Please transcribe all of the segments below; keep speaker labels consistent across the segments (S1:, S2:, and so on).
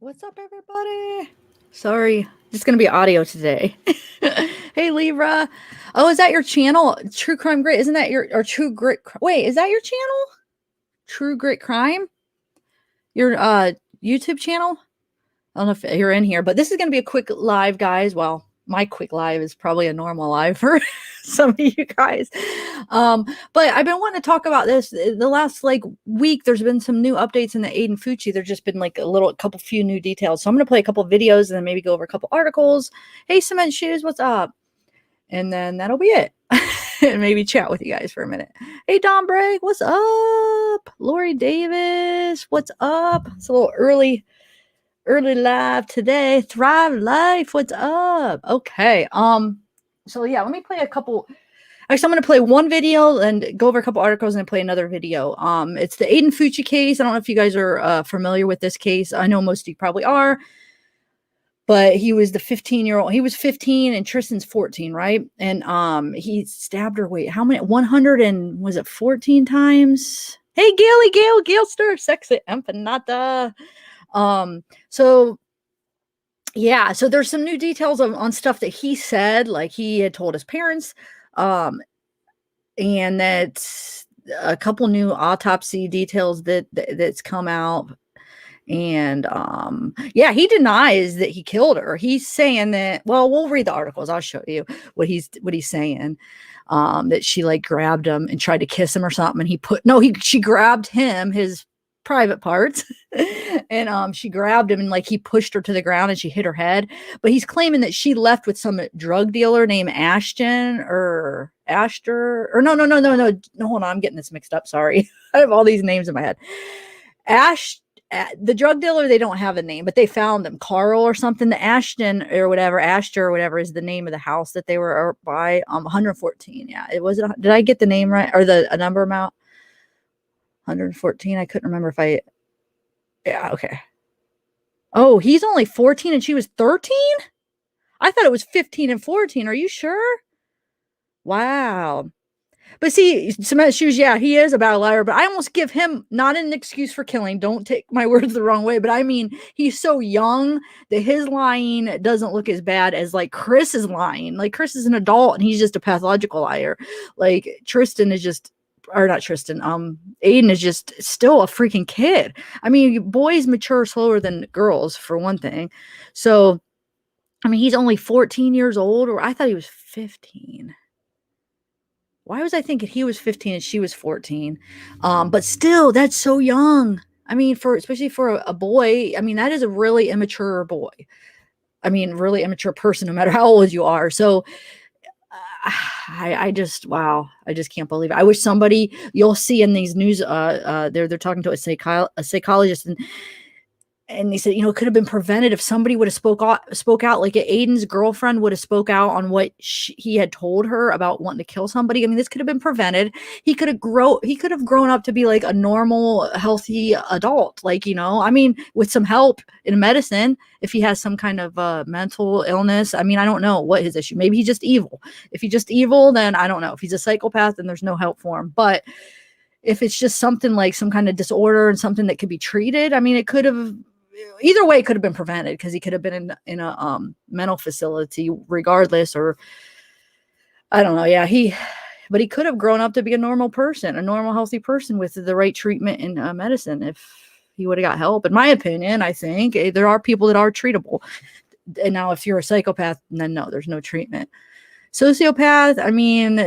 S1: What's up, everybody? Sorry, it's gonna be audio today. Hey, Libra. Oh, is that your channel? True Crime Grit? Isn't that your or True Grit? Wait, is that your channel? True Grit Crime? Your YouTube channel? I don't know if you're in here, but this is gonna be a quick live, guys. Well, my quick live is probably a normal live for some of you guys. But I've been wanting to talk about this the last week. There's been some new updates in the Aiden Fucci. There's just been a few new details. So I'm gonna play a couple videos and then maybe go over a couple articles. Hey, Cement Shoes, what's up? And then that'll be it. And maybe chat with you guys for a minute. Hey, Don Bray, what's up? Lori Davis, what's up? It's a little early live today. Thrive Life, what's up? Okay. So yeah, let me play a couple. Actually, I'm going to play one video and go over a couple articles and then play another video. It's the Aiden Fucci case. I don't know if you guys are familiar with this case. I know most of you probably are. But he was the 15-year-old. He was 15 and Tristyn's 14, right? And he stabbed her. Wait, how many? 100 and was it 14 times? Hey, Gail Stir, sexy empanada. So yeah, so there's some new details on stuff that he said, like he had told his parents, and that's a couple new autopsy details that's come out. And yeah, he denies that he killed her. He's saying that, well, we'll read the articles. I'll show you what he's saying. That she like grabbed him and tried to kiss him or something, and she grabbed him, his private parts, and she grabbed him and like he pushed her to the ground and she hit her head. But he's claiming that she left with some drug dealer named Ashton or Ashter, or no, hold on, I'm getting this mixed up, sorry. I have all these names in my head. The drug dealer, they don't have a name, but they found him, Carl or something. The Ashton or whatever, Ashter or whatever is the name of the house that they were by. 114. Yeah, it was. Did I get the name right or a number amount? 114. I couldn't remember if I. Yeah. Okay. Oh, he's only 14 and she was 13. I thought it was 15 and 14. Are you sure? Wow. But see, Cement Shoes, yeah, he is about a liar, but I almost give him not an excuse for killing. Don't take my words the wrong way, but I mean, he's so young that his lying doesn't look as bad as like Chris is lying. Like Chris is an adult and he's just a pathological liar. Like Tristyn is just, or not Tristyn, Aiden is just still a freaking kid. I mean, boys mature slower than girls for one thing. So, I mean, he's only 14 years old, or I thought he was 15. Why was I thinking he was 15 and she was 14? But still, that's so young. I mean, especially for a boy, I mean, that is a really immature boy. I mean, really immature person, no matter how old you are. So I just, wow, I just can't believe it. I wish somebody, you'll see in these news, they're talking to a psychologist, and they said, it could have been prevented if somebody would have spoke out, like Aiden's girlfriend would have spoke out on what he had told her about wanting to kill somebody. I mean, this could have been prevented. He could have grown up to be like a normal, healthy adult. Like, I mean, with some help in medicine, if he has some kind of mental illness. I mean, I don't know what his issue. Maybe he's just evil. If he's just evil, then I don't know. If he's a psychopath, then there's no help for him. But if it's just something like some kind of disorder and something that could be treated, I mean, it could have, either way, it could have been prevented because he could have been in a mental facility regardless, or I don't know. Yeah, but he could have grown up to be a normal person, a normal, healthy person with the right treatment and medicine if he would have got help. In my opinion, I think there are people that are treatable. And now if you're a psychopath, then no, there's no treatment. Sociopath, I mean,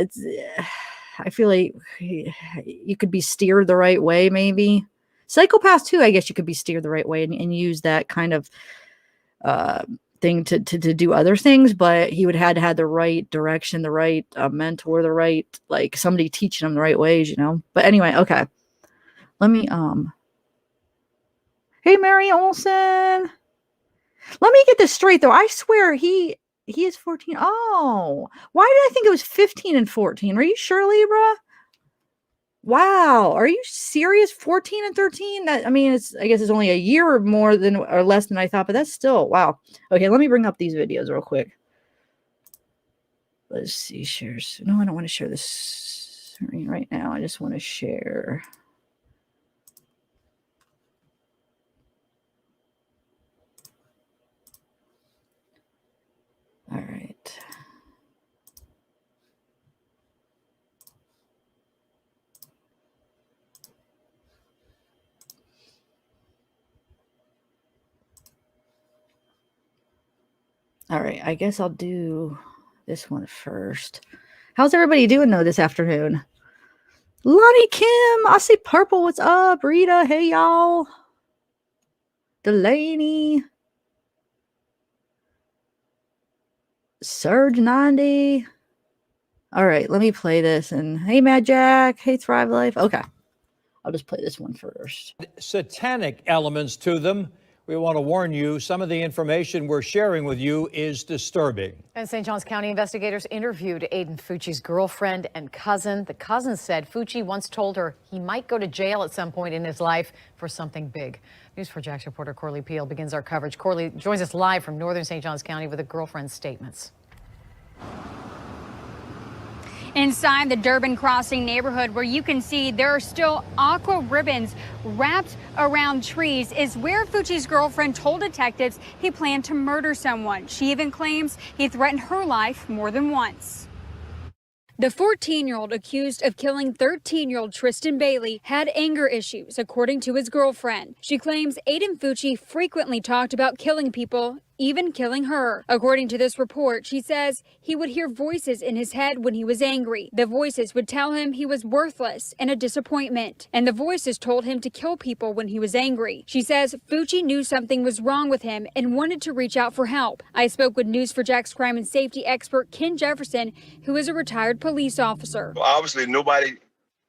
S1: I feel like you could be steered the right way, maybe. Psychopaths too, I guess you could be steered the right way and use that kind of thing to do other things, but he would have had the right direction, the right mentor, the right, like somebody teaching him the right ways, But anyway, okay. Let me Hey, Mary Olson. Let me get this straight though. I swear he is 14. Oh, why did I think it was 15 and 14? Are you sure, Libra? Wow, are you serious? 14 and 13? That, I mean, I guess it's only a year or more than or less than I thought, but that's still wow. Okay, let me bring up these videos real quick. Let's see, shares. No, I don't want to share this screen right now. I just want to share. All right, I guess I'll do this one first. How's everybody doing, though, this afternoon? Lonnie Kim, I see purple. What's up? Rita, hey, y'all. Delaney. Surge 90. All right, let me play this. And hey, Mad Jack. Hey, Thrive Life. Okay, I'll just play this one first.
S2: Satanic elements to them. We want to warn you, some of the information we're sharing with you is disturbing.
S3: And St. Johns County investigators interviewed Aiden Fucci's girlfriend and cousin. The cousin said Fucci once told her he might go to jail at some point in his life for something big. News4JAX reporter Corley Peel begins our coverage. Corley joins us live from northern St. Johns County with a girlfriend's statements.
S4: Inside the Durbin Crossing neighborhood, where you can see there are still aqua ribbons wrapped around trees, is where Fucci's girlfriend told detectives he planned to murder someone. She even claims he threatened her life more than once. The 14-year-old accused of killing 13-year-old Tristyn Bailey had anger issues, according to his girlfriend. She claims Aiden Fucci frequently talked about killing people, even killing her. According to this report, she says he would hear voices in his head when he was angry. The voices would tell him he was worthless and a disappointment. And the voices told him to kill people when he was angry. She says Fucci knew something was wrong with him and wanted to reach out for help. I spoke with News4JAX crime and safety expert Ken Jefferson, who is a retired police officer.
S5: Well, obviously, nobody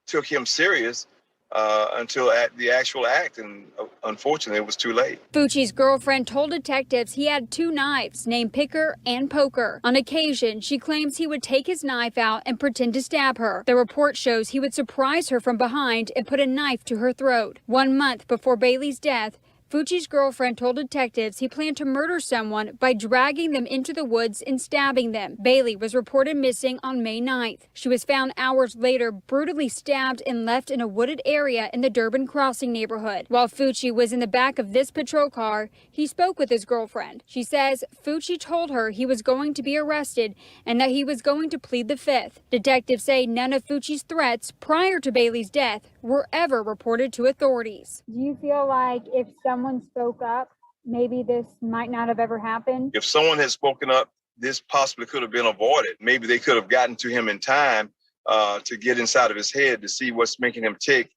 S5: took him serious until at the actual act, and unfortunately, it was too late.
S4: Fucci's girlfriend told detectives he had two knives named Picker and Poker. On occasion, she claims he would take his knife out and pretend to stab her. The report shows he would surprise her from behind and put a knife to her throat. 1 month before Bailey's death, Fucci's girlfriend told detectives he planned to murder someone by dragging them into the woods and stabbing them. Bailey was reported missing on May 9th. She was found hours later brutally stabbed and left in a wooded area in the Durbin Crossing neighborhood. While Fucci was in the back of this patrol car, he spoke with his girlfriend. She says Fucci told her he was going to be arrested and that he was going to plead the fifth. Detectives say none of Fucci's threats prior to Bailey's death were ever reported to authorities.
S6: Do you feel like if someone spoke up, maybe this might not have ever happened?
S5: If someone had spoken up, this possibly could have been avoided. Maybe they could have gotten to him in time to get inside of his head to see what's making him tick.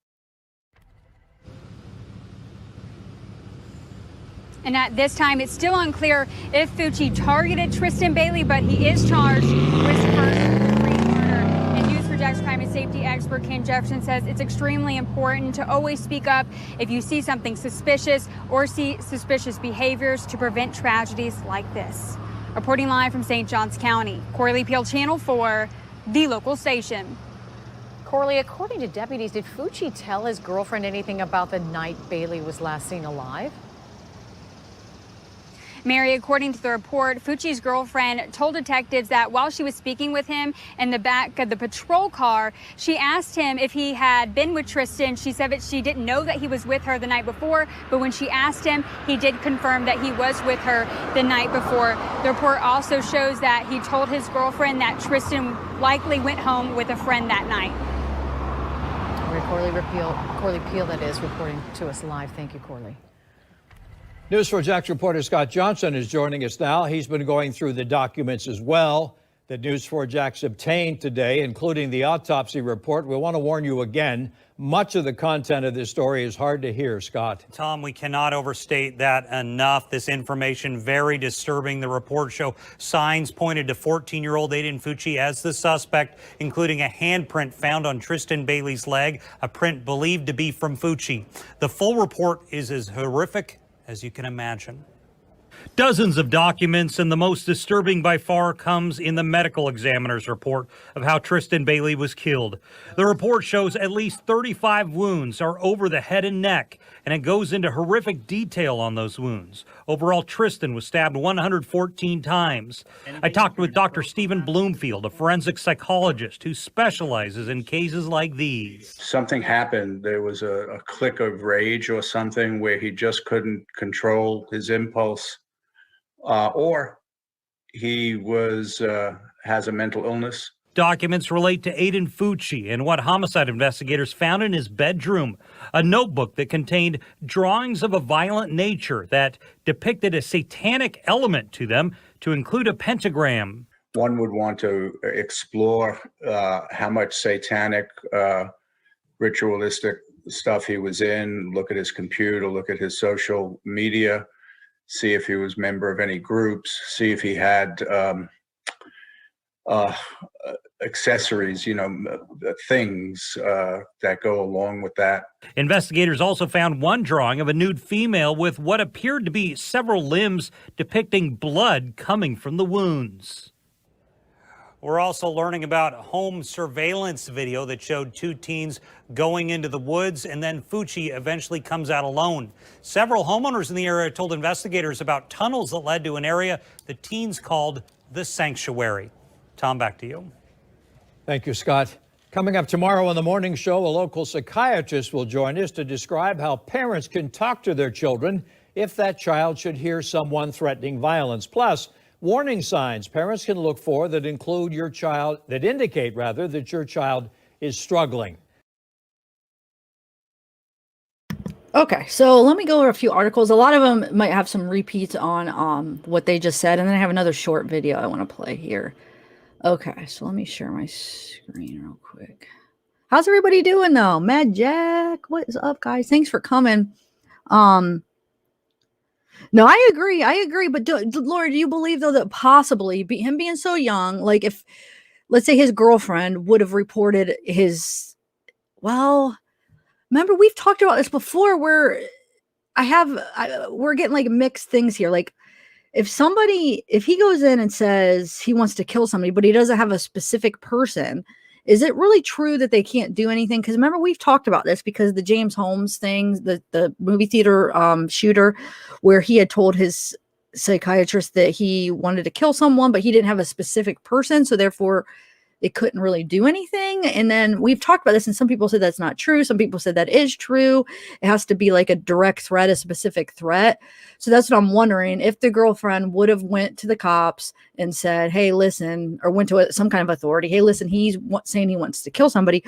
S4: And at this time, it's still unclear if Fucci targeted Tristyn Bailey, but he is charged with first-degree murder. And News4JAX crime and safety expert Ken Jefferson says it's extremely important to always speak up if you see something suspicious or see suspicious behaviors to prevent tragedies like this. Reporting live from St. Johns County, Corley Peel, Channel 4, the local station.
S3: Corley, according to deputies, did Fucci tell his girlfriend anything about the night Bailey was last seen alive?
S4: Mary, according to the report, Fucci's girlfriend told detectives that while she was speaking with him in the back of the patrol car, she asked him if he had been with Tristyn. She said that she didn't know that he was with her the night before, but when she asked him, he did confirm that he was with her the night before. The report also shows that he told his girlfriend that Tristyn likely went home with a friend that night.
S3: Corley Peel, that is, reporting to us live. Thank you, Corley.
S2: News4JAX reporter Scott Johnson is joining us now. He's been going through the documents as well that News4JAX obtained today, including the autopsy report. We want to warn you again, much of the content of this story is hard to hear, Scott.
S7: Tom, we cannot overstate that enough. This information, very disturbing. The report show signs pointed to 14-year-old Aiden Fucci as the suspect, including a handprint found on Tristyn Bailey's leg, a print believed to be from Fucci. The full report is as horrific as you can imagine. Dozens of documents, and the most disturbing by far comes in the medical examiner's report of how Tristyn Bailey was killed. The report shows at least 35 wounds are over the head and neck, and it goes into horrific detail on those wounds. Overall, Tristyn was stabbed 114 times. I talked with Dr. Stephen Bloomfield, a forensic psychologist who specializes in cases like these.
S8: Something happened. There was a click of rage or something where he just couldn't control his impulse. Or he has a mental illness.
S7: Documents relate to Aiden Fucci and what homicide investigators found in his bedroom, a notebook that contained drawings of a violent nature that depicted a satanic element to them, to include a pentagram.
S8: One would want to explore how much satanic ritualistic stuff he was in, look at his computer, look at his social media, see if he was a member of any groups, see if he had accessories, things that go along with that.
S7: Investigators also found one drawing of a nude female with what appeared to be several limbs depicting blood coming from the wounds. We're also learning about home surveillance video that showed two teens going into the woods, and then Fucci eventually comes out alone. Several homeowners in the area told investigators about tunnels that led to an area the teens called the sanctuary. Tom, back to you.
S2: Thank you, Scott. Coming up tomorrow on the morning show, a local psychiatrist will join us to describe how parents can talk to their children if that child should hear someone threatening violence. Plus, warning signs parents can look for that indicate that your child is struggling.
S1: Okay, so let me go over a few articles. A lot of them might have some repeats on what they just said, and then I have another short video I want to play here. Okay, so let me share my screen real quick. How's everybody doing though? Mad Jack, what is up, guys? Thanks for coming. No, I agree. But Laura, do you believe though that possibly him being so young, like if, let's say his girlfriend would have reported his, well, remember we've talked about this before where we're getting like mixed things here. Like if he goes in and says he wants to kill somebody, but he doesn't have a specific person, is it really true that they can't do anything? Because remember, we've talked about this because the James Holmes thing, the movie theater shooter, where he had told his psychiatrist that he wanted to kill someone, but he didn't have a specific person. So therefore, it couldn't really do anything. And then we've talked about this, and some people said that's not true. Some people said that is true. It has to be like a direct threat, a specific threat. So that's what I'm wondering. If the girlfriend would have went to the cops and said, hey, listen, or went to some kind of authority, hey, listen, he's saying he wants to kill somebody,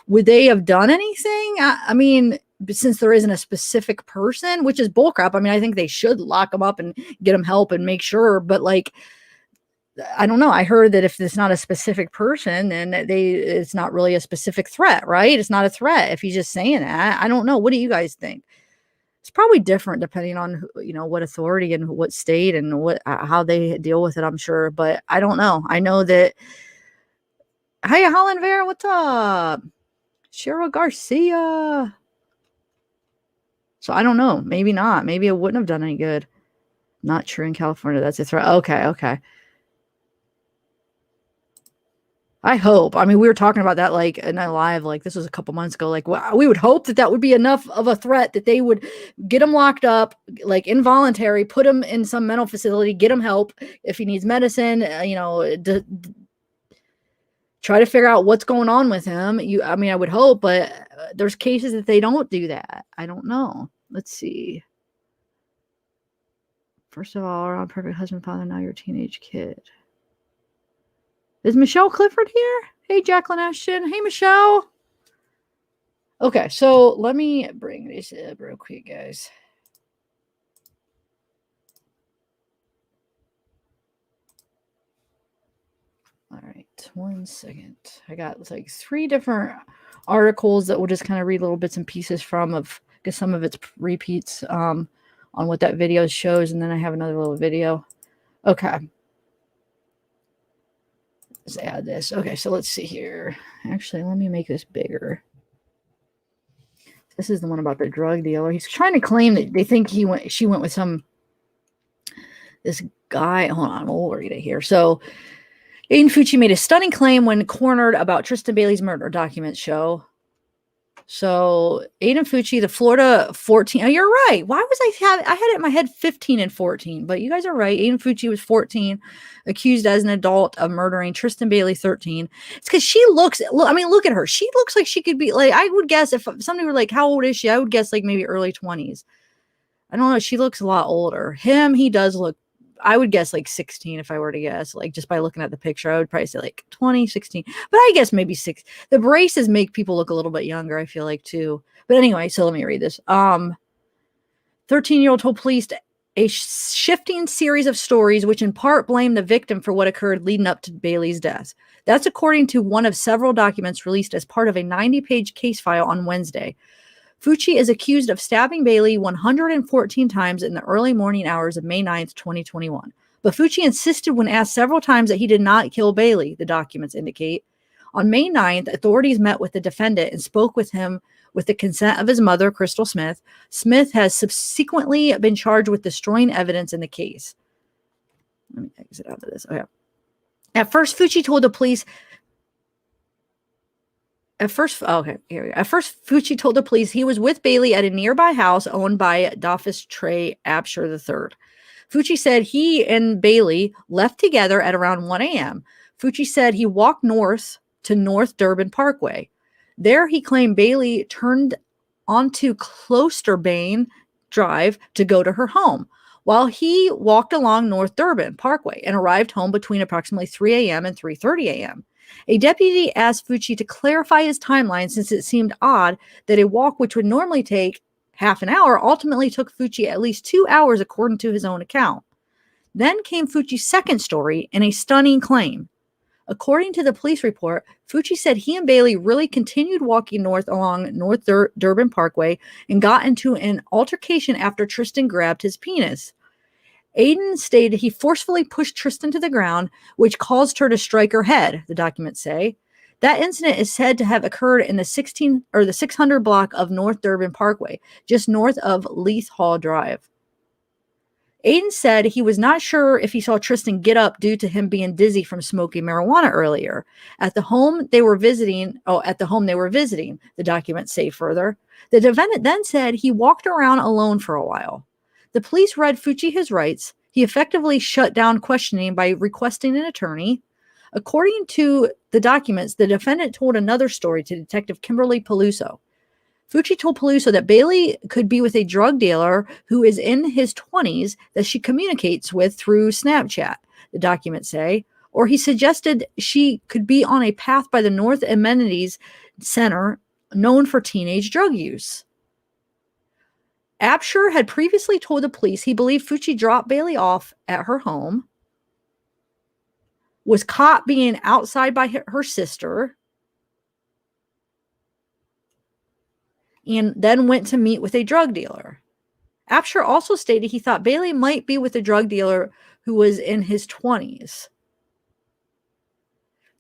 S1: would they have done anything? I mean, since there isn't a specific person, which is bullcrap. I mean, I think they should lock him up and get him help and make sure. But like, I don't know. I heard that if it's not a specific person, then it's not really a specific threat, right? It's not a threat if he's just saying that. I don't know. What do you guys think? It's probably different depending on, what authority and what state and how they deal with it, I'm sure. But I don't know. I know that. Hey, Holland Vera, what's up? Cheryl Garcia. So I don't know. Maybe not. Maybe it wouldn't have done any good. Not true in California. That's a threat. Okay. I hope. I mean, we were talking about that like in a live, like this was a couple months ago. Like, wow, we would hope that would be enough of a threat that they would get him locked up, like involuntary, put him in some mental facility, get him help if he needs medicine. Try to figure out what's going on with him. I would hope, but there's cases that they don't do that. I don't know. Let's see. First of all, around perfect husband, father, now you're a teenage kid. Is Michelle Clifford here? Hey, Jacqueline Ashton. Hey, Michelle. Okay, so let me bring this up real quick, guys. All right, 1 second. I got like 3 different articles that we'll just kind of read little bits and pieces from, because some of it's repeats on what that video shows, and then I have another little video. Okay. Let's add this. Okay, so let's see here. Actually, let me make this bigger. This is the one about the drug dealer. He's trying to claim that they think she went with this guy. Hold on, we'll read it here. So Aiden Fucci made a stunning claim when cornered about Tristyn Bailey's murder, documents show. So Aiden Fucci, the Florida 14. Oh, you're right. Why was I had it in my head 15 and 14, but you guys are right. Aiden Fucci was 14, accused as an adult of murdering Tristyn Bailey, 13. It's because she look at her. She looks like she could be like, I would guess if somebody were like, how old is she? I would guess like maybe early 20s. I don't know. She looks a lot older. He does look, I would guess like 16 if I were to guess, like just by looking at the picture. I would probably say like 20, 16, but I guess maybe 6. The braces make people look a little bit younger, I feel like, too. But anyway, so let me read this. 13-year-old told police a shifting series of stories which in part blame the victim for what occurred leading up to Bailey's death. That's according to one of several documents released as part of a 90-page case file on Wednesday. Fucci is accused of stabbing Bailey 114 times in the early morning hours of May 9th, 2021. But Fucci insisted when asked several times that he did not kill Bailey, the documents indicate. On May 9th, authorities met with the defendant and spoke with him with the consent of his mother, Crystal Smith. Smith has subsequently been charged with destroying evidence in the case. Let me exit out of this. Okay. At first, Fucci told the police Fucci told the police he was with Bailey at a nearby house owned by Dolphus Trey Absher III. Fucci said he and Bailey left together at around 1 a.m. Fucci said he walked north to North Durbin Parkway. There, he claimed Bailey turned onto Closterbane Drive to go to her home, while he walked along North Durbin Parkway and arrived home between approximately 3 a.m. and 3:30 a.m. A deputy asked Fucci to clarify his timeline since it seemed odd that a walk which would normally take half an hour ultimately took Fucci at least 2 hours according to his own account. Then came Fucci's second story and a stunning claim. According to the police report, Fucci said he and Bailey really continued walking north along North Durbin Parkway and got into an altercation after Tristyn grabbed his penis. Aiden stated he forcefully pushed Tristyn to the ground, which caused her to strike her head, the documents say. That incident is said to have occurred in the 600 block of North Durbin Parkway, just north of Leith Hall Drive. Aiden said he was not sure if he saw Tristyn get up due to him being dizzy from smoking marijuana earlier. At the home they were visiting, the documents say further. The defendant then said he walked around alone for a while. The police read Fucci his rights. He effectively shut down questioning by requesting an attorney. According to the documents, the defendant told another story to Detective Kimberly Peluso. Fucci told Peluso that Bailey could be with a drug dealer who is in his 20s that she communicates with through Snapchat, the documents say, or he suggested she could be on a path by the North Amenities Center known for teenage drug use. Absher had previously told the police he believed Fucci dropped Bailey off at her home, was caught being outside by her sister, and then went to meet with a drug dealer. Absher also stated he thought Bailey might be with a drug dealer who was in his 20s.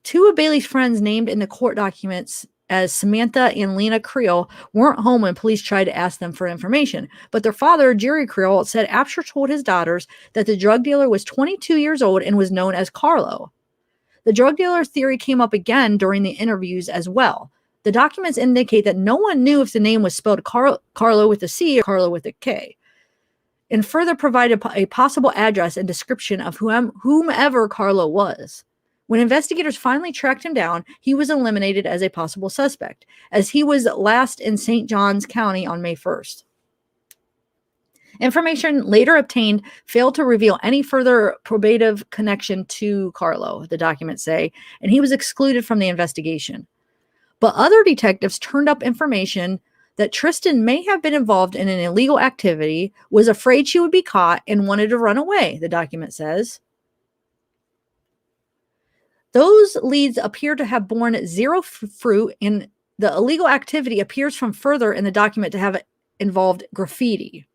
S1: Two of Bailey's friends named in the court documents as Samantha and Lena Creel weren't home when police tried to ask them for information, but their father, Jerry Creel, said Absher told his daughters that the drug dealer was 22 years old and was known as Carlo. The drug dealer theory came up again during the interviews as well. The documents indicate that no one knew if the name was spelled Carlo with a C or Carlo with a K, and further provided a possible address and description of whomever Carlo was. When investigators finally tracked him down, he was eliminated as a possible suspect, as he was last in St. Johns County on May 1st. Information later obtained failed to reveal any further probative connection to Carlo, the documents say, and he was excluded from the investigation. But other detectives turned up information that Tristyn may have been involved in an illegal activity, was afraid she would be caught, and wanted to run away, the document says. Those leads appear to have borne zero fruit, and the illegal activity appears from further in the document to have involved graffiti.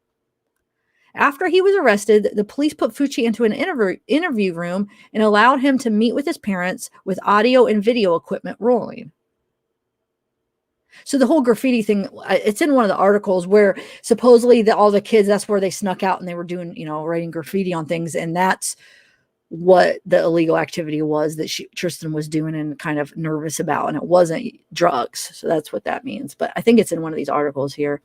S1: After he was arrested, the police put Fucci into an interview room and allowed him to meet with his parents with audio and video equipment rolling. So the whole graffiti thing, it's in one of the articles where supposedly all the kids, that's where they snuck out and they were doing, writing graffiti on things. And that's what the illegal activity was that Tristyn was doing and kind of nervous about. And it wasn't drugs. So that's what that means. But I think it's in one of these articles here.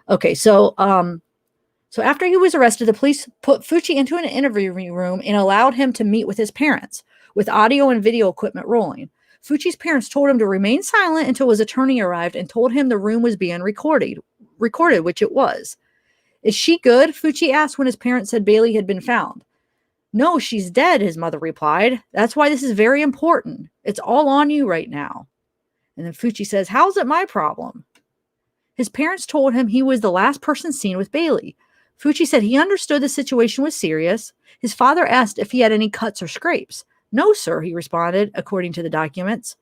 S1: Okay, so after he was arrested, the police put Fucci into an interview room and allowed him to meet with his parents with audio and video equipment rolling. Fucci's parents told him to remain silent until his attorney arrived and told him the room was being recorded, which it was. Is she good? Fucci asked when his parents said Bailey had been found. No, she's dead, his mother replied. That's why this is very important. It's all on you right now. And then Fucci says, how's it my problem? His parents told him he was the last person seen with Bailey. Fucci said he understood the situation was serious. His father asked if he had any cuts or scrapes. No, sir, he responded, according to the documents.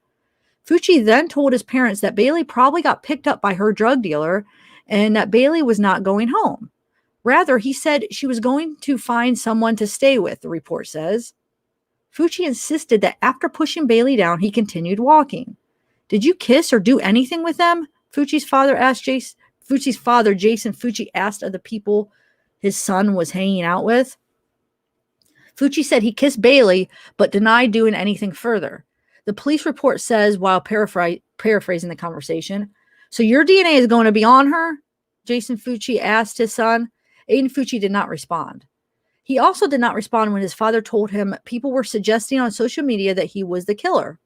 S1: Fucci then told his parents that Bailey probably got picked up by her drug dealer and that Bailey was not going home. Rather, he said she was going to find someone to stay with, the report says. Fucci insisted that after pushing Bailey down, he continued walking. Did you kiss or do anything with them? Fucci's father, Jason Fucci, asked of the people his son was hanging out with. Fucci said he kissed Bailey, but denied doing anything further. The police report says, while paraphrasing the conversation, so your DNA is going to be on her? Jason Fucci asked his son. Aiden Fucci did not respond. He also did not respond when his father told him people were suggesting on social media that he was the killer.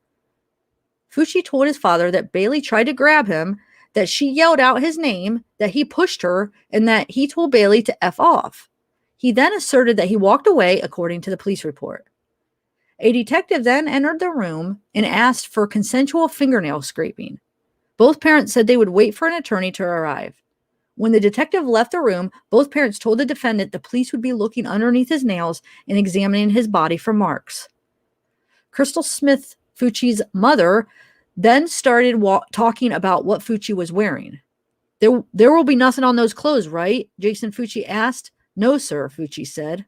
S1: Fucci told his father that Bailey tried to grab him, that she yelled out his name, that he pushed her, and that he told Bailey to F off. He then asserted that he walked away, according to the police report. A detective then entered the room and asked for consensual fingernail scraping. Both parents said they would wait for an attorney to arrive. When the detective left the room, both parents told the defendant the police would be looking underneath his nails and examining his body for marks. Crystal Smith, Fucci's mother, then started talking about what Fucci was wearing. There will be nothing on those clothes, right? Jason Fucci asked. No, sir, Fucci said.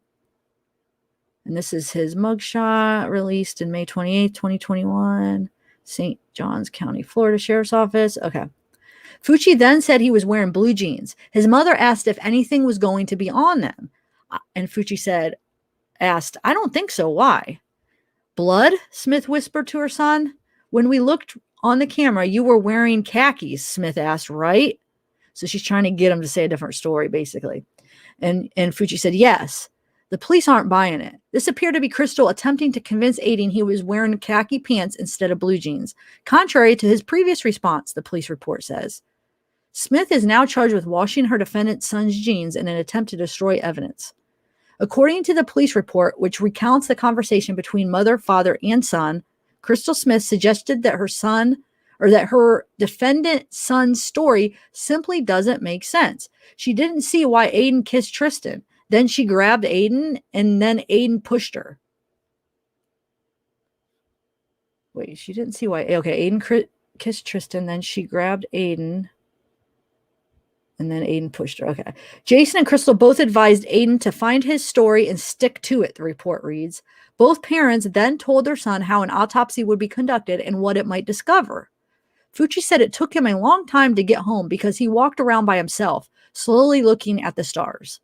S1: And this is his mugshot released in May 28th, 2021. St. Johns County, Florida Sheriff's Office. Okay. Fucci then said he was wearing blue jeans. His mother asked if anything was going to be on them. And Fucci asked, I don't think so. Why? Blood? Smith whispered to her son. When we looked on the camera, you were wearing khakis, Smith asked, right? So she's trying to get him to say a different story, basically. And Fucci said, yes. The police aren't buying it. This appeared to be Crystal attempting to convince Aiden he was wearing khaki pants instead of blue jeans, contrary to his previous response, the police report says. Smith is now charged with washing her defendant's son's jeans in an attempt to destroy evidence. According to the police report, which recounts the conversation between mother, father, and son, Crystal Smith suggested that her defendant son's story simply doesn't make sense. She didn't see why Aiden kissed Tristyn. Then she grabbed Aiden, and then Aiden pushed her. Wait, she didn't see why. Okay, Aiden kissed Tristyn, then she grabbed Aiden, and then Aiden pushed her. Okay. Jason and Crystal both advised Aiden to find his story and stick to it, the report reads. Both parents then told their son how an autopsy would be conducted and what it might discover. Fucci said it took him a long time to get home because he walked around by himself, slowly looking at the stars.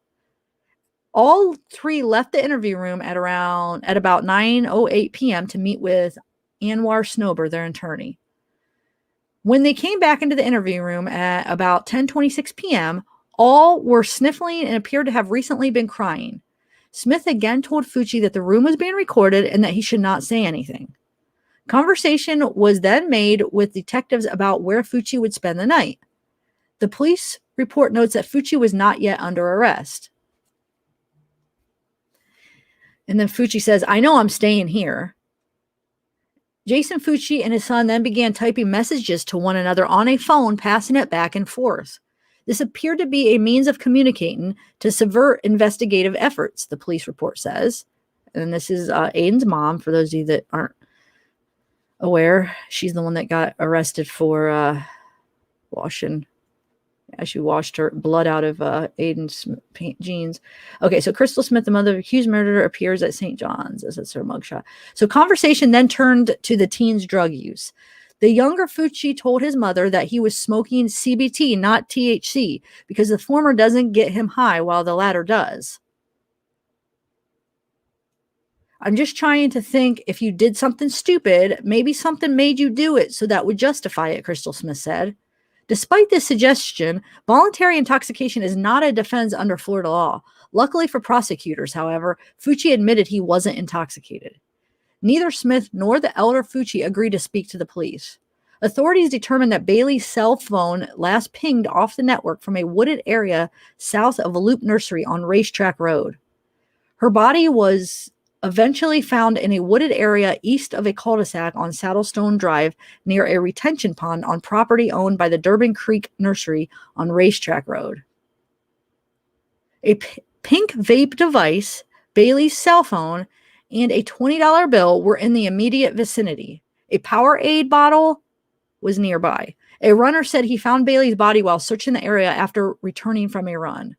S1: All three left the interview room at about 9:08 p.m. to meet with Anwar Snober, their attorney. When they came back into the interview room at about 10:26 p.m., all were sniffling and appeared to have recently been crying. Smith again told Fucci that the room was being recorded and that he should not say anything. Conversation was then made with detectives about where Fucci would spend the night. The police report notes that Fucci was not yet under arrest. And then Fucci says, I know I'm staying here. Jason Fucci and his son then began typing messages to one another on a phone, passing it back and forth. This appeared to be a means of communicating to subvert investigative efforts, the police report says. And this is Aiden's mom, for those of you that aren't aware. She's the one that got arrested for washing. She washed her blood out of Aiden's jeans. Okay, so Crystal Smith, the mother of accused murderer, appears at St. John's. That's her mugshot. So conversation then turned to the teen's drug use. The younger Fucci told his mother that he was smoking CBT, not THC, because the former doesn't get him high while the latter does. I'm just trying to think if you did something stupid, maybe something made you do it, so that would justify it, Crystal Smith said. Despite this suggestion, voluntary intoxication is not a defense under Florida law. Luckily for prosecutors, however, Fucci admitted he wasn't intoxicated. Neither Smith nor the elder Fucci agreed to speak to the police. Authorities determined that Bailey's cell phone last pinged off the network from a wooded area south of a Loop Nursery on Racetrack Road. Her body was eventually found in a wooded area east of a cul-de-sac on Saddlestone Drive near a retention pond on property owned by the Durbin Creek Nursery on Racetrack Road. A pink vape device, Bailey's cell phone, and a $20 bill were in the immediate vicinity. A Powerade bottle was nearby. A runner said he found Bailey's body while searching the area after returning from a run.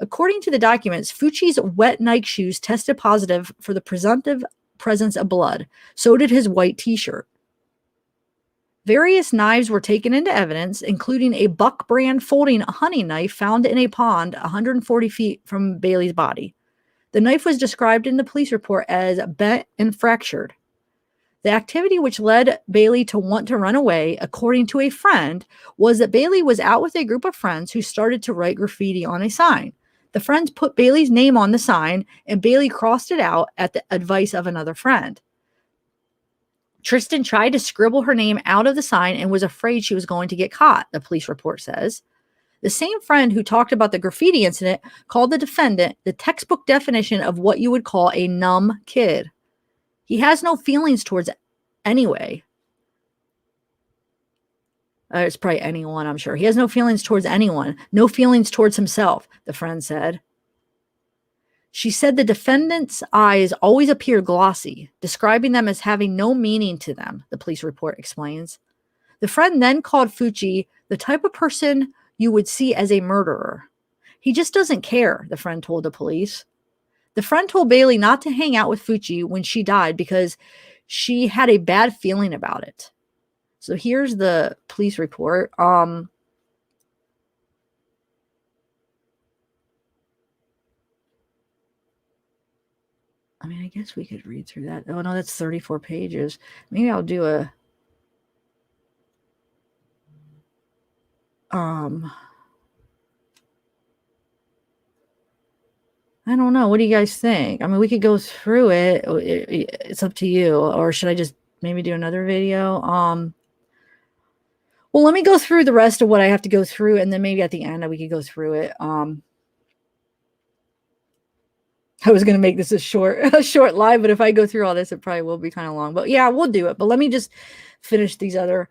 S1: According to the documents, Fucci's wet Nike shoes tested positive for the presumptive presence of blood. So did his white t-shirt. Various knives were taken into evidence, including a Buck brand folding hunting knife found in a pond 140 feet from Bailey's body. The knife was described in the police report as bent and fractured. The activity which led Bailey to want to run away, according to a friend, was that Bailey was out with a group of friends who started to write graffiti on a sign. The friends put Bailey's name on the sign, and Bailey crossed it out at the advice of another friend. Tristyn tried to scribble her name out of the sign and was afraid she was going to get caught, the police report says. The same friend who talked about the graffiti incident called the defendant the textbook definition of what you would call a numb kid. He has no feelings towards anyway. It's probably anyone, I'm sure. He has no feelings towards anyone. No feelings towards himself, the friend said. She said the defendant's eyes always appear glossy, describing them as having no meaning to them, the police report explains. The friend then called Fucci the type of person you would see as a murderer. He just doesn't care, the friend told the police. The friend told Bailey not to hang out with Fucci when she died because she had a bad feeling about it. So here's the police report. I mean, I guess we could read through that. Oh, no, that's 34 pages. Maybe I'll do a... I don't know. What do you guys think? I mean, we could go through it. It's up to you. Or should I just maybe do another video? Well, let me go through the rest of what I have to go through, and then maybe at the end we could go through it. I was going to make this a short live, but if I go through all this, it probably will be kind of long. But yeah, we'll do it. But let me just finish these other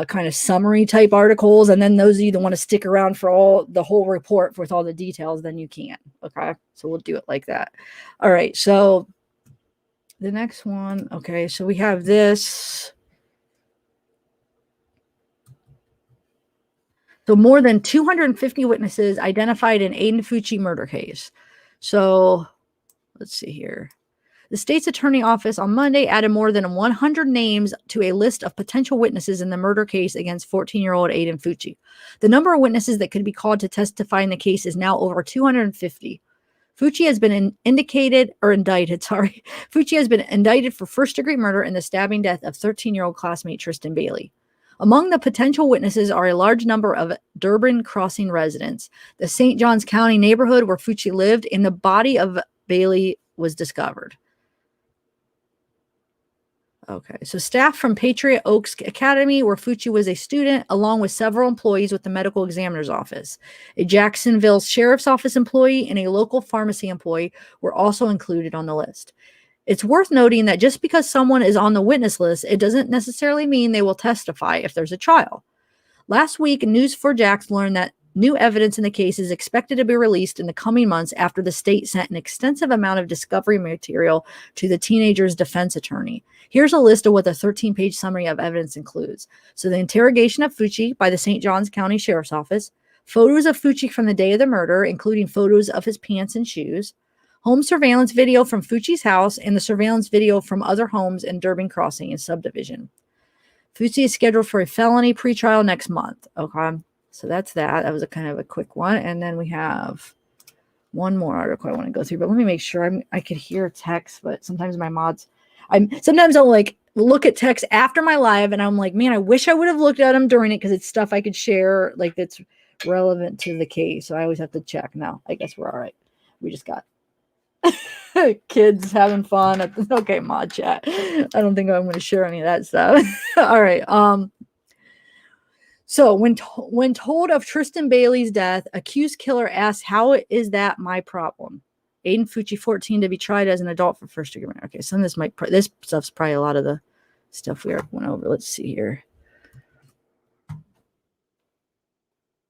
S1: kind of summary type articles, and then those of you that want to stick around for the whole report with all the details, then you can. Okay, so we'll do it like that. All right, so the next one. Okay, so we have this. So more than 250 witnesses identified in Aiden Fucci murder case. So let's see here. The state's attorney office on Monday added more than 100 names to a list of potential witnesses in the murder case against 14-year-old Aiden Fucci. The number of witnesses that could be called to testify in the case is now over 250. Fucci has been indicted. Fucci has been indicted for first-degree murder in the stabbing death of 13-year-old classmate Tristyn Bailey. Among the potential witnesses are a large number of Durbin Crossing residents, the St. Johns County neighborhood where Fucci lived, and the body of Bailey was discovered. Okay, so staff from Patriot Oaks Academy, where Fucci was a student, along with several employees with the medical examiner's office. A Jacksonville Sheriff's Office employee and a local pharmacy employee were also included on the list. It's worth noting that just because someone is on the witness list, it doesn't necessarily mean they will testify if there's a trial. Last week, News4Jax learned that new evidence in the case is expected to be released in the coming months after the state sent an extensive amount of discovery material to the teenager's defense attorney. Here's a list of what the 13-page summary of evidence includes. So the interrogation of Fucci by the St. Johns County Sheriff's Office, photos of Fucci from the day of the murder, including photos of his pants and shoes, home surveillance video from Fucci's house, and the surveillance video from other homes in Durbin Crossing and subdivision. Fucci is scheduled for a felony pretrial next month. Okay, so that's that. That was a kind of a quick one. And then we have one more article I want to go through, but let me make sure I could hear text, but sometimes my mods, sometimes I'll like look at text after my live and I'm like, man, I wish I would have looked at them during it because it's stuff I could share like that's relevant to the case. So I always have to check. No, I guess we're all right. We just got kids having fun at the okay mod chat. I don't think I'm going to share any of that stuff. All right. So when told of Tristyn Bailey's death, accused killer asked, "How is that my problem?" Aiden Fucci, 14, to be tried as an adult for first degree murder. Okay, some of this stuff's probably a lot of the stuff we already went over. Let's see here.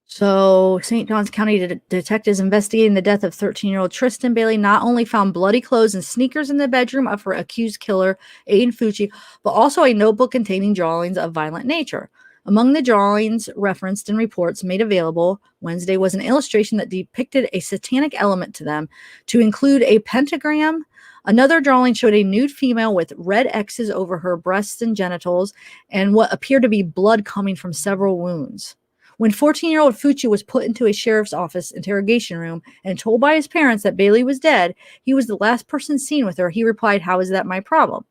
S1: So, St. Johns County detectives investigating the death of 13-year-old Tristyn Bailey not only found bloody clothes and sneakers in the bedroom of her accused killer, Aiden Fucci, but also a notebook containing drawings of violent nature. Among the drawings referenced in reports made available Wednesday was an illustration that depicted a satanic element to them, to include a pentagram. Another drawing showed a nude female with red X's over her breasts and genitals, and what appeared to be blood coming from several wounds. When 14-year-old Fucci was put into a sheriff's office interrogation room and told by his parents that Bailey was dead, he was the last person seen with her. He replied, "How is that my problem?"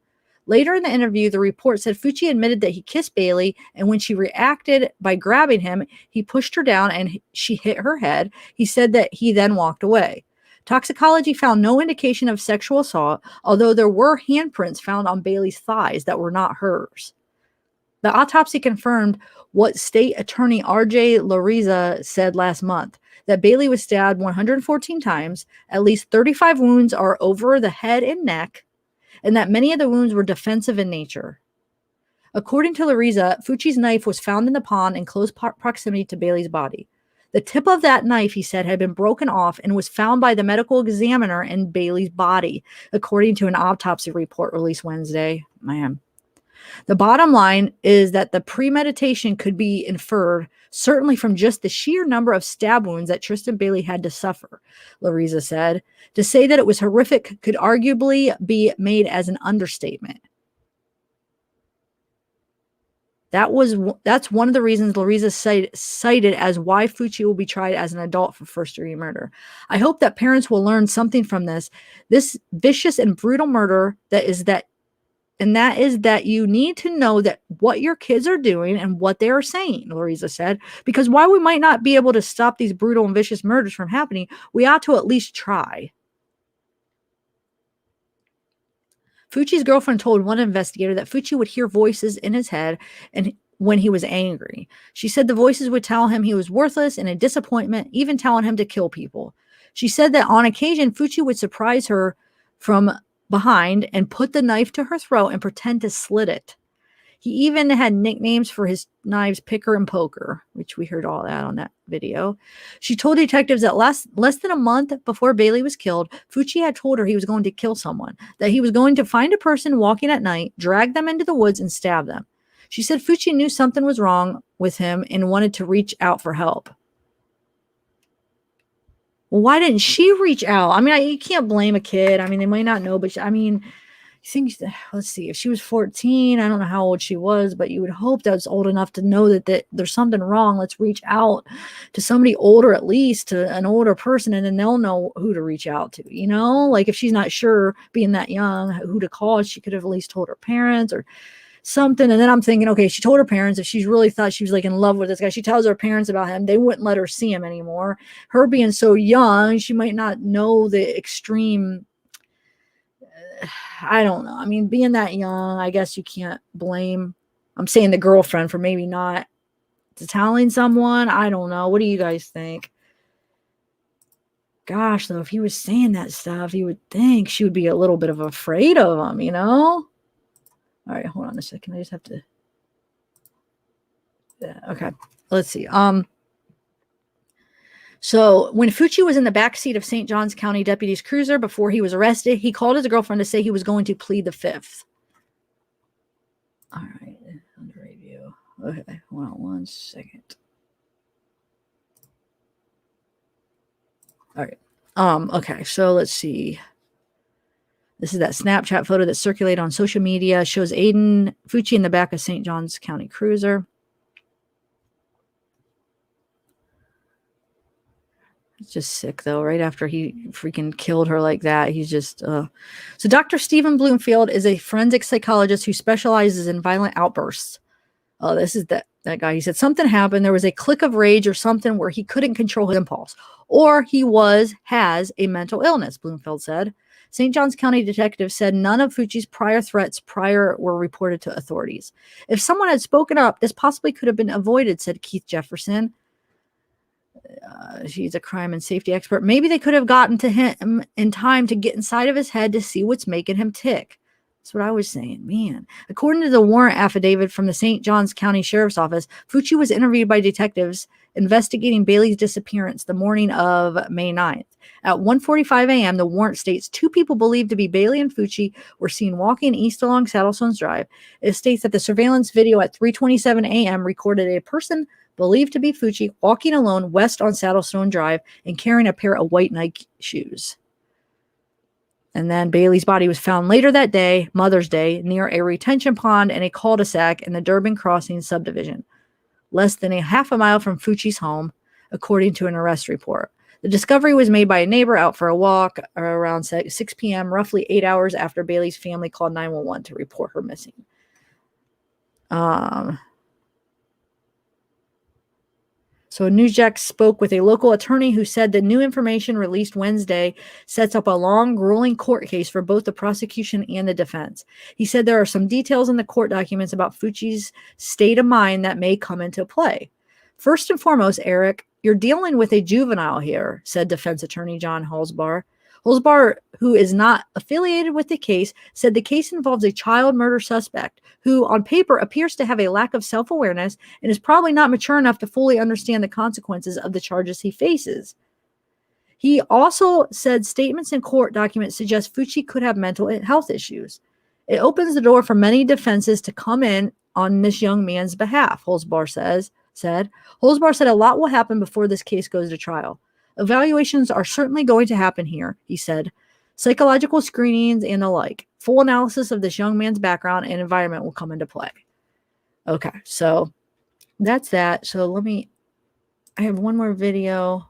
S1: Later in the interview, the report said Fucci admitted that he kissed Bailey, and when she reacted by grabbing him, he pushed her down and she hit her head. He said that he then walked away. Toxicology found no indication of sexual assault, although there were handprints found on Bailey's thighs that were not hers. The autopsy confirmed what State Attorney R.J. Lariza said last month, that Bailey was stabbed 114 times, at least 35 wounds are over the head and neck, and that many of the wounds were defensive in nature. According to Lariza, Fucci's knife was found in the pond in close proximity to Bailey's body. The tip of that knife, he said, had been broken off and was found by the medical examiner in Bailey's body, according to an autopsy report released Wednesday. Man. The bottom line is that the premeditation could be inferred, certainly from just the sheer number of stab wounds that Tristyn Bailey had to suffer, Lariza said. To say that it was horrific could arguably be made as an understatement. That's one of the reasons Lariza cited as why Fucci will be tried as an adult for first-degree murder. I hope that parents will learn something from this vicious and brutal murder, that is that you need to know that what your kids are doing and what they are saying, Lariza said, because while we might not be able to stop these brutal and vicious murders from happening, we ought to at least try. Fucci's girlfriend told one investigator that Fucci would hear voices in his head and when he was angry. She said the voices would tell him he was worthless and a disappointment, even telling him to kill people. She said that on occasion, Fucci would surprise her from behind and put the knife to her throat and pretend to slit it. He even had nicknames for his knives, Picker and Poker, which we heard all that on that video. She told detectives that less than a month before Bailey was killed, Fucci had told her he was going to kill someone, that he was going to find a person walking at night, drag them into the woods, and stab them. She said Fucci knew something was wrong with him and wanted to reach out for help. Well, why didn't she reach out? I mean, you can't blame a kid. I mean, they might not know, but let's see, if she was 14, I don't know how old she was, but you would hope that was old enough to know that there's something wrong. Let's reach out to somebody older, at least to an older person, and then they'll know who to reach out to, like if she's not sure, being that young, who to call, she could have at least told her parents or something. And then I'm thinking, okay, she told her parents, if she's really thought she was like in love with this guy, she tells her parents about him, they wouldn't let her see him anymore. Her being so young, she might not know the extreme, I don't know. I mean, being that young, I guess you can't blame, I'm saying the girlfriend, for maybe not telling someone. I don't know. What do you guys think? Gosh, though, if he was saying that stuff, you would think she would be a little bit of afraid of him, All right, hold on a second. I just have to. Yeah, okay, let's see. So when Fucci was in the backseat of St. Johns County deputy's cruiser before he was arrested, he called his girlfriend to say he was going to plead the fifth. All right, under review. Okay, hold on one second. All right. Okay, so let's see. This is that Snapchat photo that circulated on social media. Shows Aiden Fucci in the back of St. Johns County cruiser. It's just sick, though, right after he freaking killed her like that. He's just, So Dr. Stephen Bloomfield is a forensic psychologist who specializes in violent outbursts. Oh, this is that guy. He said something happened. There was a click of rage or something where he couldn't control his impulse. Or he has a mental illness, Bloomfield said. St. Johns County detectives said none of Fucci's prior threats were reported to authorities. If someone had spoken up, this possibly could have been avoided, said Keith Jefferson. She's a crime and safety expert. Maybe they could have gotten to him in time to get inside of his head to see what's making him tick. That's what I was saying, man. According to the warrant affidavit from the St. Johns County Sheriff's Office, Fucci was interviewed by detectives investigating Bailey's disappearance the morning of May 9th. At 1:45 a.m., the warrant states 2 people believed to be Bailey and Fucci were seen walking east along Saddlestones Drive. It states that the surveillance video at 3:27 a.m. recorded a person believed to be Fucci walking alone west on Saddlestone Drive and carrying a pair of white Nike shoes. And then Bailey's body was found later that day, Mother's Day, near a retention pond and a cul-de-sac in the Durbin Crossing subdivision, less than a half a mile from Fucci's home, according to an arrest report. The discovery was made by a neighbor out for a walk around 6 p.m., roughly 8 hours after Bailey's family called 911 to report her missing. So Newsjack spoke with a local attorney who said the new information released Wednesday sets up a long, grueling court case for both the prosecution and the defense. He said there are some details in the court documents about Fucci's state of mind that may come into play. First and foremost, Eric, you're dealing with a juvenile here, said defense attorney John Holzbar. Holzbar, who is not affiliated with the case, said the case involves a child murder suspect who, on paper, appears to have a lack of self-awareness and is probably not mature enough to fully understand the consequences of the charges he faces. He also said statements in court documents suggest Fucci could have mental health issues. It opens the door for many defenses to come in on this young man's behalf, Holzbar said. Holzbar said a lot will happen before this case goes to trial. Evaluations are certainly going to happen here, he said. Psychological screenings and the like. Full analysis of this young man's background and environment will come into play. Okay, so that's that. So I have one more video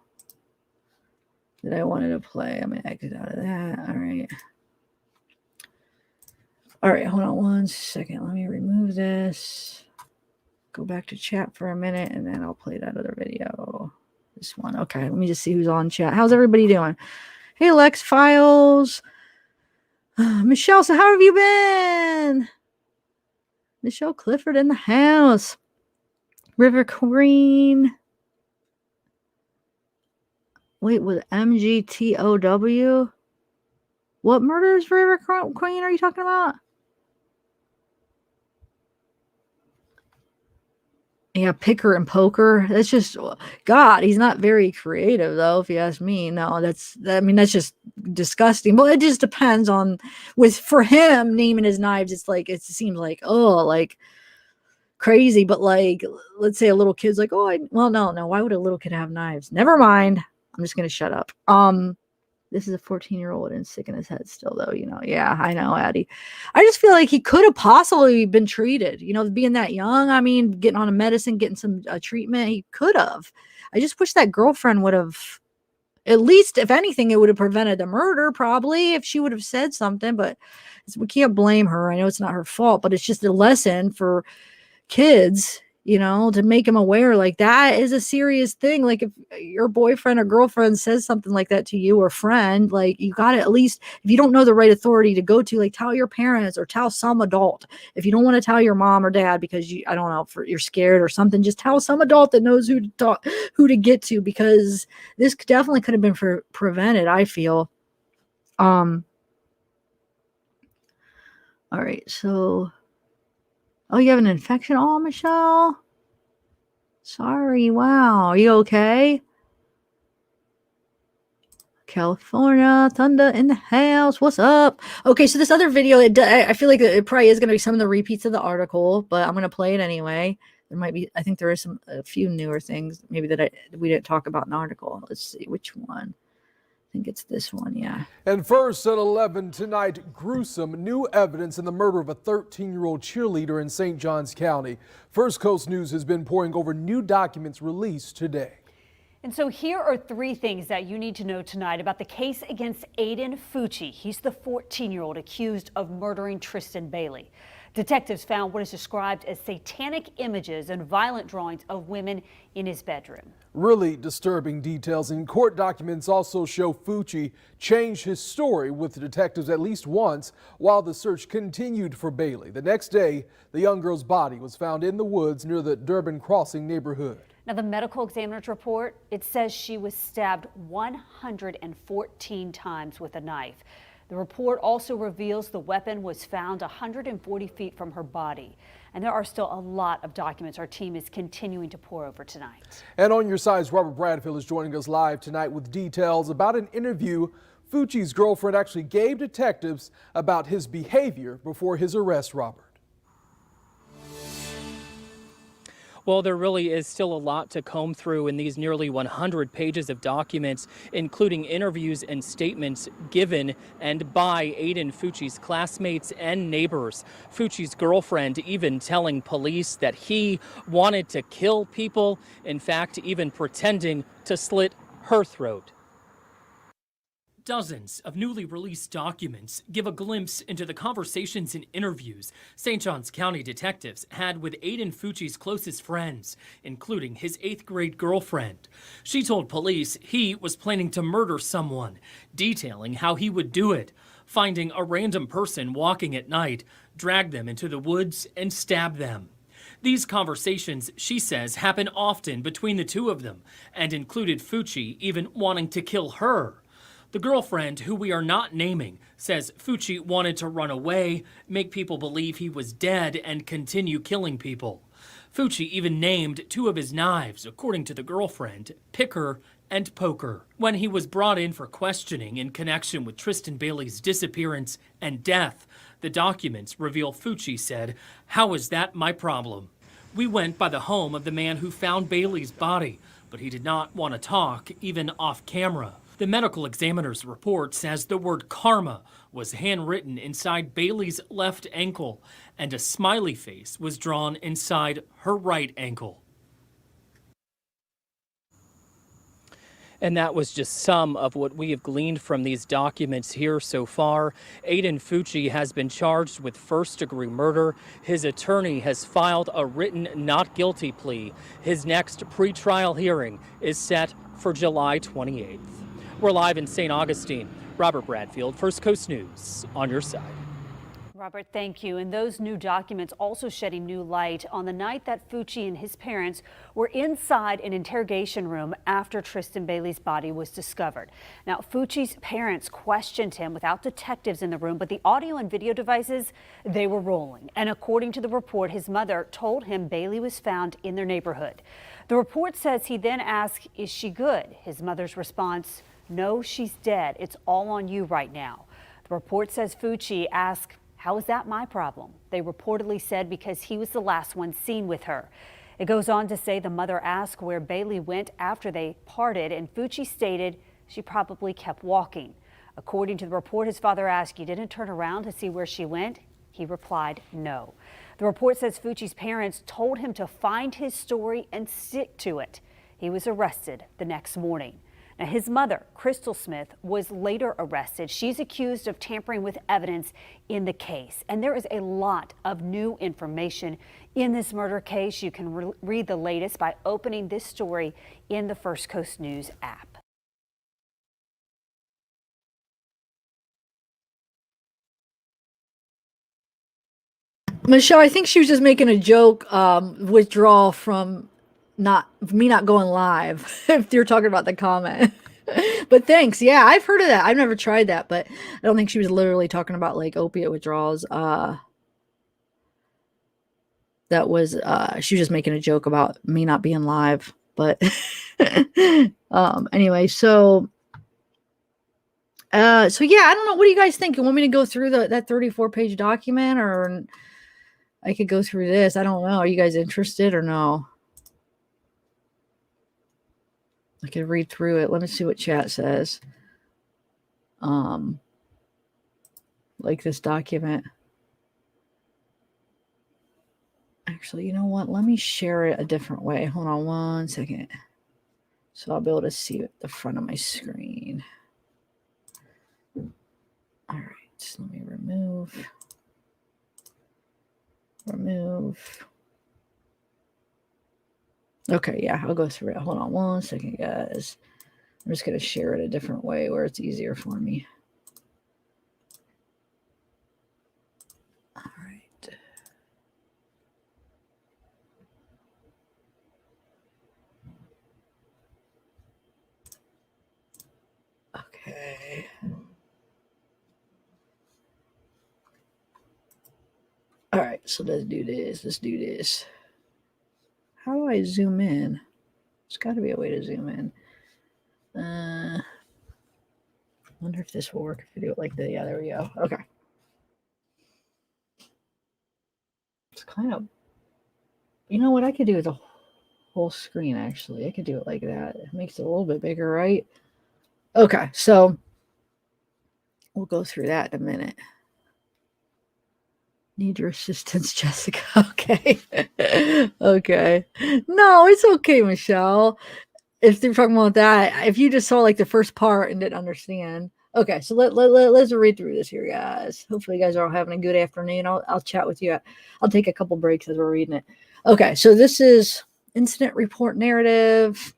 S1: that I wanted to play. I'm going to exit out of that. All right, hold on one second. Let me remove this. Go back to chat for a minute, and then I'll play that other video. This one. Okay, let me just see who's on chat. How's everybody doing? Hey, Lex Files. Michelle, so how have you been? Michelle Clifford in the house. River Queen. Wait, with MGTOW? What murders, River Queen, are you talking about? Yeah, picker and poker. That's just, God, he's not very creative, though, if you ask me. No, that's just disgusting. Well, it just depends on, for him, naming his knives, it's like, it seems like, like crazy. But like, let's say a little kid's like, no, why would a little kid have knives? Never mind. I'm just going to shut up. This is a 14-year-old and sick in his head still, though, Yeah, I know, Addie. I just feel like he could have possibly been treated, being that young. I mean, getting on a medicine, getting some treatment, he could have. I just wish that girlfriend would have, at least, if anything, it would have prevented the murder, probably, if she would have said something. But we can't blame her. I know it's not her fault, but it's just a lesson for kids, to make him aware, like, that is a serious thing. Like, if your boyfriend or girlfriend says something like that to you or friend, like, you got to, at least, if you don't know the right authority to go to, like, tell your parents or tell some adult. If you don't want to tell your mom or dad because you're scared or something, just tell some adult that knows who to get to, because this definitely could have been prevented, I feel. All right, so oh, you have an infection? Oh, Michelle. Sorry. Wow. Are you okay? California, Thunder in the house. What's up? Okay, so this other video, I feel like it probably is going to be some of the repeats of the article, but I'm going to play it anyway. There might be, I think there is a few newer things maybe that we didn't talk about in the article. Let's see which one. I think it's this one, yeah.
S9: And first at 11 tonight, gruesome new evidence in the murder of a 13-year-old cheerleader in St. Johns County. First Coast News has been poring over new documents released today.
S10: And so here are 3 things that you need to know tonight about the case against Aiden Fucci. He's the 14-year-old accused of murdering Tristyn Bailey. Detectives found what is described as satanic images and violent drawings of women in his bedroom.
S9: Really disturbing details in court documents also show Fucci changed his story with the detectives at least once while the search continued for Bailey. The next day, the young girl's body was found in the woods near the Durbin Crossing neighborhood.
S10: Now, the medical examiner's report, it says she was stabbed 114 times with a knife. The report also reveals the weapon was found 140 feet from her body. And there are still a lot of documents our team is continuing to pour over tonight.
S9: And on your sides, Robert Bradfield is joining us live tonight with details about an interview Fucci's girlfriend actually gave detectives about his behavior before his arrest, Robert.
S11: Well, there really is still a lot to comb through in these nearly 100 pages of documents, including interviews and statements given and by Aiden Fucci's classmates and neighbors. Fucci's girlfriend even telling police that he wanted to kill people, in fact, even pretending to slit her throat. Dozens of newly released documents give a glimpse into the conversations and interviews St. Johns County detectives had with Aiden Fucci's closest friends, including his 8th grade girlfriend. She told police he was planning to murder someone, detailing how he would do it, finding a random person walking at night, drag them into the woods, and stab them. These conversations, she says, happen often between the two of them, and included Fucci even wanting to kill her. The girlfriend, who we are not naming, says Fucci wanted to run away, make people believe he was dead, and continue killing people. Fucci even named 2 of his knives, according to the girlfriend, Picker and Poker. When he was brought in for questioning in connection with Tristyn Bailey's disappearance and death, the documents reveal Fucci said, "How is that my problem? We went by the home of the man who found Bailey's body, but he did not want to talk, even off camera." The medical examiner's report says the word karma was handwritten inside Bailey's left ankle, and a smiley face was drawn inside her right ankle. And that was just some of what we have gleaned from these documents here so far. Aiden Fucci has been charged with first-degree murder. His attorney has filed a written not guilty plea. His next pretrial hearing is set for July 28th. We're live in St. Augustine. Robert Bradfield, First Coast News, on your side.
S10: Robert, thank you. And those new documents also shedding new light on the night that Fucci and his parents were inside an interrogation room after Tristyn Bailey's body was discovered. Now, Fucci's parents questioned him without detectives in the room, but the audio and video devices, they were rolling. And according to the report, his mother told him Bailey was found in their neighborhood. The report says he then asked, "Is she good?" His mother's response, "No, she's dead. It's all on you right now." The report says Fucci asked, "How is that my problem?" They reportedly said because he was the last one seen with her. It goes on to say the mother asked where Bailey went after they parted, and Fucci stated she probably kept walking. According to the report, his father asked, "You didn't turn around to see where she went?" He replied, "No." The report says Fucci's parents told him to find his story and stick to it. He was arrested the next morning. Now, his mother, Crystal Smith, was later arrested. She's accused of tampering with evidence in the case. And there is a lot of new information in this murder case. You can read the latest by opening this story in the First Coast News app.
S1: Michelle, I think she was just making a joke, withdrawal from me not going live, if you're talking about the comment. But thanks. Yeah, I've heard of that. I've never tried that, but I don't think she was literally talking about like opiate withdrawals. That was she was just making a joke about me not being live. But anyway, so yeah, I don't know. What do you guys think? You want me to go through that 34-page document, or I could go through this? I don't know. Are you guys interested or no? I could read through it. Let me see what chat says. Like this document. Actually, you know what? Let me share it a different way. Hold on one second. So I'll be able to see at the front of my screen. All right. Let me remove. Okay, yeah, I'll go through it. Hold on one second, guys. I'm just going to share it a different way where it's easier for me. All right. All right, so let's do this. Let's do this. How do I zoom in? There's got to be a way to zoom in. Wonder if this will work if we do it like that. Yeah, there we go. Okay. It's kind of, you know what I could do with a whole screen, actually. I could do it like that. It makes it a little bit bigger, right? Okay, so we'll go through that in a minute. Need your assistance, Jessica. Okay. Okay. No, it's okay, Michelle. If they're talking about that, if you just saw like the first part and didn't understand. Okay, so let's read through this here, guys. Hopefully you guys are all having a good afternoon. I'll chat with you. I'll take a couple breaks as we're reading it. Okay, so this is incident report narrative,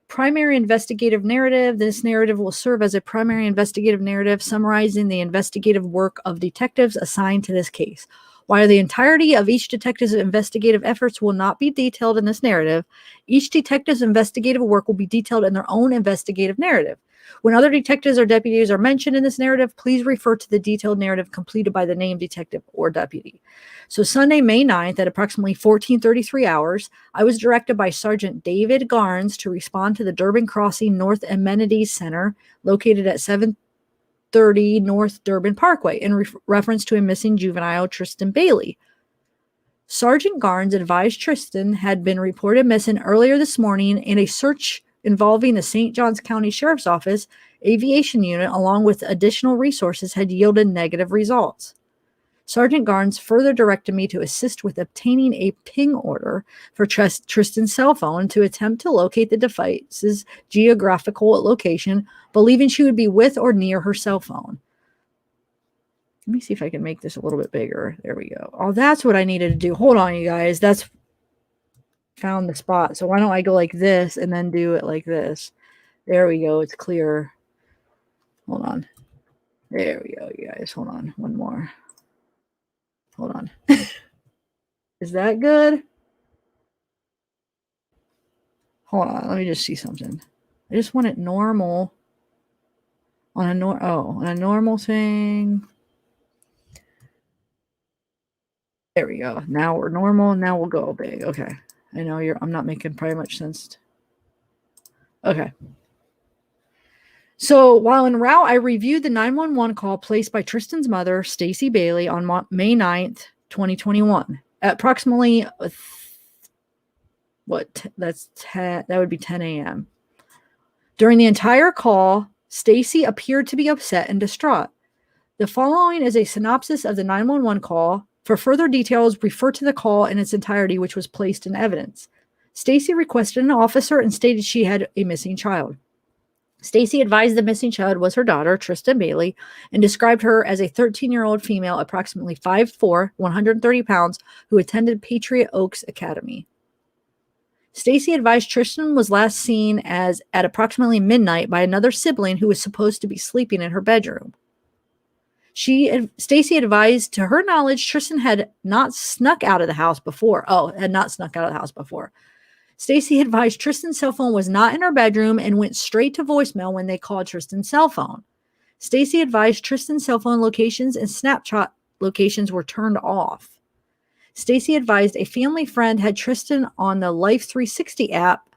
S1: primary investigative narrative. This narrative will serve as a primary investigative narrative summarizing the investigative work of detectives assigned to this case. While the entirety of each detective's investigative efforts will not be detailed in this narrative, each detective's investigative work will be detailed in their own investigative narrative. When other detectives or deputies are mentioned in this narrative, please refer to the detailed narrative completed by the named detective or deputy. So Sunday, May 9th at approximately 14:33 hours, I was directed by Sergeant David Garnes to respond to the Durbin Crossing North Amenities Center located at 730 North Durbin Parkway in reference to a missing juvenile, Tristyn Bailey. Sergeant Garnes advised Tristyn had been reported missing earlier this morning in a search involving the St. Johns County Sheriff's Office aviation unit along with additional resources had yielded negative results. Sergeant Garnes further directed me to assist with obtaining a ping order for Tristyn's cell phone to attempt to locate the device's geographical location, believing she would be with or near her cell phone. Let me see if I can make this a little bit bigger. There we go. Oh, that's what I needed to do. Hold on, you guys. That's found the spot. So why don't I go like this and then do it like this? There we go. It's clear. Hold on. There we go, you guys. Hold on. One more. Hold on. Is that good? Hold on. Let me just see something. I just want it normal. On a normal thing. There we go. Now we're normal. Now we'll go big. Okay. I know I'm not making probably much sense. Okay. So while en route, I reviewed the 911 call placed by Tristyn's mother, Stacey Bailey, on May 9th, 2021. At approximately, that would be 10 a.m. During the entire call, Stacey appeared to be upset and distraught. The following is a synopsis of the 911 call. For further details, refer to the call in its entirety, which was placed in evidence. Stacey requested an officer and stated she had a missing child. Stacey advised the missing child was her daughter, Tristyn Bailey, and described her as a 13-year-old female, approximately 5'4", 130 pounds, who attended Patriot Oaks Academy. Stacey advised Tristyn was last seen at approximately midnight by another sibling who was supposed to be sleeping in her bedroom. Stacey advised, to her knowledge, Tristyn had not snuck out of the house before. Stacey advised Tristyn's cell phone was not in her bedroom and went straight to voicemail when they called Tristyn's cell phone. Stacey advised Tristyn's cell phone locations and Snapchat locations were turned off. Stacey advised a family friend had Tristyn on the Life 360 app,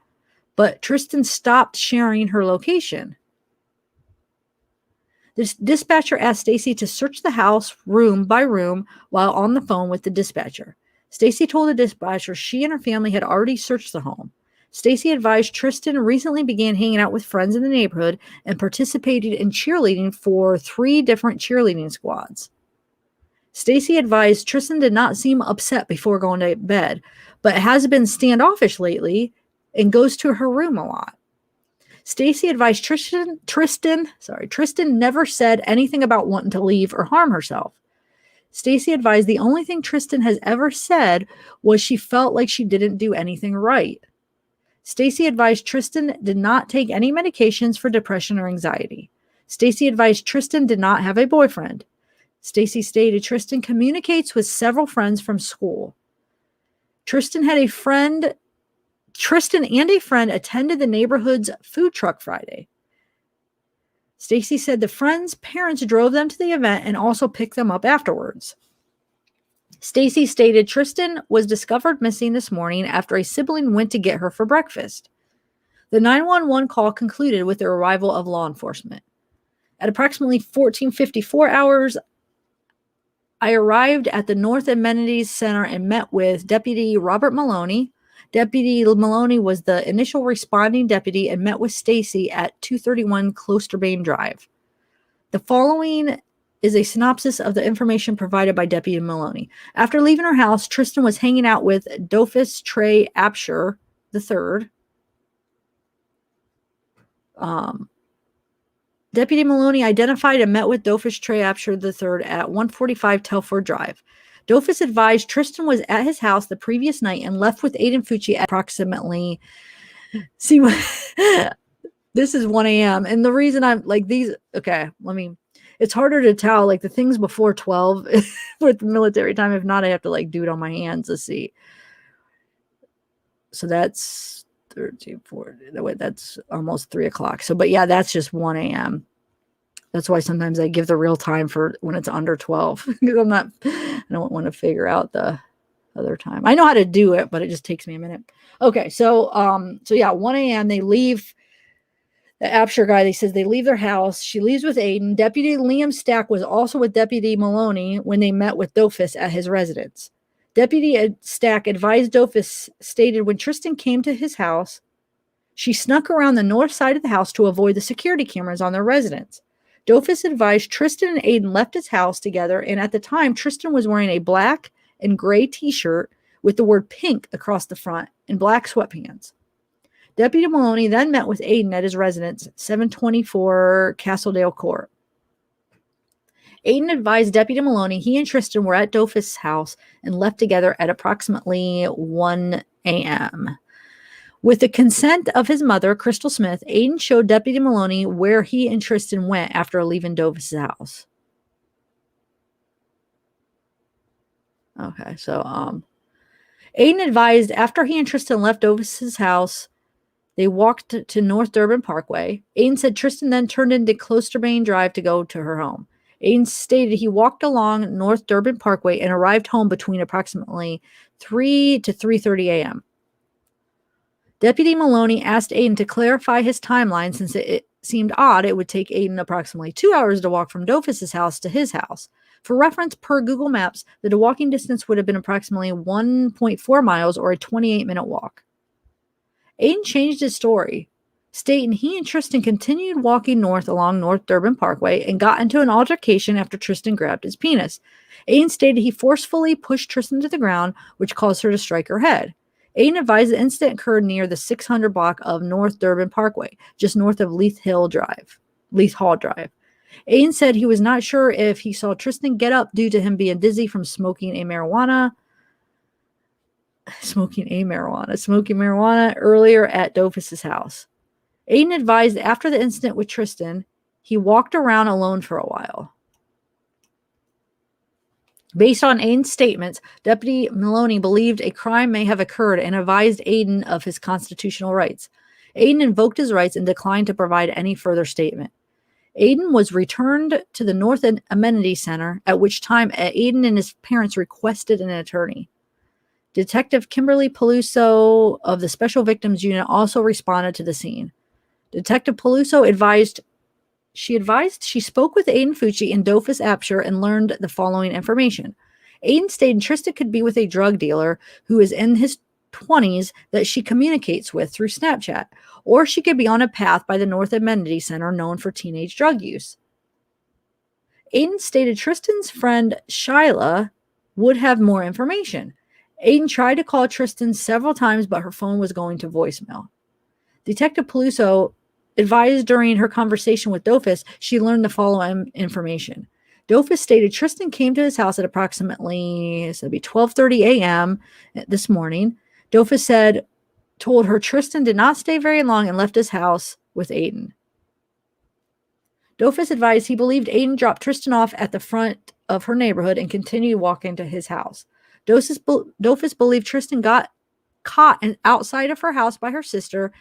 S1: but Tristyn stopped sharing her location. The dispatcher asked Stacey to search the house room by room while on the phone with the dispatcher. Stacey told the dispatcher she and her family had already searched the home. Stacey advised Tristyn recently began hanging out with friends in the neighborhood and participated in cheerleading for 3 different cheerleading squads. Stacey advised Tristyn did not seem upset before going to bed, but has been standoffish lately and goes to her room a lot. Stacey advised Tristyn never said anything about wanting to leave or harm herself. Stacey advised the only thing Tristyn has ever said was she felt like she didn't do anything right. Stacey advised Tristyn did not take any medications for depression or anxiety. Stacey advised Tristyn did not have a boyfriend. Stacey stated Tristyn communicates with several friends from school. Tristyn and a friend attended the neighborhood's food truck Friday. Stacey said the friends' parents drove them to the event and also picked them up afterwards. Stacy stated Tristyn was discovered missing this morning after a sibling went to get her for breakfast. The 911 call concluded with the arrival of law enforcement. At approximately 14:54 hours, I arrived at the North Amenities Center and met with Deputy Robert Maloney. Deputy Maloney was the initial responding deputy and met with Stacy at 231 Closterbain Drive. The following is a synopsis of the information provided by Deputy Maloney. After leaving her house, Tristyn was hanging out with Dofus Trey Apsher III. Deputy Maloney identified and met with Dofus Trey Apsher III at 145 Telford Drive. Dofus advised Tristyn was at his house the previous night and left with Aiden Fucci at approximately, this is 1 a.m. And the reason I'm like these, okay, it's harder to tell, like the things before 12 with military time. If not, I have to like do it on my hands to see. So that's 13, 14, that's almost 3 o'clock. So, but yeah, that's just 1 a.m. That's why sometimes I give the real time for when it's under 12 because I don't want to figure out the other time. I know how to do it, but it just takes me a minute. Okay. So yeah, 1 a.m. they leave the Apsher guy. They says they leave their house. She leaves with Aiden. Deputy Liam Stack was also with Deputy Maloney when they met with Dofus at his residence. Deputy Stack advised Dofus stated when Tristyn came to his house, she snuck around the north side of the house to avoid the security cameras on their residence. Dofus advised Tristyn and Aiden left his house together, and at the time, Tristyn was wearing a black and gray t-shirt with the word pink across the front and black sweatpants. Deputy Maloney then met with Aiden at his residence, 724 Castledale Court. Aiden advised Deputy Maloney he and Tristyn were at Dofus' house and left together at approximately 1 a.m. With the consent of his mother, Crystal Smith, Aiden showed Deputy Maloney where he and Tristyn went after leaving Dofus' house. Okay, so Aiden advised after he and Tristyn left Dofus' house, they walked to North Durban Parkway. Aiden said Tristyn then turned into Closterbain Drive to go to her home. Aiden stated he walked along North Durban Parkway and arrived home between approximately 3 to 3:30 a.m. Deputy Maloney asked Aiden to clarify his timeline since it seemed odd it would take Aiden approximately 2 hours to walk from Dofus' house to his house. For reference, per Google Maps, the walking distance would have been approximately 1.4 miles or a 28-minute walk. Aiden changed his story, stating he and Tristyn continued walking north along North Durban Parkway and got into an altercation after Tristyn grabbed his penis. Aiden stated he forcefully pushed Tristyn to the ground, which caused her to strike her head. Aiden advised the incident occurred near the 600 block of North Durban Parkway, just north of Leith Hall Drive. Aiden said he was not sure if he saw Tristyn get up due to him being dizzy from smoking marijuana earlier at Dofus' house. Aiden advised after the incident with Tristyn, he walked around alone for a while. Based on Aiden's statements, Deputy Maloney believed a crime may have occurred and advised Aiden of his constitutional rights. Aiden invoked his rights and declined to provide any further statement. Aiden was returned to the North Amenity Center, at which time Aiden and his parents requested an attorney. Detective Kimberly Peluso of the Special Victims Unit also responded to the scene. Detective Peluso advised she spoke with Aiden Fucci and Dofus Apsher and learned the following information. Aiden stated Tristyn could be with a drug dealer who is in his 20s that she communicates with through Snapchat, or she could be on a path by the North Amenity Center known for teenage drug use. Aiden stated Tristyn's friend Shyla would have more information. Aiden tried to call Tristyn several times, but her phone was going to voicemail. Detective Peluso advised during her conversation with Dofus, she learned the following information. Dofus stated Tristyn came to his house at approximately 12:30 a.m. this morning. Dofus told her Tristyn did not stay very long and left his house with Aiden. Dofus advised he believed Aiden dropped Tristyn off at the front of her neighborhood and continued walking to his house. Dofus believed Tristyn got caught outside of her house by her sister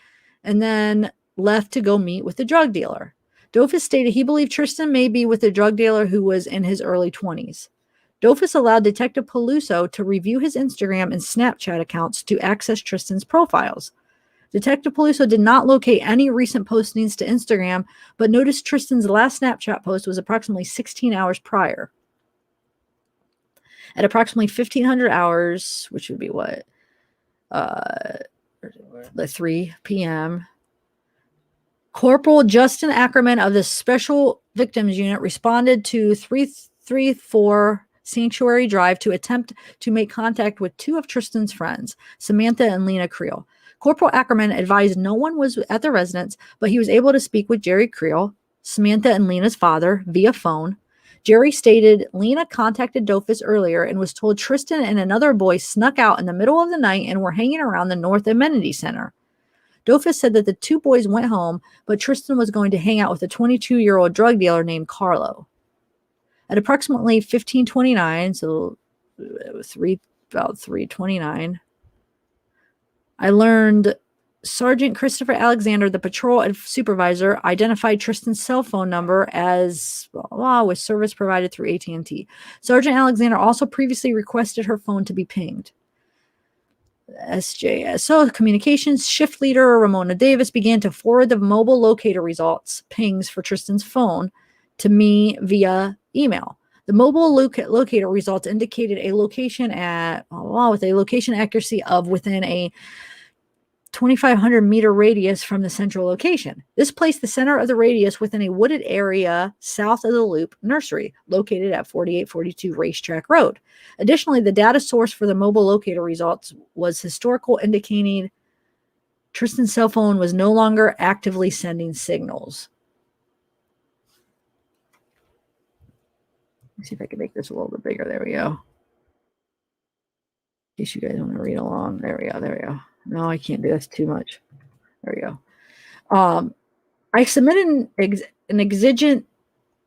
S1: and then left to go meet with the drug dealer. Dofus stated he believed Tristyn may be with a drug dealer who was in his early 20s. Dofus allowed Detective Peluso to review his Instagram and Snapchat accounts to access Tristyn's profiles. Detective Peluso did not locate any recent postings to Instagram, but noticed Tristyn's last Snapchat post was approximately 16 hours prior. At approximately 1500 hours, which would be what? 3 p.m., Corporal Justin Ackerman of the Special Victims Unit responded to 334 Sanctuary Drive to attempt to make contact with two of Tristyn's friends, Samantha and Lena Creel. Corporal Ackerman advised no one was at the residence, but he was able to speak with Jerry Creel, Samantha and Lena's father, via phone. Jerry stated Lena contacted Dofus earlier and was told Tristyn and another boy snuck out in the middle of the night and were hanging around the North Amenity Center. Dofus said that the two boys went home, but Tristyn was going to hang out with a 22-year-old drug dealer named Carlo. At approximately 15:29, so it was about 3:29, I learned Sergeant Christopher Alexander, the patrol supervisor, identified Tristyn's cell phone number as with service provided through AT&T. Sergeant Alexander also previously requested her phone to be pinged. SJSO Communications shift leader Ramona Davis began to forward the mobile locator results pings for Tristyn's phone to me via email. The mobile locator results indicated a location at with a location accuracy of within a 2,500 meter radius from the central location. This placed the center of the radius within a wooded area south of the Loop Nursery, located at 4842 Racetrack Road. Additionally, the data source for the mobile locator results was historical, indicating Tristyn's cell phone was no longer actively sending signals. Let's see if I can make this a little bit bigger. There we go. In case you guys want to read along. There we go. There we go. No, I can't do this too much. There we go. I submitted an exigent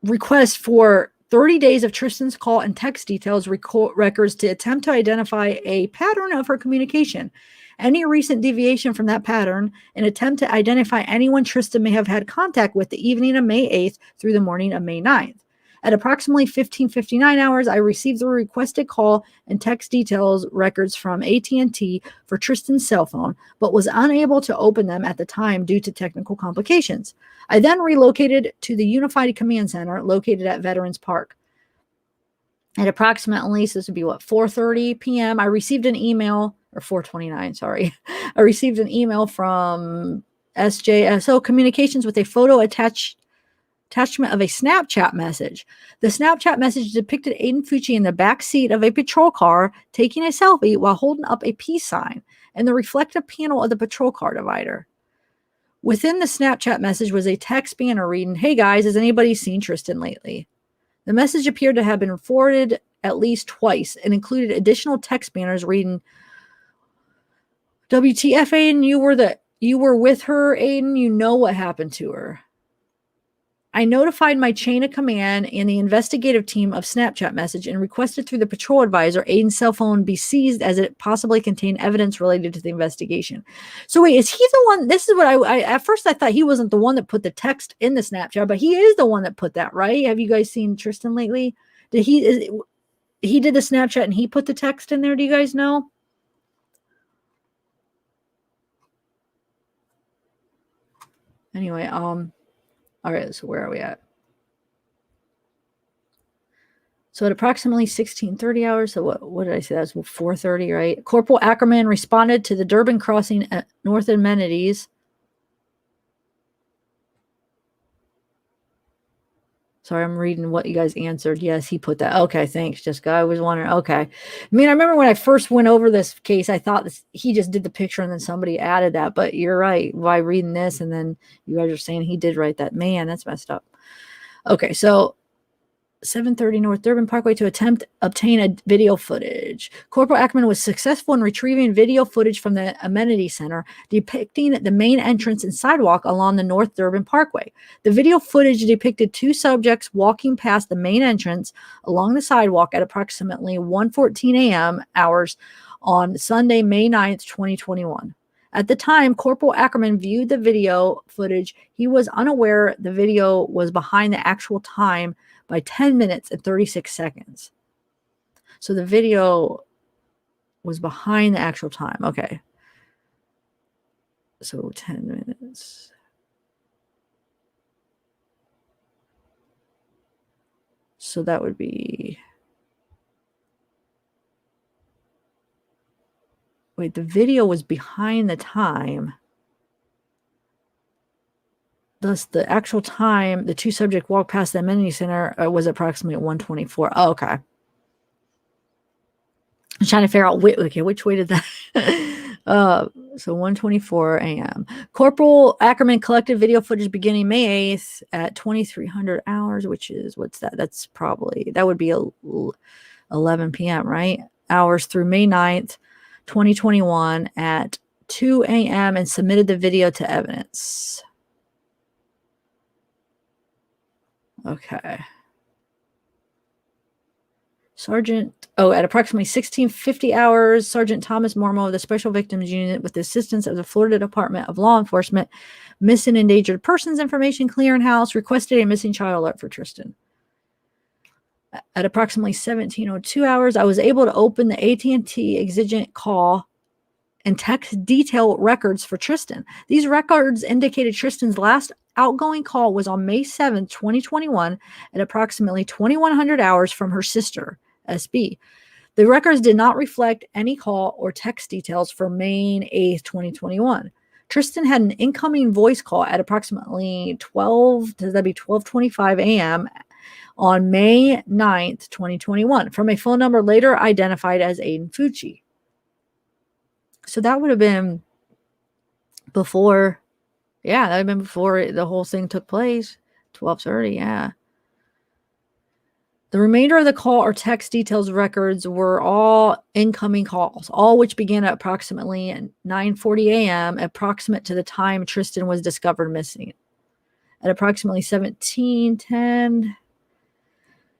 S1: request for 30 days of Tristyn's call and text details records to attempt to identify a pattern of her communication. Any recent deviation from that pattern, an attempt to identify anyone Tristyn may have had contact with the evening of May 8th through the morning of May 9th. At approximately 15:59 hours, I received the requested call and text details records from AT&T for Tristyn's cell phone, but was unable to open them at the time due to technical complications. I then relocated to the Unified Command Center located at Veterans Park. At approximately, so this would be 4:30 p.m., I received an email, or 4:29, sorry. I received an email from SJSO Communications with a photo attachment of a Snapchat message. The Snapchat message depicted Aiden Fucci in the back seat of a patrol car taking a selfie while holding up a peace sign in the reflective panel of the patrol car divider. Within the Snapchat message was a text banner reading, "Hey guys, has anybody seen Tristyn lately?" The message appeared to have been forwarded at least twice and included additional text banners reading, "WTF, Aiden, you were with her, Aiden, you know what happened to her." I notified my chain of command and the investigative team of Snapchat message and requested through the patrol advisor Aiden's cell phone be seized as it possibly contained evidence related to the investigation. So wait, is he the one? This is what I at first I thought he wasn't the one that put the text in the Snapchat, but he is the one that put that, right? Have you guys seen Tristyn lately? He did the Snapchat and he put the text in there? Do you guys know? Anyway, all right, so where are we at? So at approximately 16:30 hours, so what did I say? That was 4:30, right? Corporal Ackerman responded to the Durbin Crossing at North Amenities. Sorry, I'm reading what you guys answered. Yes, he put that. Okay, thanks, Jessica. I was wondering. Okay. I mean, I remember when I first went over this case, I thought he just did the picture and then somebody added that. But you're right. By reading this and then you guys are saying he did write that. Man, that's messed up. Okay, so 730 North Durbin Parkway to obtain a video footage. Corporal Ackerman was successful in retrieving video footage from the amenity center depicting the main entrance and sidewalk along the North Durbin Parkway. The video footage depicted two subjects walking past the main entrance along the sidewalk at approximately 1:14 a.m. hours on Sunday, May 9th, 2021. At the time Corporal Ackerman viewed the video footage, he was unaware the video was behind the actual time by 10 minutes and 36 seconds. So the video was behind the actual time. Okay. So 10 minutes. So that would be... Wait, the video was behind the time. Thus, the actual time the two subjects walked past the amenity center was approximately 1:24. Oh, okay. I'm trying to figure out which way did that? So 1:24 a.m. Corporal Ackerman collected video footage beginning May 8th at 2300 hours, which is, what's that? That's probably, that would be 11 p.m., right? Hours through May 9th, 2021 at 2 a.m. and submitted the video to evidence. Okay. At approximately 1650 hours, Sergeant Thomas Mormo of the Special Victims Unit, with the assistance of the Florida Department of Law Enforcement Missing Endangered Persons Information Clearinghouse, requested a missing child alert for Tristyn. At approximately 1702 hours, I was able to open the AT&T exigent call and text detail records for Tristyn. These records indicated Tristyn's last outgoing call was on May 7th, 2021 at approximately 2100 hours from her sister, SB. The records did not reflect any call or text details for May 8th, 2021. Tristyn had an incoming voice call at approximately 12:25 a.m. on May 9th, 2021 from a phone number later identified as Aiden Fucci. So that would have been before, that would have been before the whole thing took place. 12:30, yeah. The remainder of the call or text details records were all incoming calls, all which began at approximately 9:40 a.m., approximate to the time Tristyn was discovered missing. At approximately 17:10,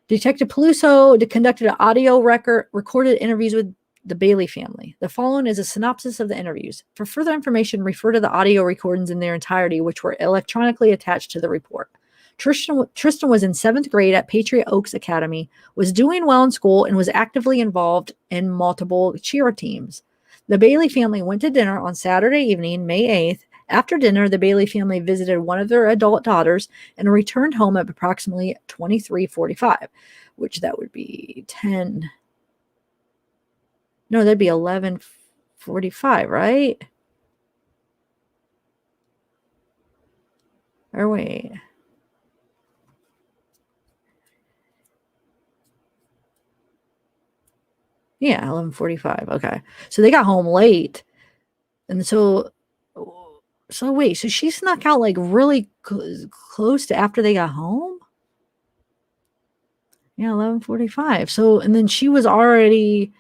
S1: Detective Peluso conducted an audio recorded interviews with the Bailey family. The following is a synopsis of the interviews. For further information, refer to the audio recordings in their entirety, which were electronically attached to the report. Tristyn was in 7th grade at Patriot Oaks Academy, was doing well in school, and was actively involved in multiple cheer teams. The Bailey family went to dinner on Saturday evening, May 8th. After dinner, the Bailey family visited one of their adult daughters and returned home at approximately 23:45, which that would be 10. No, that'd be 11:45, right? Or wait. Yeah, 11:45. Okay. So they got home late. And so wait, so she snuck out like really close to after they got home? Yeah, 11:45. So, and then she was already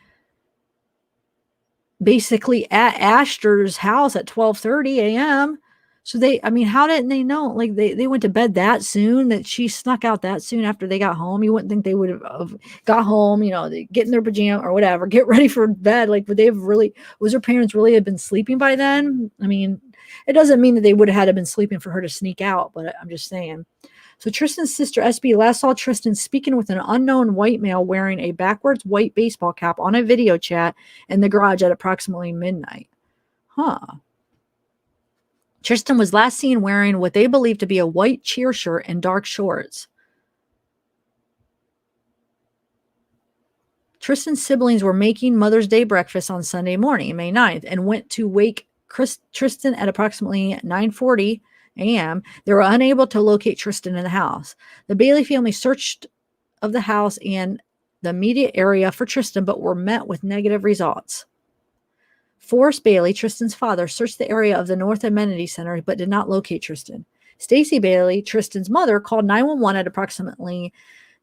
S1: basically at Ashter's house at 12:30 a.m. So how didn't they know? Like they went to bed that soon, that she snuck out that soon after they got home. You wouldn't think they would have got home, they get in their pajama or whatever, get ready for bed. Like, would they have was her parents really have been sleeping by then? It doesn't mean that they would have had to been sleeping for her to sneak out, but I'm just saying. So Tristyn's sister, SB, last saw Tristyn speaking with an unknown white male wearing a backwards white baseball cap on a video chat in the garage at approximately midnight. Tristyn was last seen wearing what they believe to be a white cheer shirt and dark shorts. Tristyn's siblings were making Mother's Day breakfast on Sunday morning, May 9th, and went to wake Tristyn at approximately 9:40 a.m. They were unable to locate Tristyn in the house. The Bailey family searched of the house and the immediate area for Tristyn, but were met with negative results. Forrest Bailey, Tristyn's father, searched the area of the North Amenity Center, but did not locate Tristyn. Stacy Bailey, Tristyn's mother, called 911 at approximately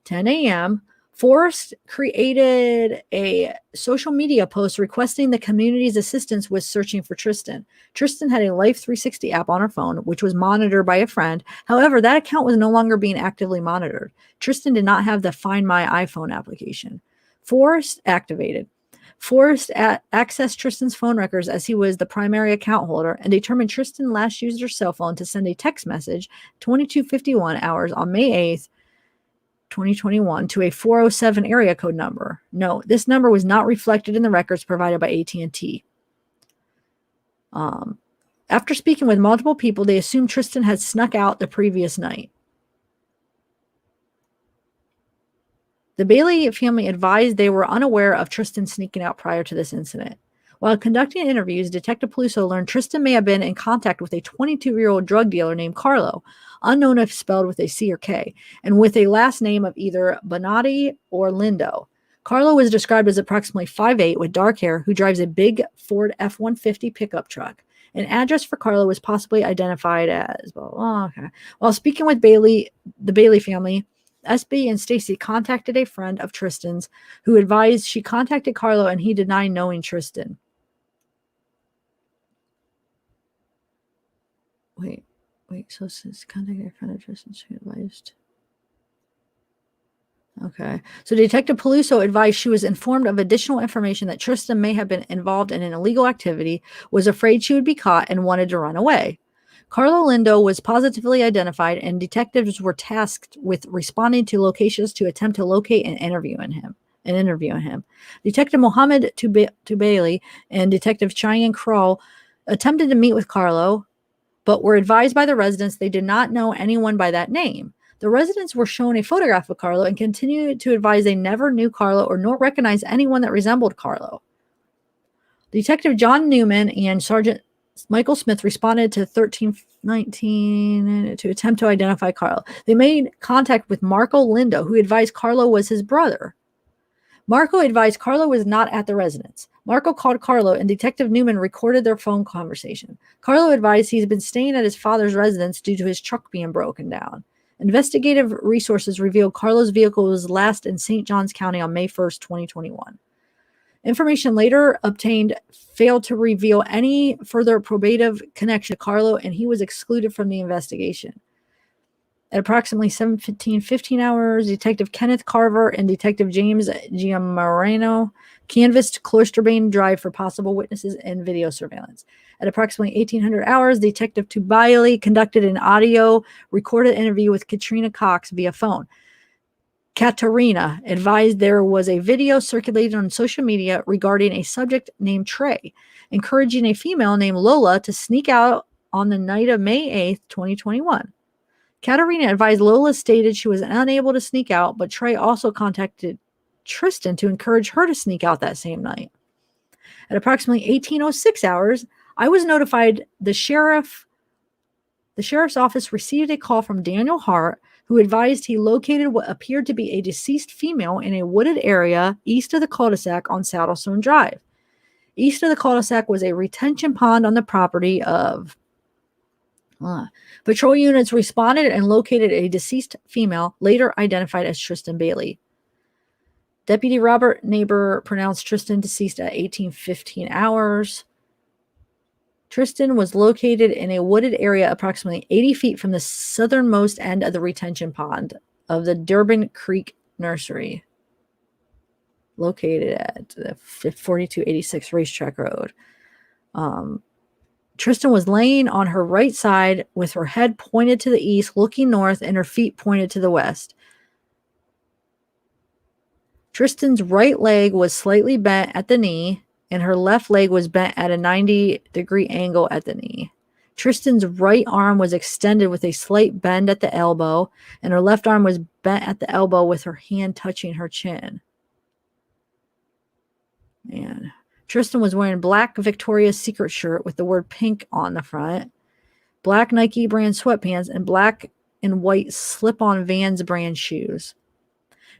S1: 10 a.m. Forrest created a social media post requesting the community's assistance with searching for Tristyn. Tristyn had a Life 360 app on her phone, which was monitored by a friend. However, that account was no longer being actively monitored. Tristyn did not have the Find My iPhone application. Forrest activated. Forrest accessed Tristyn's phone records as he was the primary account holder and determined Tristyn last used her cell phone to send a text message 22:51 hours on May 8th 2021 to a 407 area code number. No, this number was not reflected in the records provided by AT&T. After speaking with multiple people, they assumed Tristyn had snuck out the previous night. The Bailey family advised they were unaware of Tristyn sneaking out prior to this incident. While conducting interviews, Detective Peluso learned Tristyn may have been in contact with a 22-year-old drug dealer named Carlo, unknown if spelled with a C or K, and with a last name of either Bonatti or Lindo. Carlo was described as approximately 5'8" with dark hair, who drives a big Ford F-150 pickup truck. An address for Carlo was possibly identified as, okay. While speaking with the Bailey family, SB and Stacy contacted a friend of Tristyn's who advised she contacted Carlo and he denied knowing Tristyn. Wait, so since contacted a friend of Tristyn's who advised. Okay. So Detective Peluso advised she was informed of additional information that Tristyn may have been involved in an illegal activity, was afraid she would be caught, and wanted to run away. Carlo Lindo was positively identified, and detectives were tasked with responding to locations to attempt to locate and interviewing him. Detective Mohammed Bailey and Detective Cheyenne Kroll attempted to meet with Carlo, but were advised by the residents they did not know anyone by that name. The residents were shown a photograph of Carlo and continued to advise they never knew Carlo or nor recognized anyone that resembled Carlo. Detective John Newman and Sergeant Michael Smith responded to 1319 to attempt to identify Carlo. They made contact with Marco Lindo, who advised Carlo was his brother. Marco advised Carlo was not at the residence. Marco called Carlo, and Detective Newman recorded their phone conversation. Carlo advised he's been staying at his father's residence due to his truck being broken down. Investigative resources revealed Carlo's vehicle was last in St. Johns County on May 1st, 2021. Information later obtained failed to reveal any further probative connection to Carlo, and he was excluded from the investigation. At approximately 7:15 hours, Detective Kenneth Carver and Detective James Giamarino canvassed Cloisterbane Drive for possible witnesses and video surveillance. At approximately 1800 hours, Detective Bailey conducted an audio recorded interview with Katrina Cox via phone. Katarina advised there was a video circulated on social media regarding a subject named Trey, encouraging a female named Lola to sneak out on the night of May 8th, 2021. Katarina advised Lola stated she was unable to sneak out, but Trey also contacted Tristyn to encourage her to sneak out that same night. At approximately 1806 hours, I was notified the sheriff's office received a call from Daniel Hart, who advised he located what appeared to be a deceased female in a wooded area east of the cul-de-sac on Saddlestone Drive. East of the cul-de-sac was a retention pond on the property of... Patrol units responded and located a deceased female, later identified as Tristyn Bailey. Deputy Robert Neighbor pronounced Tristyn deceased at 18:15 hours. Tristyn was located in a wooded area approximately 80 feet from the southernmost end of the retention pond of the Durbin Creek Nursery, located at the 4286 Racetrack Road. Tristyn was laying on her right side with her head pointed to the east, looking north, and her feet pointed to the west. Tristyn's right leg was slightly bent at the knee, and her left leg was bent at a 90-degree angle at the knee. Tristyn's right arm was extended with a slight bend at the elbow, and her left arm was bent at the elbow with her hand touching her chin. Man. Tristyn was wearing black Victoria's Secret shirt with the word pink on the front, black Nike brand sweatpants, and black and white slip-on Vans brand shoes.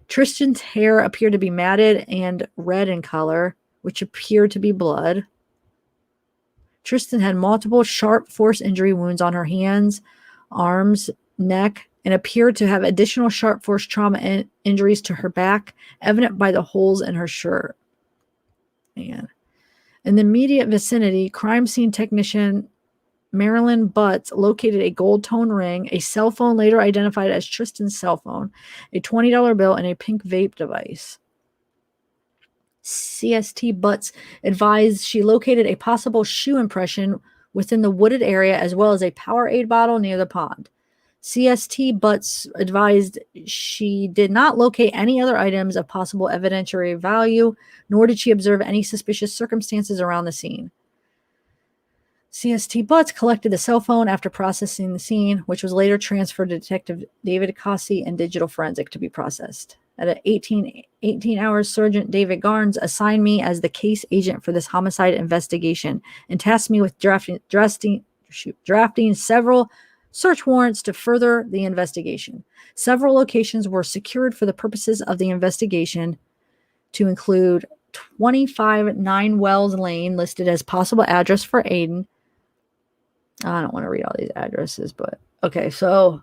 S1: Tristyn's hair appeared to be matted and red in color, which appeared to be blood. Tristyn had multiple sharp force injury wounds on her hands, arms, neck, and appeared to have additional sharp force trauma injuries to her back, evident by the holes in her shirt. Man. In the immediate vicinity, crime scene technician Marilyn Butts located a gold tone ring, a cell phone later identified as Tristyn's cell phone, a $20 bill, and a pink vape device. CST Butts advised she located a possible shoe impression within the wooded area as well as a Powerade bottle near the pond. CST Butts advised she did not locate any other items of possible evidentiary value, nor did she observe any suspicious circumstances around the scene. CST Butts collected the cell phone after processing the scene, which was later transferred to Detective David Acossi and Digital Forensic to be processed. At 18 hours, Sergeant David Garnes assigned me as the case agent for this homicide investigation and tasked me with drafting several search warrants to further the investigation. Several locations were secured for the purposes of the investigation, to include 25 Nine Wells Lane, listed as possible address for Aiden. I don't want to read all these addresses, but okay. So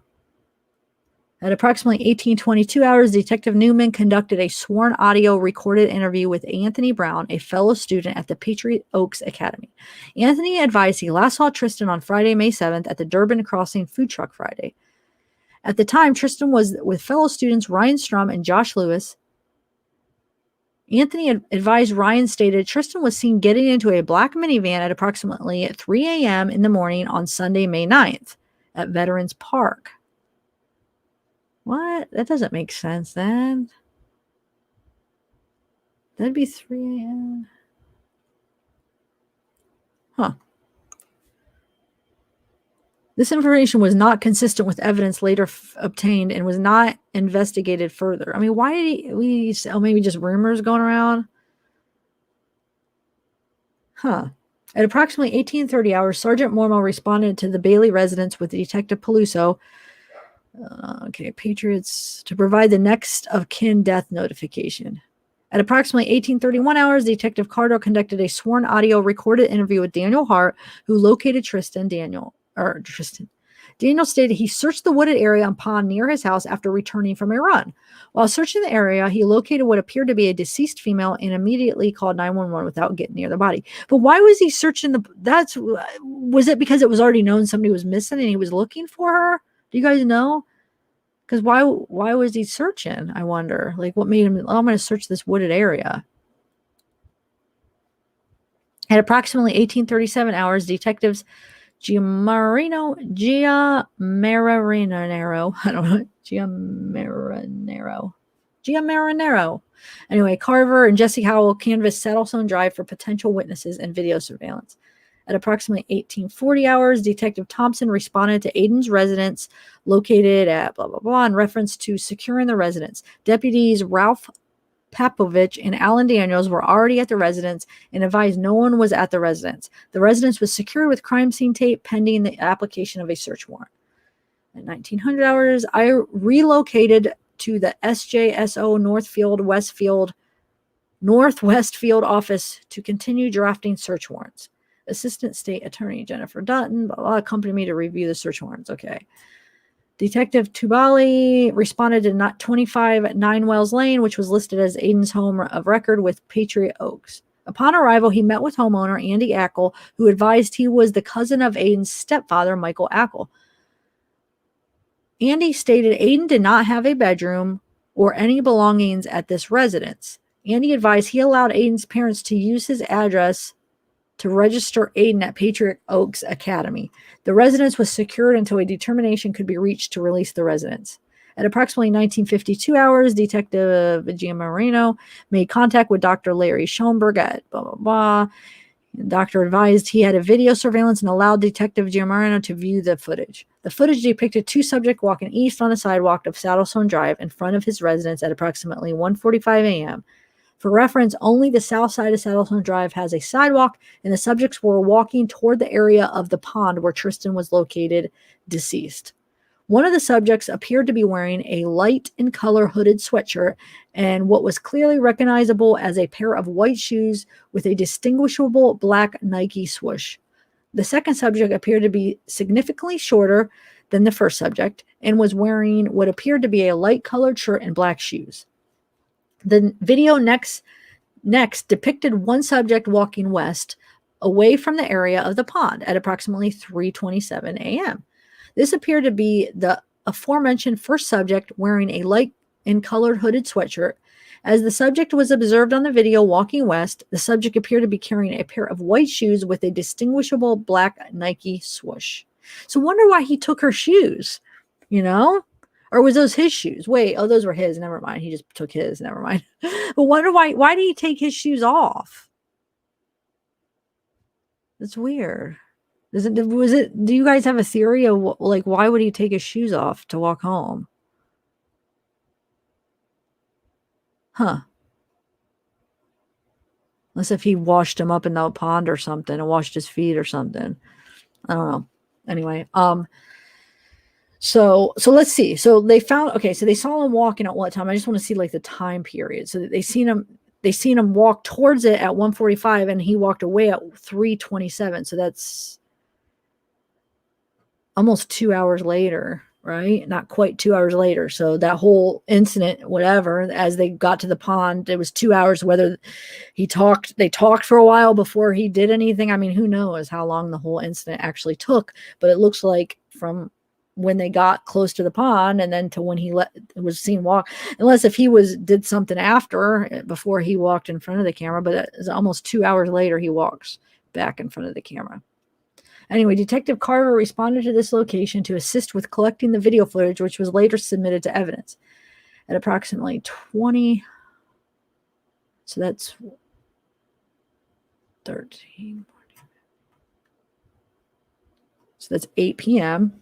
S1: at approximately 18:22 hours, Detective Newman conducted a sworn audio recorded interview with Anthony Brown, a fellow student at the Patriot Oaks Academy. Anthony advised he last saw Tristyn on Friday, May 7th at the Durbin Crossing Food Truck Friday. At the time, Tristyn was with fellow students Ryan Strum and Josh Lewis. Anthony advised Ryan stated Tristyn was seen getting into a black minivan at approximately 3 a.m. in the morning on Sunday, May 9th at Veterans Park. What? That doesn't make sense then. That'd be 3 a.m. Huh. This information was not consistent with evidence later obtained and was not investigated further. I mean, why did maybe just rumors going around? Huh. At approximately 18:30 hours, Sergeant Mormel responded to the Bailey residence with Detective Peluso, Patriots, to provide the next of kin death notification. At approximately 18:31 hours, Detective Cardo conducted a sworn audio recorded interview with Daniel Hart, who located Tristyn. Daniel stated he searched the wooded area and pond near his house after returning from a run. While searching the area, he located what appeared to be a deceased female and immediately called 911 without getting near the body. But why was he searching was it because it was already known somebody was missing and he was looking for her? Do you guys know? Because why was he searching? I wonder. Like, what made him, I'm going to search this wooded area. At approximately 18:37 hours, detectives Giamarinero, anyway, Carver and Jesse Howell canvassed Saddlestone Drive for potential witnesses and video surveillance. At approximately 18:40 hours, Detective Thompson responded to Aiden's residence located at blah, blah, blah, in reference to securing the residence. Deputies Ralph Papovich and Alan Daniels were already at the residence and advised no one was at the residence. The residence was secured with crime scene tape pending the application of a search warrant. At 1900 hours, I relocated to the SJSO Northwest Field office to continue drafting search warrants. Assistant State Attorney Jennifer Dutton, blah, blah, accompanied me to review the search warrants. Okay. Detective Tubali responded to 25 Nine Wells Lane, which was listed as Aiden's home of record with Patriot Oaks. Upon arrival, he met with homeowner Andy Ackle, who advised he was the cousin of Aiden's stepfather, Michael Ackle. Andy stated Aiden did not have a bedroom or any belongings at this residence. Andy advised he allowed Aiden's parents to use his address to register Aiden at Patriot Oaks Academy. The residence was secured until a determination could be reached to release the residents. At approximately 19:52 hours, Detective Giamarino made contact with Dr. Larry Schoenberg at blah, blah, blah. The doctor advised he had a video surveillance and allowed Detective Giamarino to view the footage. The footage depicted two subjects walking east on the sidewalk of Saddlestone Drive in front of his residence at approximately 1:45 a.m. For reference, only the south side of Saddlestone Drive has a sidewalk, and the subjects were walking toward the area of the pond where Tristyn was located, deceased. One of the subjects appeared to be wearing a light in color hooded sweatshirt and what was clearly recognizable as a pair of white shoes with a distinguishable black Nike swoosh. The second subject appeared to be significantly shorter than the first subject and was wearing what appeared to be a light colored shirt and black shoes. The video next depicted one subject walking west away from the area of the pond at approximately 3:27 a.m. This appeared to be the aforementioned first subject wearing a light and colored hooded sweatshirt. As the subject was observed on the video walking west, the subject appeared to be carrying a pair of white shoes with a distinguishable black Nike swoosh. So wonder why he took her shoes. you know? Or was those his shoes? Wait, oh, those were his. Never mind. He just took his. Never mind. But why did he take his shoes off? That's weird. Do you guys have a theory of like why would he take his shoes off to walk home? Huh. Unless if he washed him up in the pond or something and washed his feet or something. I don't know. Anyway, so let's see. So they found, okay, so they saw him walking at what time? I just want to see like the time period. So they seen him walk towards it at 1:45 and he walked away at 3:27. So that's almost 2 hours later, right? Not quite 2 hours later. So that whole incident, whatever, as they got to the pond, it was 2 hours, whether they talked for a while before he did anything. I mean, who knows how long the whole incident actually took, but it looks like from when they got close to the pond and then to when he was seen walk, unless if he did something before he walked in front of the camera, but it was almost 2 hours later, he walks back in front of the camera. Anyway, Detective Carver responded to this location to assist with collecting the video footage, which was later submitted to evidence. At approximately 20, so that's 13, so that's 8 p.m.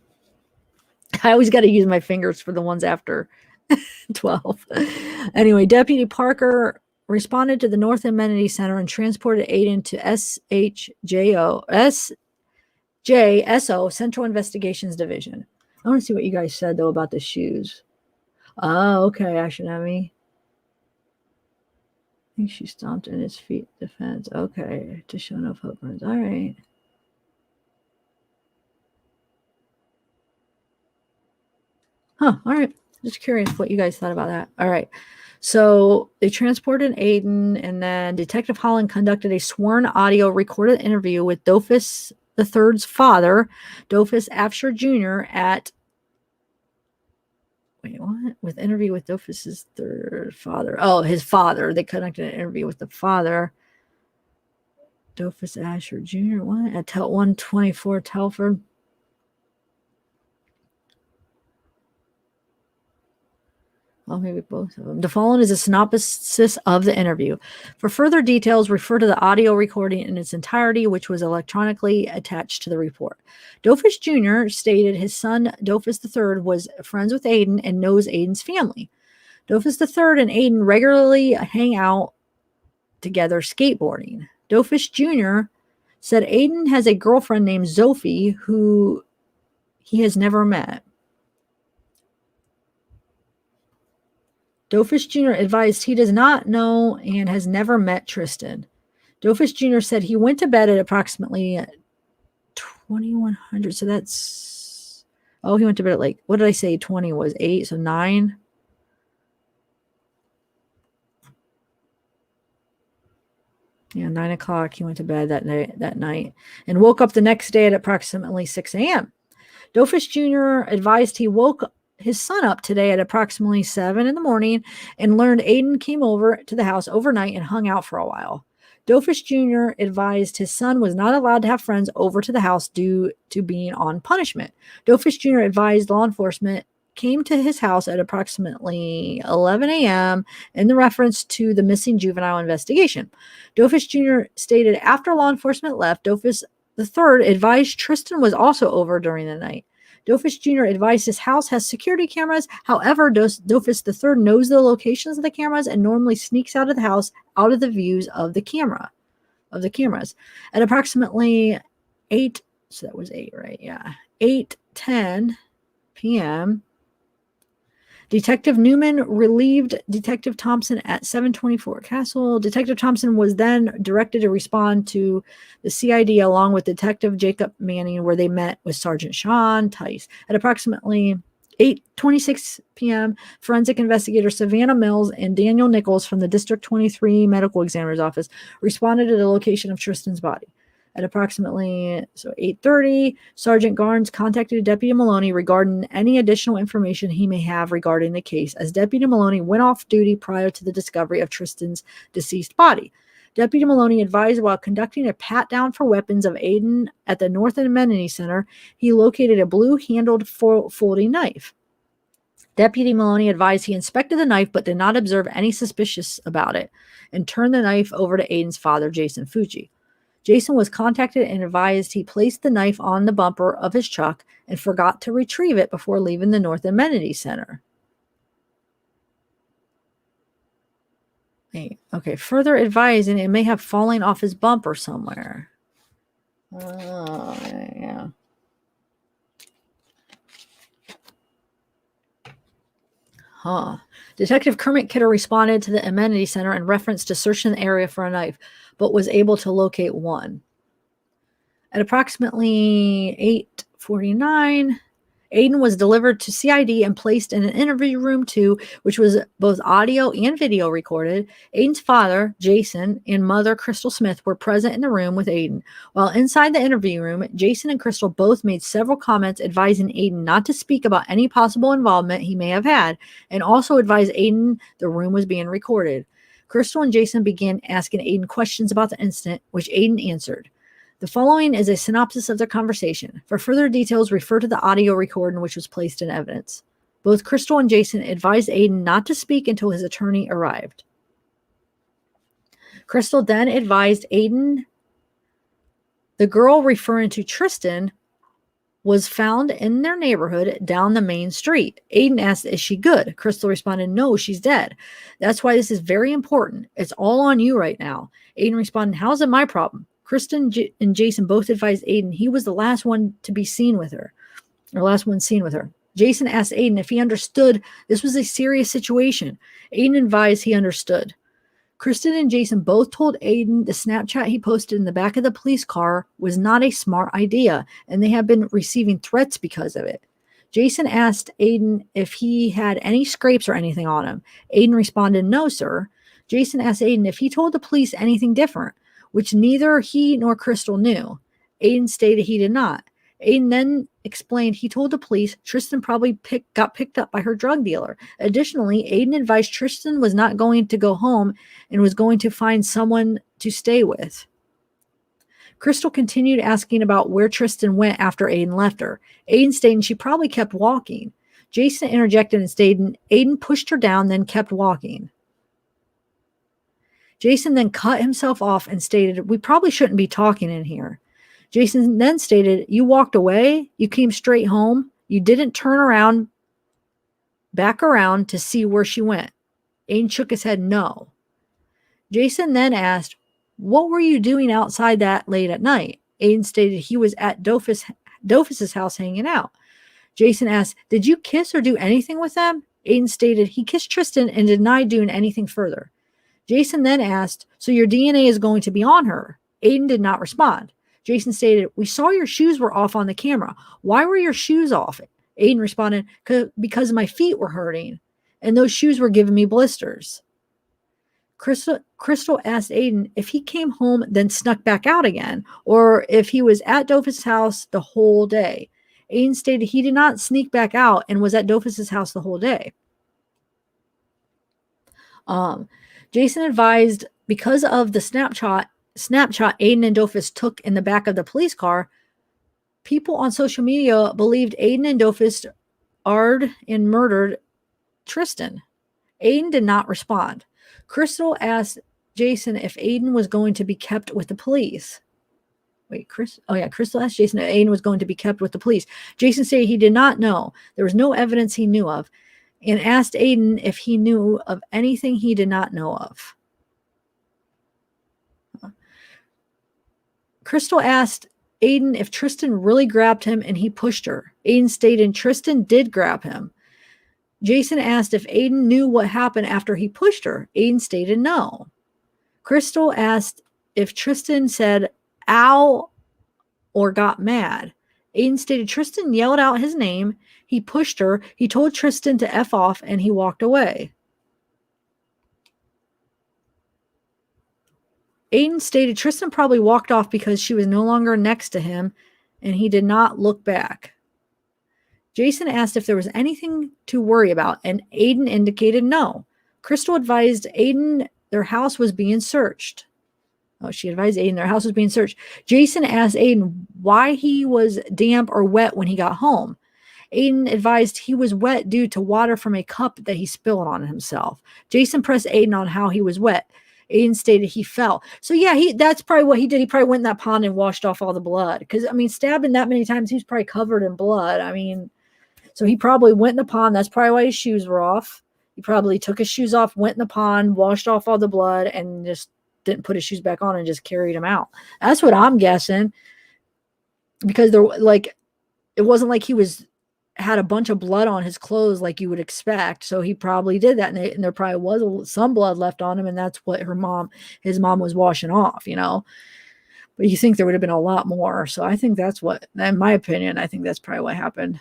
S1: I always got to use my fingers for the ones after 12. Anyway, Deputy Parker responded to the North Amenity Center and transported Aiden to JSO, Central Investigations Division. I want to see what you guys said, though, about the shoes. Oh, okay, Ashton Emmy. I think she stomped in his feet defense. Okay, to show no footprints. All right. Huh, all right. Just curious what you guys thought about that. All right. So they transported Aiden, and then Detective Holland conducted a sworn audio recorded interview with Dofus III's father, Dofus Afshar Jr. With interview with Dofus's third father. Oh, his father. They conducted an interview with the father, Dofus Afshar Jr. At 124 Telford. Well, maybe both of them. The following is a synopsis of the interview. For further details, refer to the audio recording in its entirety, which was electronically attached to the report. Dofus Jr. stated his son, Dofus III, was friends with Aiden and knows Aiden's family. Dofus III and Aiden regularly hang out together skateboarding. Dofus Jr. said Aiden has a girlfriend named Sophie who he has never met. Dofus Jr. advised he does not know and has never met Tristyn. Dofus Jr. said he went to bed at approximately 2100. So that's, he went to bed at like, what did I say? 20 was 8, so 9. Yeah, 9 o'clock. He went to bed that night and woke up the next day at approximately 6 a.m. Dofus Jr. advised he woke his son up today at approximately 7 in the morning and learned Aiden came over to the house overnight and hung out for a while. Dofus Jr. advised his son was not allowed to have friends over to the house due to being on punishment. Dofus Jr. advised law enforcement came to his house at approximately 11 a.m. in the reference to the missing juvenile investigation. Dofus Jr. stated after law enforcement left, Dofus III advised Tristyn was also over during the night. Dofus Jr. advised his house has security cameras. However, Dofus III knows the locations of the cameras and normally sneaks out of the house, out of the views of the cameras. At approximately 8, so that was 8, right? Yeah. 8:10 p.m. Detective Newman relieved Detective Thompson at 724 Castle. Detective Thompson was then directed to respond to the CID along with Detective Jacob Manning, where they met with Sergeant Sean Tice. At approximately 8:26 p.m., forensic investigator Savannah Mills and Daniel Nichols from the District 23 Medical Examiner's Office responded to the location of Tristyn's body. At approximately 8:30, Sergeant Garnes contacted Deputy Maloney regarding any additional information he may have regarding the case, as Deputy Maloney went off duty prior to the discovery of Tristyn's deceased body. Deputy Maloney advised while conducting a pat-down for weapons of Aiden at the North Amenity Center, he located a blue-handled folding knife. Deputy Maloney advised he inspected the knife but did not observe any suspicious about it and turned the knife over to Aiden's father, Jason Fucci. Jason was contacted and advised he placed the knife on the bumper of his truck and forgot to retrieve it before leaving the North Amenity Center. Okay, further advising it may have fallen off his bumper somewhere. Oh, yeah. Detective Kermit Kidder responded to the Amenity Center in reference to searching the area for a knife, but was able to locate one. At approximately 8:49, Aiden was delivered to CID and placed in an interview room 2, which was both audio and video recorded. Aiden's father, Jason, and mother, Crystal Smith, were present in the room with Aiden. While inside the interview room, Jason and Crystal both made several comments advising Aiden not to speak about any possible involvement he may have had, and also advised Aiden the room was being recorded. Crystal and Jason began asking Aiden questions about the incident, which Aiden answered. The following is a synopsis of their conversation. For further details, refer to the audio recording which was placed in evidence. Both Crystal and Jason advised Aiden not to speak until his attorney arrived. Crystal then advised Aiden the girl referring to Tristyn was found in their neighborhood down the main street. Aiden asked, "Is she good?" Crystal responded, "No, she's dead. That's why this is very important. It's all on you right now." Aiden responded, "How's it my problem?" Kristen and Jason both advised Aiden he was the last one to be seen with her, or last one seen with her. Jason asked Aiden if he understood this was a serious situation. Aiden advised he understood. Kristen and Jason both told Aiden the Snapchat he posted in the back of the police car was not a smart idea, and they have been receiving threats because of it. Jason asked Aiden if he had any scrapes or anything on him. Aiden responded, "No, sir." Jason asked Aiden if he told the police anything different, which neither he nor Crystal knew. Aiden stated he did not. Aiden then explained he told the police Tristyn probably got picked up by her drug dealer. Additionally, Aiden advised Tristyn was not going to go home and was going to find someone to stay with. Crystal continued asking about where Tristyn went after Aiden left her. Aiden stated she probably kept walking. Jason interjected and stated Aiden pushed her down, then kept walking. Jason then cut himself off and stated, "We probably shouldn't be talking in here." Jason then stated, "You walked away, you came straight home, you didn't turn back around to see where she went." Aiden shook his head no. Jason then asked, "What were you doing outside that late at night?" Aiden stated he was at Dofus's house hanging out. Jason asked, "Did you kiss or do anything with them?" Aiden stated he kissed Tristyn and denied doing anything further. Jason then asked, "So your DNA is going to be on her?" Aiden did not respond. Jason stated, "We saw your shoes were off on the camera. Why were your shoes off?" Aiden responded, "Because my feet were hurting, and those shoes were giving me blisters." Crystal asked Aiden if he came home then snuck back out again, or if he was at Dofus's house the whole day. Aiden stated he did not sneak back out and was at Dofus's house the whole day. Jason advised because of the Snapchat Aiden and Dofus took in the back of the police car, people on social media believed Aiden and Dofus arred and murdered Tristyn. Aiden did not respond. Crystal asked Jason if Aiden was going to be kept with the police. Crystal asked Jason if Aiden was going to be kept with the police. Jason said he did not know. There was no evidence he knew of, and asked Aiden if he knew of anything he did not know of. Crystal asked Aiden if Tristyn really grabbed him and he pushed her. Aiden stated Tristyn did grab him. Jason asked if Aiden knew what happened after he pushed her. Aiden stated no. Crystal asked if Tristyn said ow or got mad. Aiden stated Tristyn yelled out his name. He pushed her. He told Tristyn to F off and he walked away. Aiden stated Tristyn probably walked off because she was no longer next to him, and he did not look back. Jason asked if there was anything to worry about, and Aiden indicated no. Crystal advised Aiden their house was being searched. Oh, she advised Aiden their house was being searched. Jason asked Aiden why he was damp or wet when he got home. Aiden advised he was wet due to water from a cup that he spilled on himself. Jason pressed Aiden on how he was wet. Aiden stated he fell. So yeah, that's probably what he did. He probably went in that pond and washed off all the blood. Because, I mean, stabbing that many times, he was probably covered in blood. I mean, so he probably went in the pond. That's probably why his shoes were off. He probably took his shoes off, went in the pond, washed off all the blood, and just didn't put his shoes back on and just carried him out. That's what I'm guessing. Because it wasn't like he had a bunch of blood on his clothes like you would expect. So he probably did that. And there probably was some blood left on him. And that's what his mom was washing off, But you think there would have been a lot more. So I think that's what, in my opinion, I think that's probably what happened.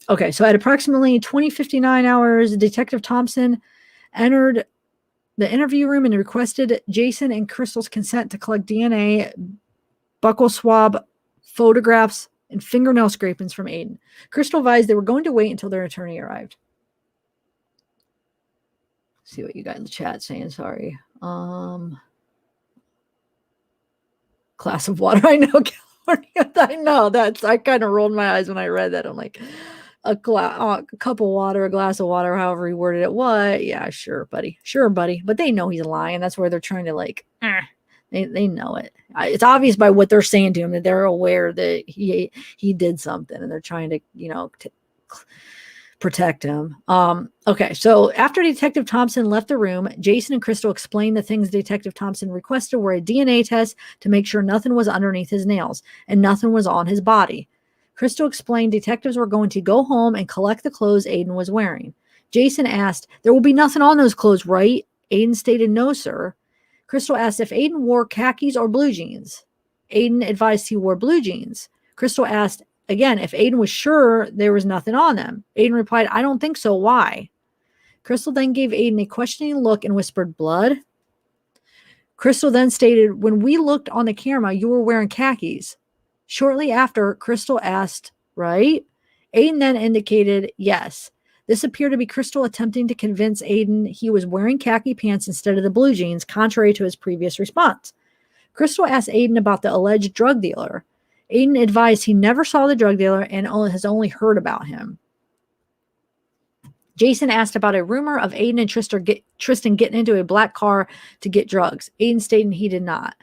S1: Okay, so at approximately 20:59 hours, Detective Thompson entered the interview room and requested Jason and Crystal's consent to collect DNA, buccal swab, photographs, and fingernail scrapings from Aiden. Crystal advised they were going to wait until their attorney arrived. Let's see what you got in the chat saying. Sorry. Glass of water. I know, California. I know. I kind of rolled my eyes when I read that. I'm like, a cup of water, a glass of water, however he worded it. What? Yeah, sure, buddy. Sure, buddy. But they know he's lying. That's where they're trying to they know it. It's obvious by what they're saying to him that they're aware that he did something, and they're trying to, protect him. Okay, so after Detective Thompson left the room, Jason and Crystal explained the things Detective Thompson requested were a DNA test to make sure nothing was underneath his nails and nothing was on his body. Crystal explained detectives were going to go home and collect the clothes Aiden was wearing. Jason asked, "There will be nothing on those clothes, right?" Aiden stated, "No, sir." Crystal asked if Aiden wore khakis or blue jeans. Aiden advised he wore blue jeans. Crystal asked again if Aiden was sure there was nothing on them. Aiden replied, "I don't think so. Why?" Crystal then gave Aiden a questioning look and whispered, "Blood?" Crystal then stated, "When we looked on the camera, you were wearing khakis." Shortly after, Crystal asked, "Right?" Aiden then indicated yes. This appeared to be Crystal attempting to convince Aiden he was wearing khaki pants instead of the blue jeans, contrary to his previous response. Crystal asked Aiden about the alleged drug dealer. Aiden advised he never saw the drug dealer and has only heard about him. Jason asked about a rumor of Aiden and Tristyn getting into a black car to get drugs. Aiden stated he did not.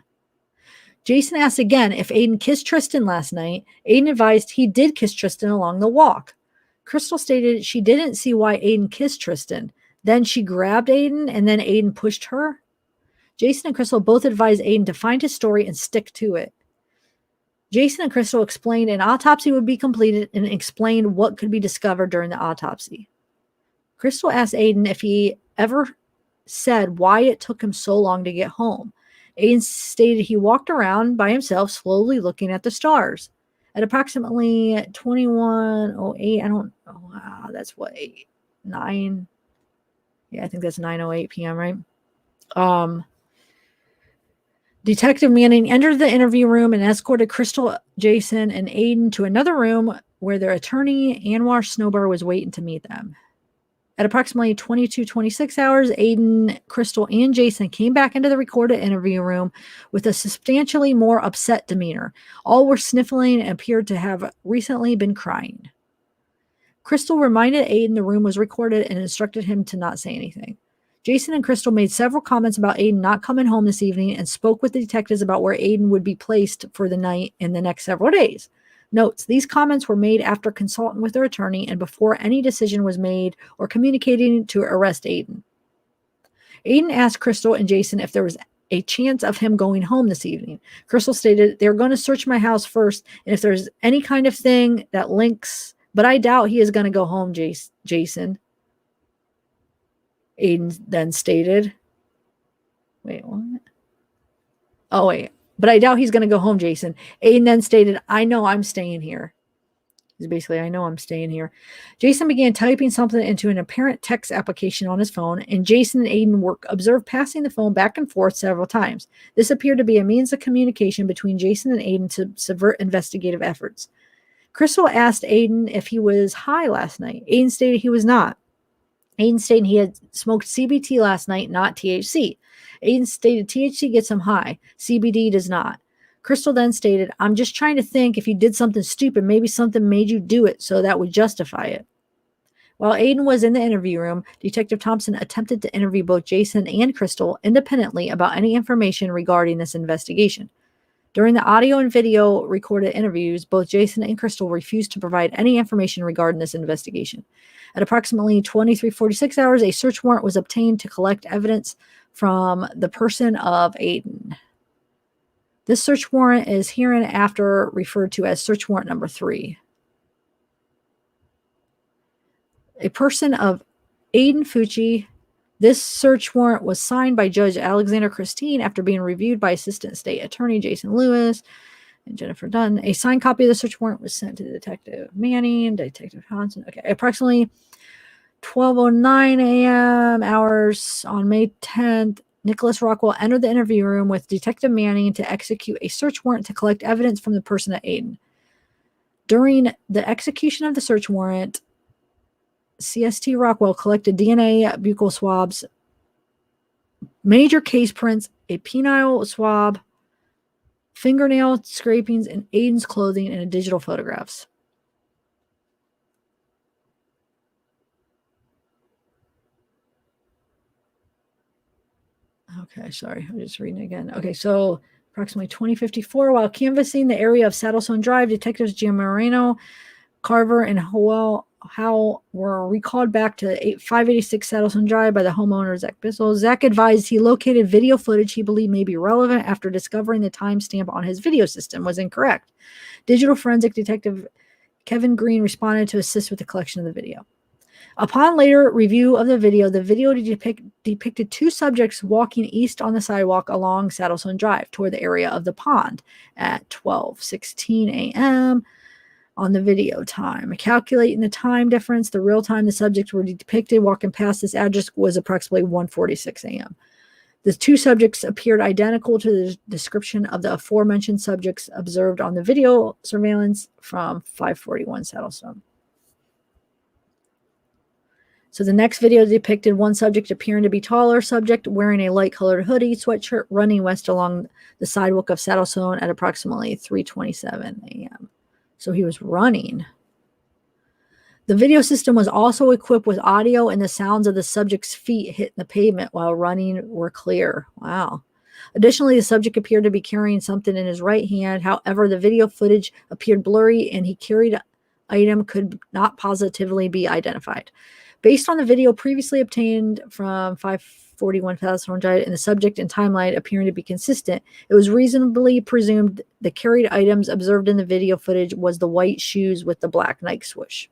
S1: Jason asked again if Aiden kissed Tristyn last night. Aiden advised he did kiss Tristyn along the walk. Crystal stated she didn't see why Aiden kissed Tristyn. Then she grabbed Aiden and then Aiden pushed her. Jason and Crystal both advised Aiden to find his story and stick to it. Jason and Crystal explained an autopsy would be completed and explained what could be discovered during the autopsy. Crystal asked Aiden if he ever said why it took him so long to get home. Aiden stated he walked around by himself, slowly looking at the stars. At approximately 21:08, wow, that's what, 9? Yeah, I think that's 9:08 p.m., right? Detective Manning entered the interview room and escorted Crystal, Jason, and Aiden to another room where their attorney, Anwar Snowbar, was waiting to meet them. At approximately 22:26 hours, Aiden, Crystal, and Jason came back into the recorded interview room with a substantially more upset demeanor. All were sniffling and appeared to have recently been crying. Crystal reminded Aiden the room was recorded and instructed him to not say anything. Jason and Crystal made several comments about Aiden not coming home this evening and spoke with the detectives about where Aiden would be placed for the night in the next several days. Notes, these comments were made after consulting with their attorney and before any decision was made or communicating to arrest Aiden. Aiden asked Crystal and Jason if there was a chance of him going home this evening. Crystal stated, "They're going to search my house first, and if there's any kind of thing that links, but I doubt he is going to go home, Jason." Aiden then stated, wait, what? Oh, wait. But I doubt he's going to go home, Jason. Aiden then stated, "I know I'm staying here." Crystal stated, "They're going to search my house first, and if there's any kind of thing that links, but I doubt he is going to go home, Jason." Aiden then stated, "I doubt he's going to go home, Jason." Aiden then stated, "I know I'm staying here." He's basically, I know I'm staying here. Jason began typing something into an apparent text application on his phone, and Jason and Aiden were observed passing the phone back and forth several times. This appeared to be a means of communication between Jason and Aiden to subvert investigative efforts. Crystal asked Aiden if he was high last night. Aiden stated he was not. Aiden stated he had smoked CBT last night, not THC. Aiden stated THC gets him high. CBD does not. Crystal then stated, I'm just trying to think if you did something stupid, maybe something made you do it, so that would justify it. While Aiden was in the interview room, Detective Thompson attempted to interview both Jason and Crystal independently about any information regarding this investigation. During the audio and video recorded interviews, both Jason and Crystal refused to provide any information regarding this investigation. At approximately 23:46 hours, a search warrant was obtained to collect evidence from the person of Aiden. This search warrant is hereinafter referred to as search warrant number 3. A person of Aiden Fucci. This search warrant was signed by Judge Alexander Christine after being reviewed by Assistant State Attorney Jason Lewis and Jennifer Dunn. A signed copy of the search warrant was sent to Detective Manning, Detective Hansen. Okay, approximately 12:09 a.m. hours on May 10th, Nicholas Rockwell entered the interview room with Detective Manning to execute a search warrant to collect evidence from the person of Aiden. During the execution of the search warrant, CST Rockwell collected DNA buccal swabs, major case prints, a penile swab, fingernail scrapings, and Aiden's clothing and digital photographs. Okay, sorry, I'm just reading again. Okay, so approximately 20:54, while canvassing the area of Saddlestone Drive, detectives Jim Moreno, Carver, and Howell were recalled back to 586 Saddlestone Drive by the homeowner, Zach Bissell. Zach advised he located video footage he believed may be relevant after discovering the timestamp on his video system was incorrect. Digital forensic detective Kevin Green responded to assist with the collection of the video. Upon later review of the video depicted 2 subjects walking east on the sidewalk along Saddlestone Drive toward the area of the pond at 12:16 a.m. on the video time. Calculating the time difference, the real time the subjects were depicted walking past this address was approximately 1:46 a.m. The 2 subjects appeared identical to the description of the aforementioned subjects observed on the video surveillance from 541 Saddlestone. So the next video depicted one subject appearing to be taller subject wearing a light-colored hoodie, sweatshirt, running west along the sidewalk of Saddlestone at approximately 3:27 a.m. So he was running. The video system was also equipped with audio, and the sounds of the subject's feet hitting the pavement while running were clear. Wow. Additionally, the subject appeared to be carrying something in his right hand. However, the video footage appeared blurry, and he carried item could not positively be identified. Based on the video previously obtained from 541 Saddlestone Drive and the subject and timeline appearing to be consistent, it was reasonably presumed the carried items observed in the video footage was the white shoes with the black Nike swoosh.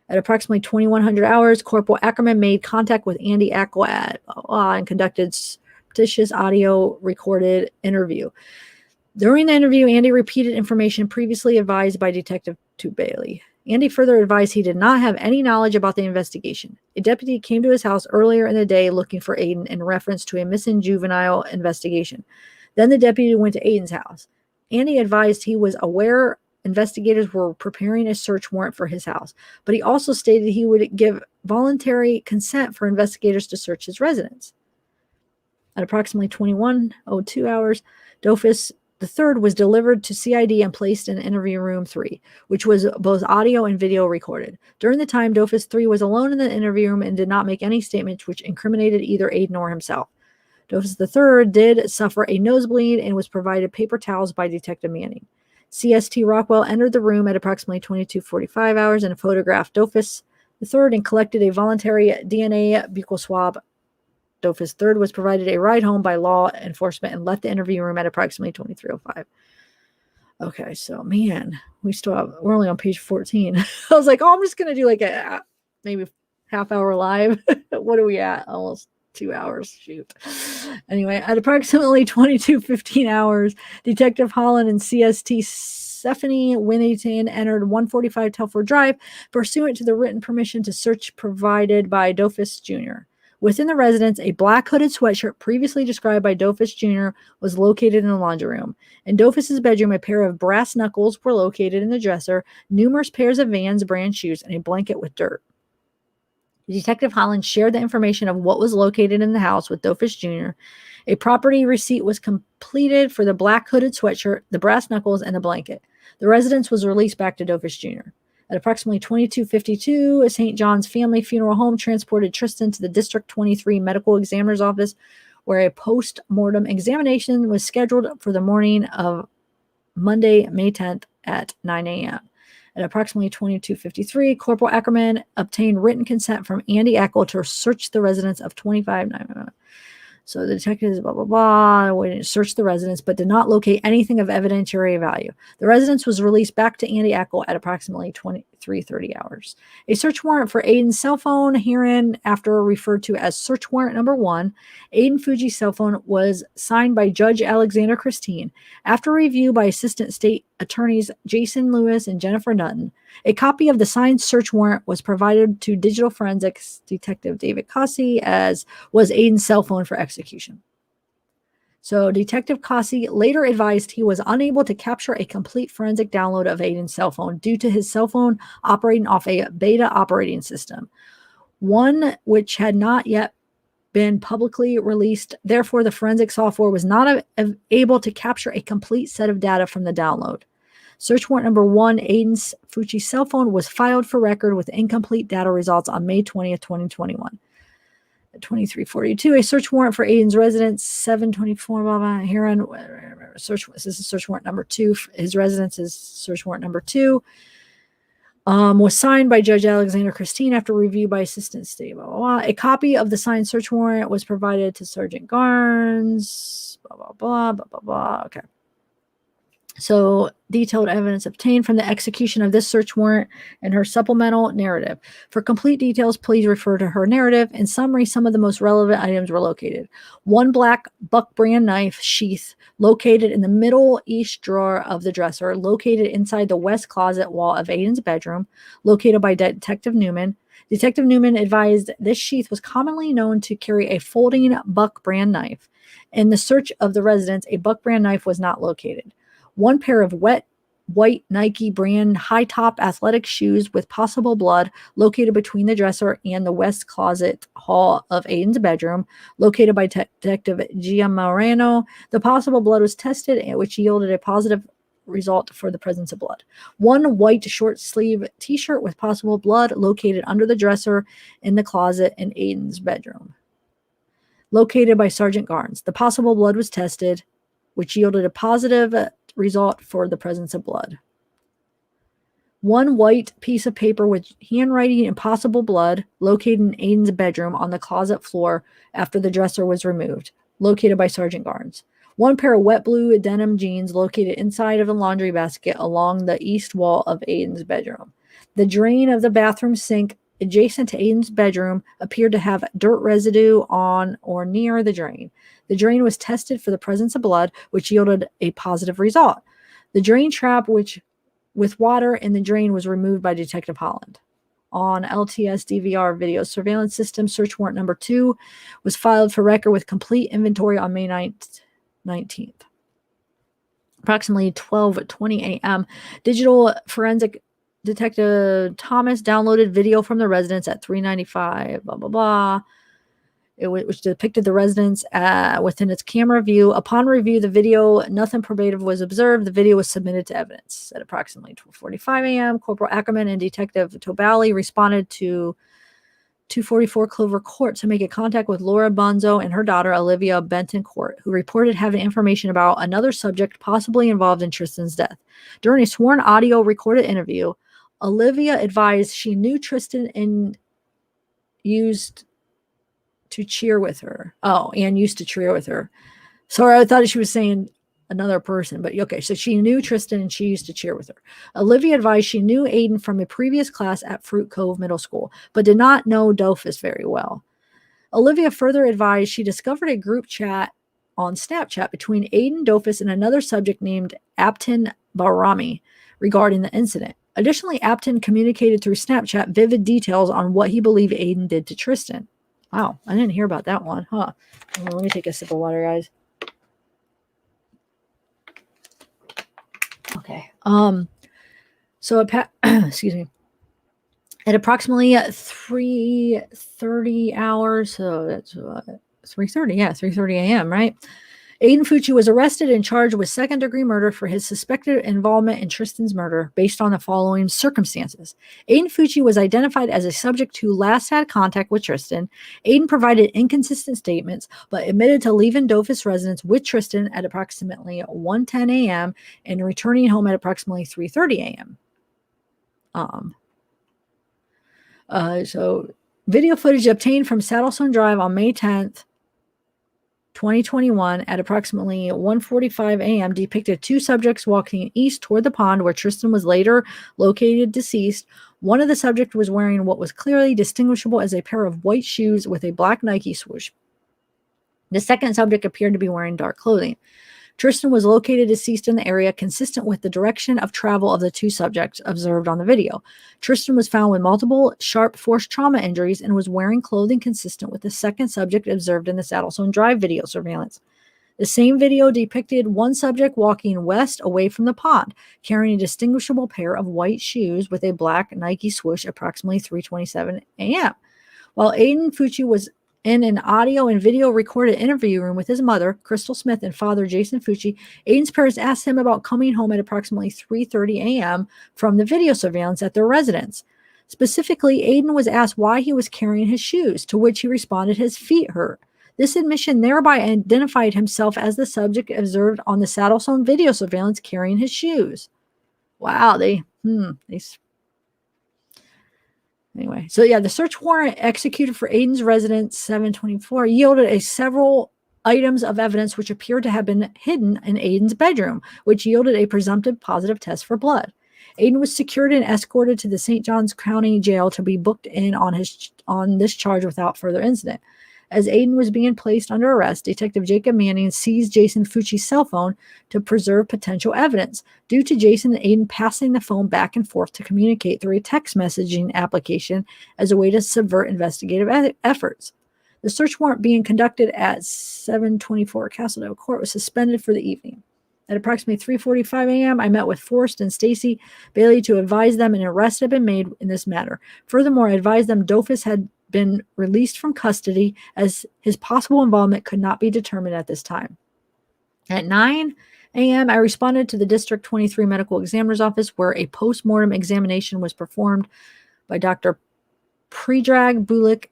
S1: At approximately 2100 hours, Corporal Ackerman made contact with Andy Aqua and conducted fictitious audio recorded interview. During the interview, Andy repeated information previously advised by Detective Bailey. Andy further advised he did not have any knowledge about the investigation. A deputy came to his house earlier in the day looking for Aiden in reference to a missing juvenile investigation. Then the deputy went to Aiden's house. Andy advised he was aware investigators were preparing a search warrant for his house, but he also stated he would give voluntary consent for investigators to search his residence. At approximately 21:02 hours, Dofus III was delivered to CID and placed in interview room 3, which was both audio and video recorded. During the time, Dofus III was alone in the interview room and did not make any statements which incriminated either Aiden or himself. Dofus III did suffer a nosebleed and was provided paper towels by Detective Manning. CST Rockwell entered the room at approximately 22:45 hours and photographed Dofus III and collected a voluntary DNA buccal swab. Dofus III was provided a ride home by law enforcement and left the interview room at approximately 23:05. Okay, so man, we're only on page 14. I was like, oh, I'm just gonna do like a maybe half hour live. What are we at? Almost 2 hours. Shoot. Anyway, at approximately 22:15 hours, Detective Holland and CST Stephanie Winnington entered 145 Telford Drive pursuant to the written permission to search provided by Dofus Jr. Within the residence, a black hooded sweatshirt previously described by Dofus Jr. was located in the laundry room. In Dofus's bedroom, a pair of brass knuckles were located in the dresser, numerous pairs of Vans brand shoes, and a blanket with dirt. Detective Holland shared the information of what was located in the house with Dofus Jr. A property receipt was completed for the black hooded sweatshirt, the brass knuckles, and the blanket. The residence was released back to Dofus Jr. At approximately 22:52, a St. John's Family Funeral Home transported Tristyn to the District 23 Medical Examiner's Office, where a post-mortem examination was scheduled for the morning of Monday, May 10th at 9 a.m. At approximately 22:53, Corporal Ackerman obtained written consent from Andy Eckel to search the residence of 25. So the detectives, blah, blah, blah, went to search the residence, but did not locate anything of evidentiary value. The residence was released back to Andy Eckel at approximately 23:30 hours. A search warrant for Aiden's cell phone, herein after referred to as search warrant number 1, Aiden Fucci's cell phone was signed by Judge Alexander Christine. After review by Assistant State Attorneys Jason Lewis and Jennifer Nutton, a copy of the signed search warrant was provided to Digital Forensics Detective David Cossey, as was Aiden's cell phone for execution. So Detective Cossey later advised he was unable to capture a complete forensic download of Aiden's cell phone due to his cell phone operating off a beta operating system, one which had not yet been publicly released. Therefore, the forensic software was not able to capture a complete set of data from the download. Search warrant number 1, Aiden Fucci's cell phone, was filed for record with incomplete data results on May 20th, 2021. At 23:42, a search warrant for Aiden's residence, 724, blah, blah, herein, this is search warrant number 2. His residence is search warrant number 2. Was signed by Judge Alexander Christine after review by Assistant State, blah, blah, blah. A copy of the signed search warrant was provided to Sergeant Garnes, blah, blah, blah, blah, blah, blah. Okay. So detailed evidence obtained from the execution of this search warrant and her supplemental narrative. For complete details, please refer to her narrative. In summary, some of the most relevant items were located. 1 black Buck brand knife sheath located in the middle east drawer of the dresser, located inside the west closet wall of Aiden's bedroom, located by Detective Newman. Detective Newman advised this sheath was commonly known to carry a folding Buck brand knife. In the search of the residence, a Buck brand knife was not located. 1 pair of wet white Nike brand high top athletic shoes with possible blood located between the dresser and the west closet hall of Aiden's bedroom, located by Detective Gia Moreno. The possible blood was tested, which yielded a positive result for the presence of blood. 1 white short sleeve t-shirt with possible blood located under the dresser in the closet in Aiden's bedroom, located by Sergeant Garnes. The possible blood was tested, which yielded a positive result for the presence of blood. 1 white piece of paper with handwriting and possible blood located in Aiden's bedroom on the closet floor after the dresser was removed, located by Sergeant Garnes. 1 pair of wet blue denim jeans located inside of a laundry basket along the east wall of Aiden's bedroom. The drain of the bathroom sink adjacent to Aiden's bedroom appeared to have dirt residue on or near the drain. The drain was tested for the presence of blood, which yielded a positive result. The drain trap, which with water in the drain, was removed by Detective Holland. On LTS DVR video surveillance system, search warrant number 2 was filed for record with complete inventory on May 19th. Approximately 12:20 a.m., Digital Forensic Detective Thomas downloaded video from the residence at 395, blah, blah, blah, which depicted the residence within its camera view. Upon review, the video, nothing probative was observed. The video was submitted to evidence. At approximately 12:45 a.m., Corporal Ackerman and Detective Bailey responded to 244 Clover Court to make a contact with Laura Bonzo and her daughter, Olivia Benton Court, who reported having information about another subject possibly involved in Tristyn's death. During a sworn audio recorded interview, Olivia advised she knew Tristyn and used to cheer with her. Oh, and used to cheer with her. Sorry, I thought she was saying another person, but okay. So she knew Tristyn and she used to cheer with her. Olivia advised she knew Aiden from a previous class at Fruit Cove Middle School, but did not know Dofus very well. Olivia further advised she discovered a group chat on Snapchat between Aiden Dofus and another subject named Aptin Barami regarding the incident. Additionally, Aptin communicated through Snapchat vivid details on what he believed Aiden did to Tristyn. Wow, I didn't hear about that one, huh? Let me take a sip of water, guys. Okay. So excuse me. At approximately 3:30 hours, so that's 3:30, yeah, 3:30 a.m., right? Aiden Fucci was arrested and charged with second-degree murder for his suspected involvement in Tristyn's murder based on the following circumstances. Aiden Fucci was identified as a subject who last had contact with Tristyn. Aiden provided inconsistent statements, but admitted to leaving Dofus' residence with Tristyn at approximately 1:10 a.m. and returning home at approximately 3:30 a.m. So video footage obtained from Saddlestone Drive on May 10th, 2021 at approximately 1:45 a.m. depicted two subjects walking east toward the pond where Tristyn was later located deceased. One of the subjects was wearing what was clearly distinguishable as a pair of white shoes with a black Nike swoosh. The second subject appeared to be wearing dark clothing. Tristyn was located deceased in the area consistent with the direction of travel of the two subjects observed on the video. Tristyn was found with multiple sharp force trauma injuries and was wearing clothing consistent with the second subject observed in the Saddlestone Drive video surveillance. The same video depicted one subject walking west away from the pond, carrying a distinguishable pair of white shoes with a black Nike swoosh approximately 3:27 a.m. While Aiden Fucci was in an audio and video recorded interview room with his mother, Crystal Smith, and father, Jason Fucci, Aiden's parents asked him about coming home at approximately 3:30 a.m. from the video surveillance at their residence. Specifically, Aiden was asked why he was carrying his shoes, to which he responded his feet hurt. This admission thereby identified himself as the subject observed on the Saddlestone video surveillance carrying his shoes. Wow, Anyway, so yeah, the search warrant executed for Aiden's residence 724 yielded several items of evidence which appeared to have been hidden in Aiden's bedroom, which yielded a presumptive positive test for blood. Aiden was secured and escorted to the St. Johns County Jail to be booked in on this charge without further incident. As Aiden was being placed under arrest, Detective Jacob Manning seized Jason Fucci's cell phone to preserve potential evidence, due to Jason and Aiden passing the phone back and forth to communicate through a text messaging application as a way to subvert investigative efforts. The search warrant being conducted at 724 Castledale Court was suspended for the evening. At approximately 3:45 a.m., I met with Forrest and Tristyn Bailey to advise them an arrest had been made in this matter. Furthermore, I advised them Dofus had been released from custody as his possible involvement could not be determined at this time. At 9 a.m., I responded to the District 23 Medical Examiner's Office, where a post-mortem examination was performed by Dr. Predrag Bulik,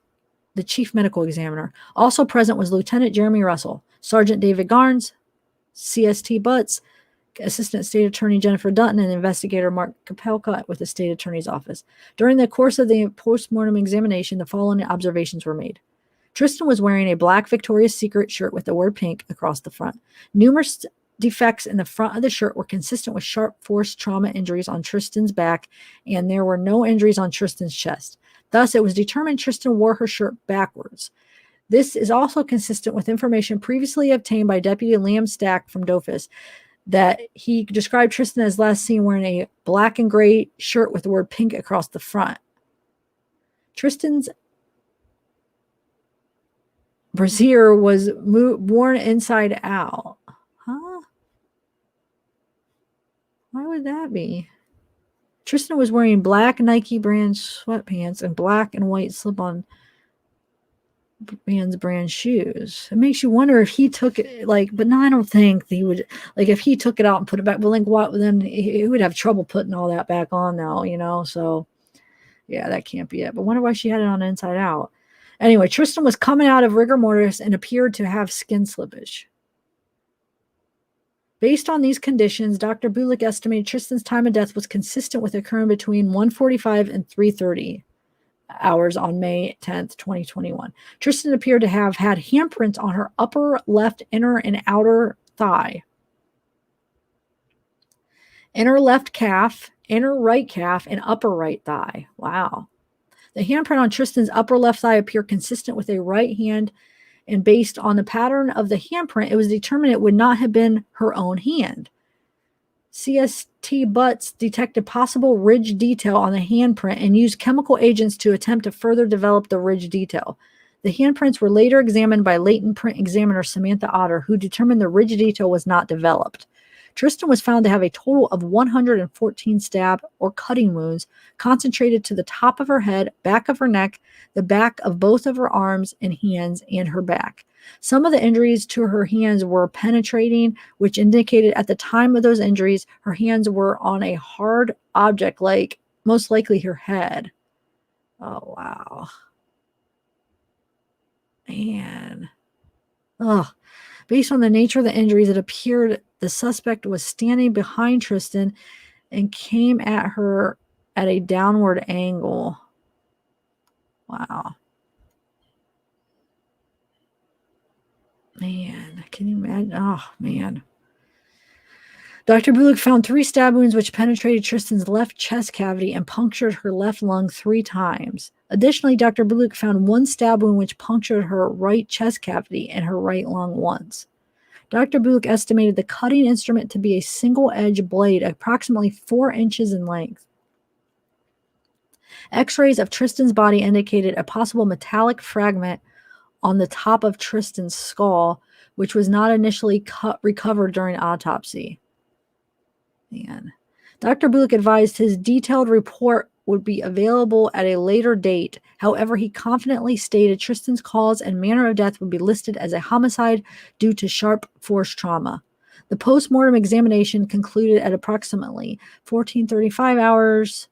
S1: the Chief Medical Examiner. Also present was Lieutenant Jeremy Russell, Sergeant David Garnes, CST Butts, Assistant State Attorney Jennifer Dutton, and Investigator Mark Kapelka with the State Attorney's Office. During the course of the post-mortem examination, the following observations were made. Tristyn was wearing a black Victoria's Secret shirt with the word pink across the front. Numerous defects in the front of the shirt were consistent with sharp force trauma injuries on Tristyn's back, and there were no injuries on Tristyn's chest. Thus, it was determined Tristyn wore her shirt backwards. This is also consistent with information previously obtained by Deputy Liam Stack from Dofus, that he described Tristyn as last seen wearing a black and gray shirt with the word pink across the front. Tristyn's brassiere was worn inside out. Huh? Why would that be? Tristyn was wearing black Nike brand sweatpants and black and white slip-on brand shoes. It makes you wonder if he took it, but no, I don't think he would, if he took it out and put it back, but what, then he would have trouble putting all that back on now, so yeah, that can't be it. But wonder why she had it on inside out. Anyway, Tristyn was coming out of rigor mortis and appeared to have skin slippage. Based on these conditions, Dr. Bulik estimated Tristyn's time of death was consistent with occurring between 1:45 and 3:30 hours on May 10th, 2021. Tristyn appeared to have had handprints on her upper left inner and outer thigh, inner left calf, inner right calf, and upper right thigh. Wow. The handprint on Tristyn's upper left thigh appeared consistent with a right hand, and based on the pattern of the handprint, it was determined it would not have been her own hand. CST Butts detected possible ridge detail on the handprint and used chemical agents to attempt to further develop the ridge detail. The handprints were later examined by latent print examiner Samantha Otter, who determined the ridge detail was not developed. Tristyn was found to have a total of 114 stab or cutting wounds concentrated to the top of her head, back of her neck, the back of both of her arms and hands, and her back. Some of the injuries to her hands were penetrating, which indicated at the time of those injuries, her hands were on a hard object, like most likely her head. Oh, wow. Man. Ugh. Based on the nature of the injuries, it appeared the suspect was standing behind Tristyn and came at her at a downward angle. Wow. Man, can you imagine? Oh, man. Dr. Bullock found 3 stab wounds which penetrated Tristyn's left chest cavity and punctured her left lung 3 times. Additionally, Dr. Bullock found 1 stab wound which punctured her right chest cavity and her right lung once. Dr. Bullock estimated the cutting instrument to be a single-edge blade approximately 4 inches in length. X-rays of Tristyn's body indicated a possible metallic fragment on the top of Tristyn's skull, which was not initially recovered during autopsy. Man. Dr. Bullock advised his detailed report would be available at a later date. However, he confidently stated Tristyn's cause and manner of death would be listed as a homicide due to sharp force trauma. The post-mortem examination concluded at approximately 1435 hours.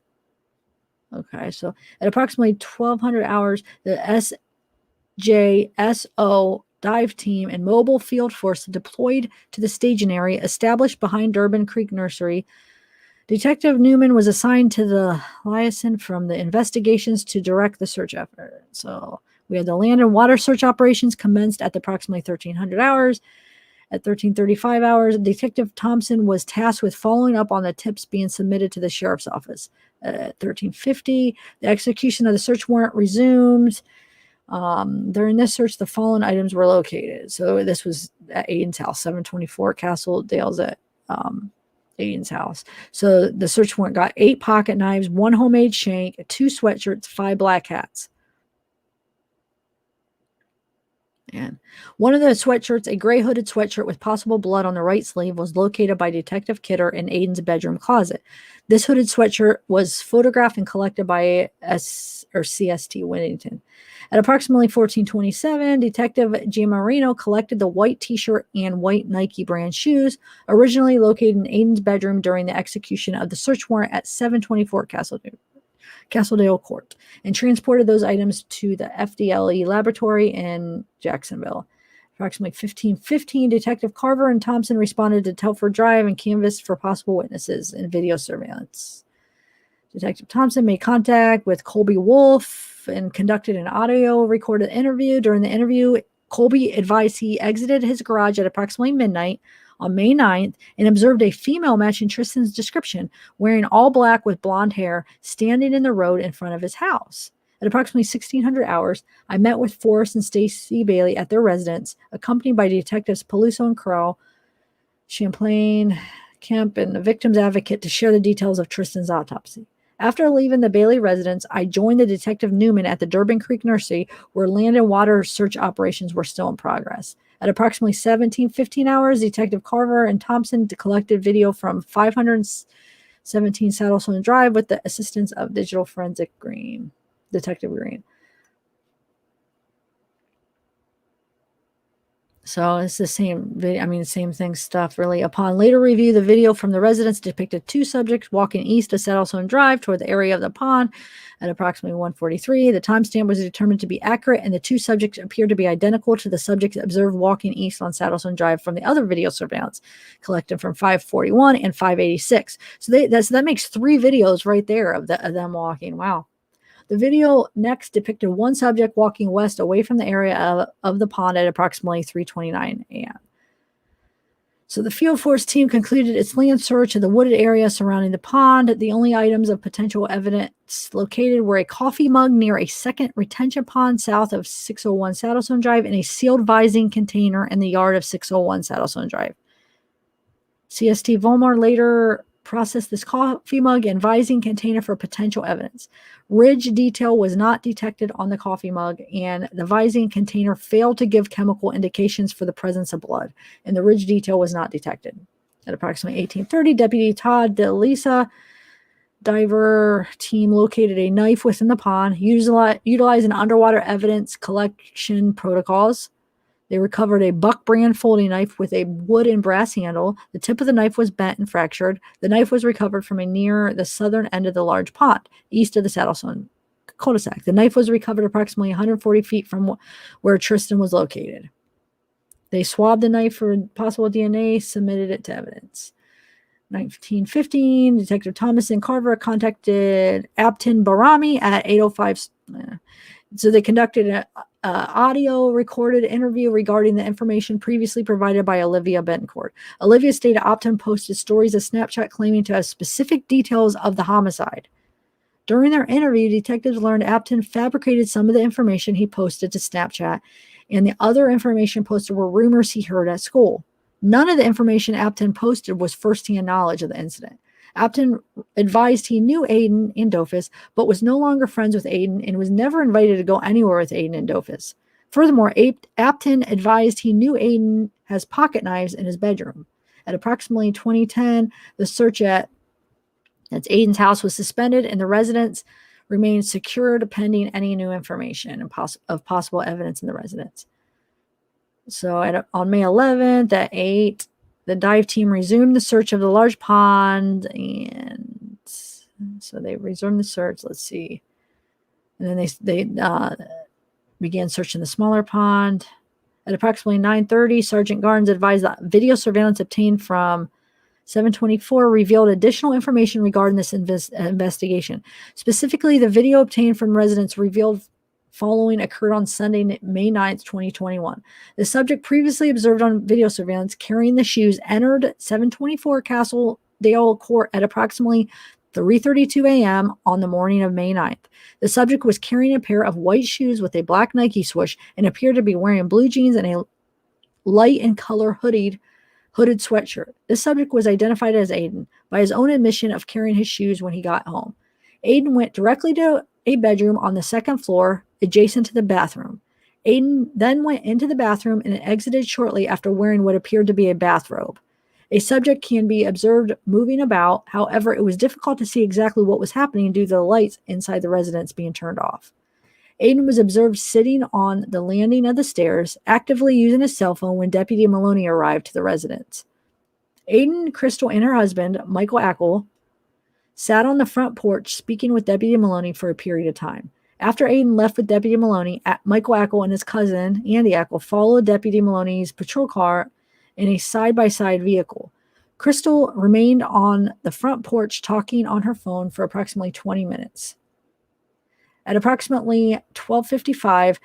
S1: Okay, so at approximately 1200 hours, the SJSO dive team and mobile field force deployed to the staging area established behind Durbin Creek Nursery. Detective Newman was assigned to the liaison from the investigations to direct the search effort. So we had the land and water search operations commenced at approximately 1300 hours. At 1335 hours, Detective Thompson was tasked with following up on the tips being submitted to the sheriff's office. At 1350, the execution of the search warrant resumed. During this search, the following items were located. So this was at Aiden's house, 724 Castle Dales at Aiden's house. So the search warrant got 8 pocket knives, 1 homemade shank, 2 sweatshirts, 5 black hats. And one of the sweatshirts, a gray hooded sweatshirt with possible blood on the right sleeve, was located by Detective Kidder in Aiden's bedroom closet. This hooded sweatshirt was photographed and collected by CST Whittington. At approximately 1427, Detective Giamarino collected the white t-shirt and white Nike brand shoes, originally located in Aiden's bedroom during the execution of the search warrant at 724 Castledale Court, and transported those items to the FDLE laboratory in Jacksonville. Approximately 1515, Detective Carver and Thompson responded to Telford Drive and canvassed for possible witnesses in video surveillance. Detective Thompson made contact with Colby Wolf and conducted an audio recorded interview. During the interview, Colby advised he exited his garage at approximately midnight on May 9th and observed a female matching Tristyn's description, wearing all black with blonde hair, standing in the road in front of his house. At approximately 1600 hours, I met with Forrest and Stacy Bailey at their residence, accompanied by Detectives Peluso and Crow, Champlain, Kemp, and the victim's advocate to share the details of Tristyn's autopsy. After leaving the Bailey residence, I joined the Detective Newman at the Durbin Creek Nursery, where land and water search operations were still in progress. At approximately 1715 hours, Detective Carver and Thompson collected video from 517 Saddlestone Drive with the assistance of Digital Forensic Detective Green. So it's the same video, same thing stuff, really. Upon later review, the video from the residence depicted 2 subjects walking east of Saddlestone Drive toward the area of the pond at approximately 1:43. The timestamp was determined to be accurate, and the 2 subjects appeared to be identical to the subjects observed walking east on Saddlestone Drive from the other video surveillance collected from 541 and 586. So that makes 3 videos right there of them walking. Wow. The video next depicted 1 subject walking west away from the area of the pond at approximately 3:29 a.m. So the field force team concluded its land search of the wooded area surrounding the pond. The only items of potential evidence located were a coffee mug near a second retention pond south of 601 Saddlestone Drive and a sealed vising container in the yard of 601 Saddlestone Drive. CST Volmar later processed this coffee mug and vising container for potential evidence. Ridge detail was not detected on the coffee mug, and the vising container failed to give chemical indications for the presence of blood, and the ridge detail was not detected. At approximately 1830, Deputy Todd DeLisa diver team located a knife within the pond, utilizing underwater evidence collection protocols. They recovered a Buck brand folding knife with a wood and brass handle. The tip of the knife was bent and fractured. The knife was recovered from near the southern end of the large pond, east of the Saddlestone cul-de-sac. The knife was recovered approximately 140 feet from where Tristyn was located. They swabbed the knife for possible DNA, submitted it to evidence. 1915, Detective Thomas and Carver contacted Abtin Barami at 8:05. So they conducted an audio recorded interview regarding the information previously provided by Olivia Bencourt. Olivia stated Optum posted stories of Snapchat claiming to have specific details of the homicide. During their interview, detectives learned Apton fabricated some of the information he posted to Snapchat, and the other information posted were rumors he heard at school. None of the information Apton posted was firsthand knowledge of the incident. Apton advised he knew Aiden and Dofus, but was no longer friends with Aiden and was never invited to go anywhere with Aiden and Dofus. Furthermore, Apton advised he knew Aiden has pocket knives in his bedroom. At approximately 2010, the search at Aiden's house was suspended and the residence remained secured pending any new information of possible evidence in the residence. So on May 11th at 8, the dive team resumed the search of the large pond, and so they resumed the search. Let's see. And then they began searching the smaller pond. At approximately 9:30, Sergeant Garnes advised that video surveillance obtained from 724 revealed additional information regarding this investigation. Specifically, the video obtained from residents revealed following occurred on Sunday, May 9th, 2021. The subject previously observed on video surveillance carrying the shoes entered 724 Castledale Court at approximately 3:32 a.m. on the morning of May 9th. The subject was carrying a pair of white shoes with a black Nike swoosh and appeared to be wearing blue jeans and a light in color hooded sweatshirt. This subject was identified as Aiden by his own admission of carrying his shoes when he got home. Aiden went directly to a bedroom on the second floor adjacent to the bathroom. Aiden then went into the bathroom and exited shortly after wearing what appeared to be a bathrobe. A subject can be observed moving about. However, it was difficult to see exactly what was happening due to the lights inside the residence being turned off. Aiden was observed sitting on the landing of the stairs, actively using his cell phone when Deputy Maloney arrived to the residence. Aiden, Crystal, and her husband, Michael Ackle, sat on the front porch speaking with Deputy Maloney for a period of time. After Aiden left with Deputy Maloney, Michael Ackle and his cousin, Andy Ackle, followed Deputy Maloney's patrol car in a side-by-side vehicle. Crystal remained on the front porch talking on her phone for approximately 20 minutes. At approximately 12:55,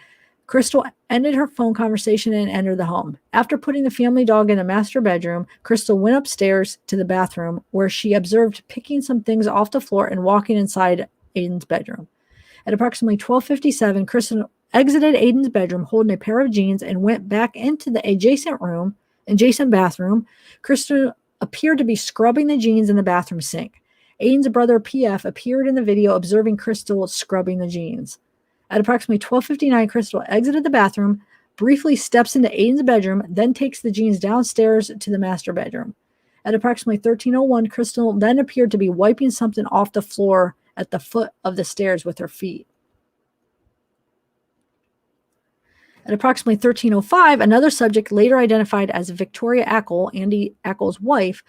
S1: Crystal ended her phone conversation and entered the home. After putting the family dog in the master bedroom, Crystal went upstairs to the bathroom where she observed picking some things off the floor and walking inside Aiden's bedroom. At approximately 12:57, Crystal exited Aiden's bedroom holding a pair of jeans and went back into the adjacent bathroom. Crystal appeared to be scrubbing the jeans in the bathroom sink. Aiden's brother PF appeared in the video observing Crystal scrubbing the jeans. At approximately 12:59, Crystal exited the bathroom, briefly steps into Aiden's bedroom, then takes the jeans downstairs to the master bedroom. At approximately 13:01, Crystal then appeared to be wiping something off the floor at the foot of the stairs with her feet. At approximately 13:05, another subject later identified as Victoria Ackle, Andy Ackle's wife,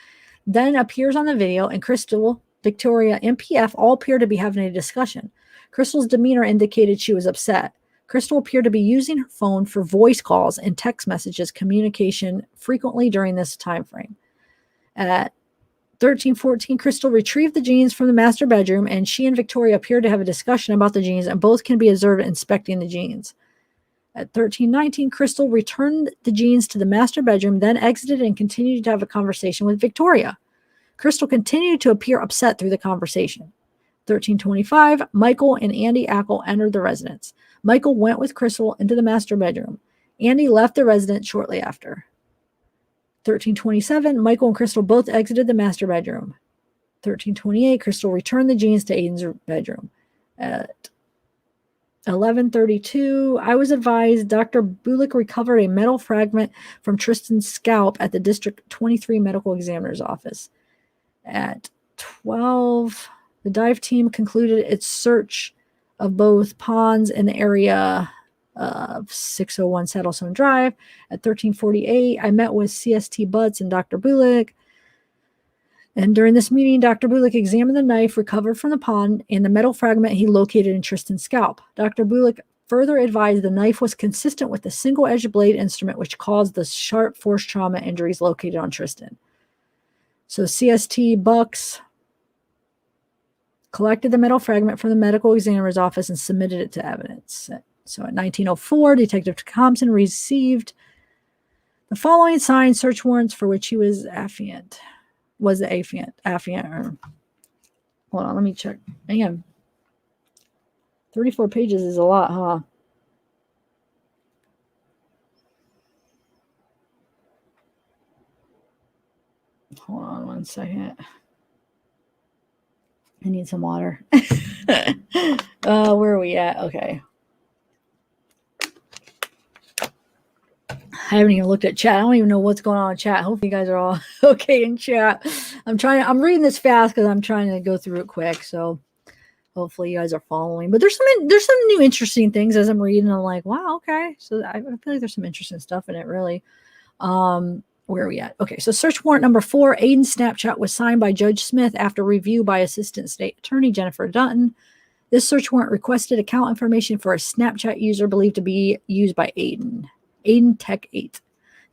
S1: then appears on the video, and Crystal, Victoria, and PF all appear to be having a discussion. Crystal's demeanor indicated she was upset. Crystal appeared to be using her phone for voice calls and text messages communication frequently during this time frame. At 13:14, Crystal retrieved the jeans from the master bedroom, and she and Victoria appeared to have a discussion about the jeans, and both can be observed inspecting the jeans. At 13:19, Crystal returned the jeans to the master bedroom, then exited and continued to have a conversation with Victoria. Crystal continued to appear upset through the conversation. 13:25, Michael and Andy Ackle entered the residence. Michael went with Crystal into the master bedroom. Andy left the residence shortly after. 13:27, Michael and Crystal both exited the master bedroom. 13:28, Crystal returned the jeans to Aiden's bedroom. At 11:32, I was advised Dr. Bulik recovered a metal fragment from Tristyn's scalp at the District 23 Medical Examiner's Office. At 12, the dive team concluded its search of both ponds in the area of 601 Saddlestone Drive. At 13:48, I met with CST Butts and Dr. Bulik. And during this meeting, Dr. Bulik examined the knife recovered from the pond and the metal fragment he located in Tristyn's scalp. Dr. Bulik further advised the knife was consistent with the single-edged blade instrument which caused the sharp force trauma injuries located on Tristyn. So CST Bucks collected the metal fragment from the medical examiner's office and submitted it to evidence. So at 19:04, Detective Thompson received the following signed search warrants for which he was affiant. Hold on, let me check. Again, 34 pages is a lot, huh? Hold on one second. I need some water. Where are we at? Okay. I haven't even looked at chat. I don't even know what's going on in chat. Hopefully you guys are all okay in chat. I'm reading this fast because I'm trying to go through it quick. So hopefully you guys are following. But there's some new interesting things as I'm reading. I'm like, wow, okay. So I feel like there's some interesting stuff in it, really. Where are we at? Okay, so search warrant number 4, Aiden's Snapchat was signed by Judge Smith after review by Assistant State Attorney Jennifer Dutton. This search warrant requested account information for a Snapchat user believed to be used by Aiden Tech 8.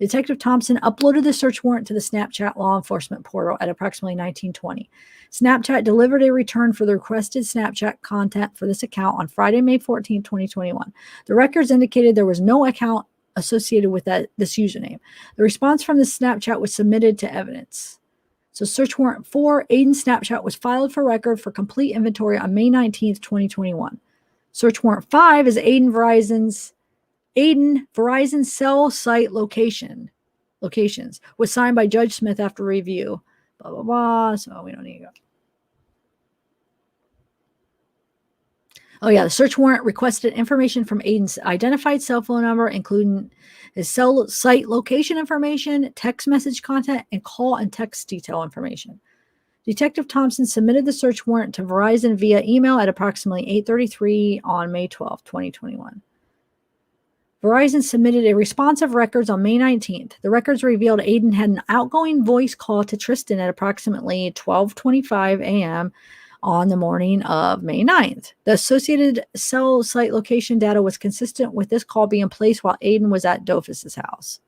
S1: Detective Thompson uploaded the search warrant to the Snapchat law enforcement portal at approximately 19:20. Snapchat delivered a return for the requested Snapchat content for this account on Friday, May 14, 2021. The records indicated there was no account associated with this username. The response from the Snapchat was submitted to evidence. So search warrant 4, Aiden Snapchat was filed for record for complete inventory on May 19th, 2021. Search warrant 5 is Aiden Verizon cell site locations was signed by Judge Smith after review. Blah, blah, blah. So we don't need to go. Oh, yeah. The search warrant requested information from Aiden's identified cell phone number, including his cell site location information, text message content, and call and text detail information. Detective Thompson submitted the search warrant to Verizon via email at approximately 8:33 on May 12, 2021. Verizon submitted a response of records on May 19th. The records revealed Aiden had an outgoing voice call to Tristyn at approximately 12:25 a.m. on the morning of May 9th. The associated cell site location data was consistent with this call being placed while Aiden was at Dofus's house.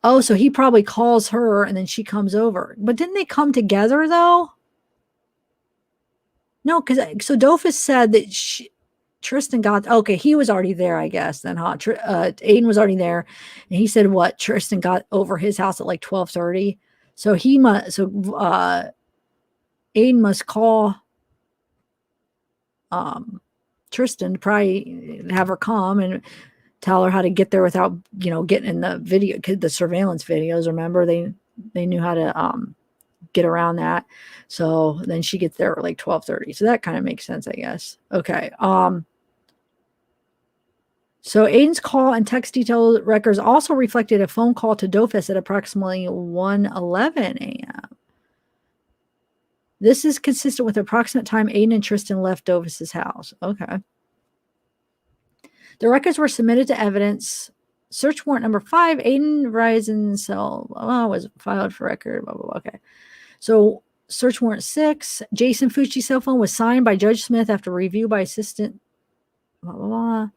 S1: Oh, so he probably calls her and then she comes over. But didn't they come together though? No, because so Dofus said that Tristyn got, okay, he was already there, I guess. Then Aiden was already there. And he said what? Tristyn got over his house at like 12:30. So Aiden must call Tristyn to probably have her come and tell her how to get there without, getting in the video, the surveillance videos. Remember, they knew how to get around that. So then she gets there at like 12:30. So that kind of makes sense, I guess. Okay. So Aiden's call and text detail records also reflected a phone call to Dofus at approximately 1:11 a.m. This is consistent with the approximate time Aiden and Tristyn left Dofus's house. Okay. The records were submitted to evidence. Search warrant number 5, Aiden Verizon cell was filed for record. Blah, blah, blah. Okay. So search warrant 6, Jason Fucci cell phone was signed by Judge Smith after review by assistant. Blah, blah, blah.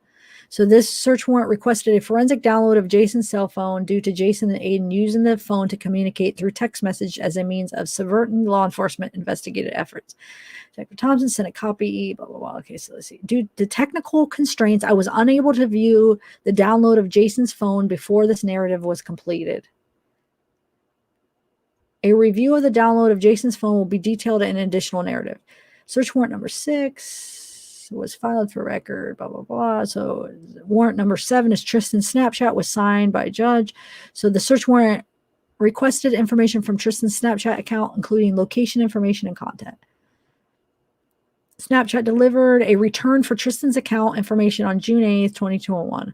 S1: So this search warrant requested a forensic download of Jason's cell phone due to Jason and Aiden using the phone to communicate through text message as a means of subverting law enforcement investigative efforts. Detective Thompson sent a copy, blah, blah, blah. Okay, so let's see. Due to technical constraints, I was unable to view the download of Jason's phone before this narrative was completed. A review of the download of Jason's phone will be detailed in an additional narrative. Search warrant number 6 was filed for record, blah, blah, blah. So warrant number 7 is Tristyn's Snapchat was signed by a judge. So the search warrant requested information from Tristyn's Snapchat account, including location information and content. Snapchat delivered a return for Tristyn's account information on June 8th, 2021.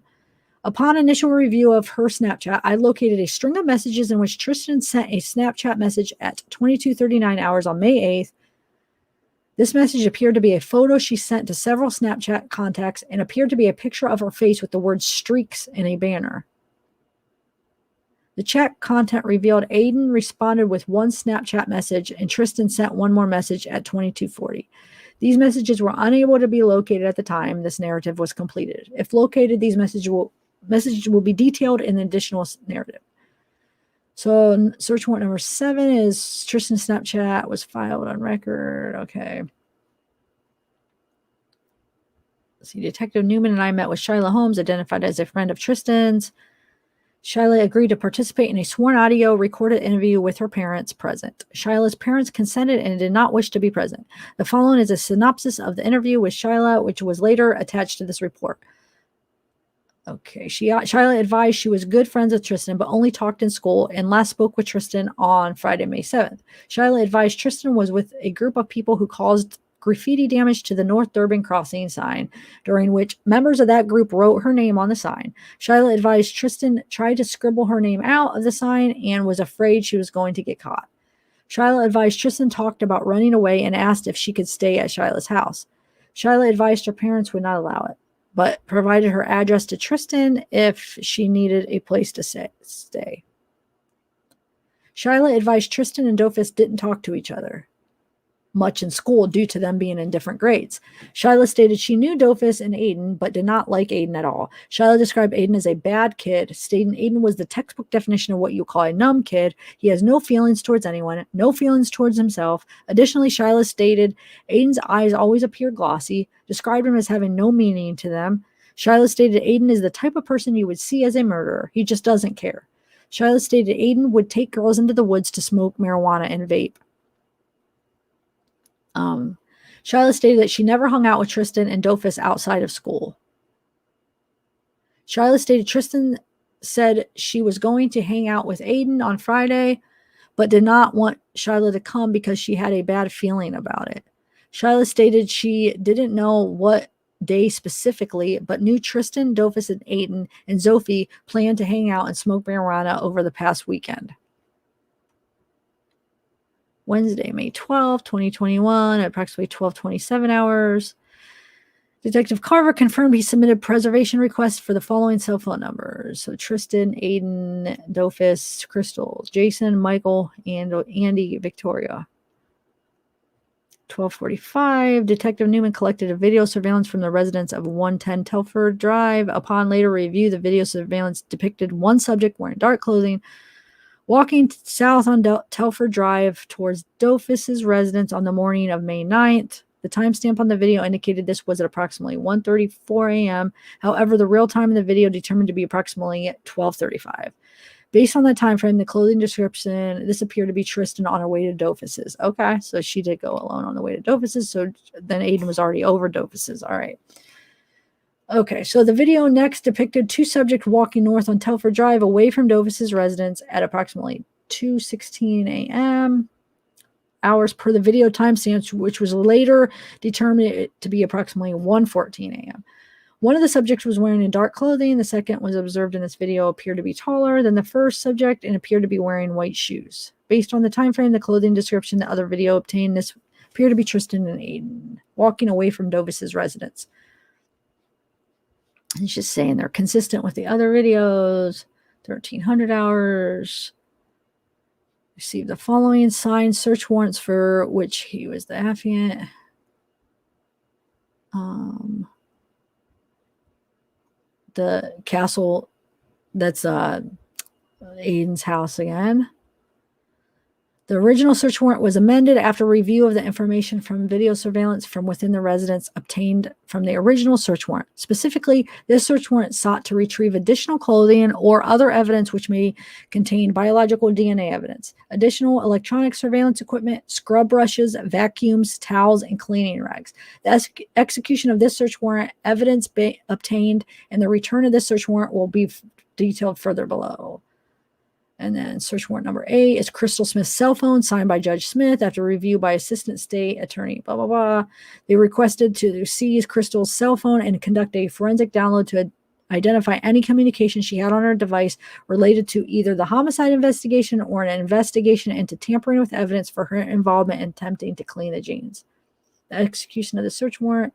S1: Upon initial review of her Snapchat, I located a string of messages in which Tristyn sent a Snapchat message at 22:39 hours on May 8th. This message appeared to be a photo she sent to several Snapchat contacts and appeared to be a picture of her face with the word streaks in a banner. The chat content revealed Aiden responded with one Snapchat message and Tristyn sent one more message at 22:40. These messages were unable to be located at the time this narrative was completed. If located, these messages will be detailed in an additional narrative. So search warrant number 7 is Tristyn's Snapchat was filed on record. Okay. Let's see. Detective Newman and I met with Shyla Holmes, identified as a friend of Tristyn's. Shyla agreed to participate in a sworn audio recorded interview with her parents present. Shyla's parents consented and did not wish to be present. The following is a synopsis of the interview with Shyla, which was later attached to this report. Okay, Shyla advised she was good friends with Tristyn, but only talked in school and last spoke with Tristyn on Friday, May 7th. Shyla advised Tristyn was with a group of people who caused graffiti damage to the North Durbin Crossing sign, during which members of that group wrote her name on the sign. Shyla advised Tristyn tried to scribble her name out of the sign and was afraid she was going to get caught. Shyla advised Tristyn talked about running away and asked if she could stay at Shyla's house. Shyla advised her parents would not allow it, but provided her address to Tristyn if she needed a place to stay. Shyla advised Tristyn and Dofus didn't talk to each other much in school due to them being in different grades. Shyla stated she knew Dofus and Aiden, but did not like Aiden at all. Shyla described Aiden as a bad kid, stating Aiden was the textbook definition of what you call a numb kid. He has no feelings towards anyone, no feelings towards himself. Additionally, Shyla stated Aiden's eyes always appear glossy, described him as having no meaning to them. Shyla stated Aiden is the type of person you would see as a murderer. He just doesn't care. Shyla stated Aiden would take girls into the woods to smoke marijuana and vape. Shyla stated that she never hung out with Tristyn and Dofus outside of school. Shyla stated Tristyn said she was going to hang out with Aiden on Friday, but did not want Shyla to come because she had a bad feeling about it. Shyla stated she didn't know what day specifically, but knew Tristyn, Dofus, and Aiden and Zophie planned to hang out and smoke marijuana over the past weekend. Wednesday, May 12, 2021, at approximately 12:27 hours. Detective Carver confirmed he submitted preservation requests for the following cell phone numbers. So Tristyn, Aiden, Dofus, Crystal, Jason, Michael, and Andy, Victoria. 12:45, Detective Newman collected a video surveillance from the residence of 110 Telford Drive. Upon later review, the video surveillance depicted one subject wearing dark clothing walking south on Telford Drive towards Dofus's residence on the morning of May 9th. The timestamp on the video indicated this was at approximately 1:34 a.m. However, the real time in the video determined to be approximately 12:35. Based on that time frame, the clothing description, this appeared to be Tristyn on her way to Dofus's. Okay, so she did go alone on the way to Dofus's, so then Aiden was already over Dofus's. All right. Okay, so the video next depicted two subjects walking north on Telford Drive away from Dofus's residence at approximately 2:16 a.m. hours per the video timestamps, which was later determined to be approximately 1:14 a.m. One of the subjects was wearing dark clothing. The second was observed in this video appeared to be taller than the first subject and appeared to be wearing white shoes. Based on the time frame, the clothing description, the other video obtained, this appeared to be Tristyn and Aiden walking away from Dofus's residence. It's just saying they're consistent with the other videos. 1300 hours. Received the following signed search warrants for which he was the affiant. the castle that's Aiden's house again. The original search warrant was amended after review of the information from video surveillance from within the residence obtained from the original search warrant. Specifically, this search warrant sought to retrieve additional clothing or other evidence which may contain biological DNA evidence, additional electronic surveillance equipment, scrub brushes, vacuums, towels, and cleaning rags. The execution of this search warrant, evidence obtained, and the return of this search warrant will be detailed further below. And then search warrant number A is Crystal Smith's cell phone, signed by Judge Smith after review by Assistant State Attorney, blah, blah, blah. They requested to seize Crystal's cell phone and conduct a forensic download to identify any communication she had on her device related to either the homicide investigation or an investigation into tampering with evidence for her involvement in attempting to clean the jeans. The execution of the search warrant,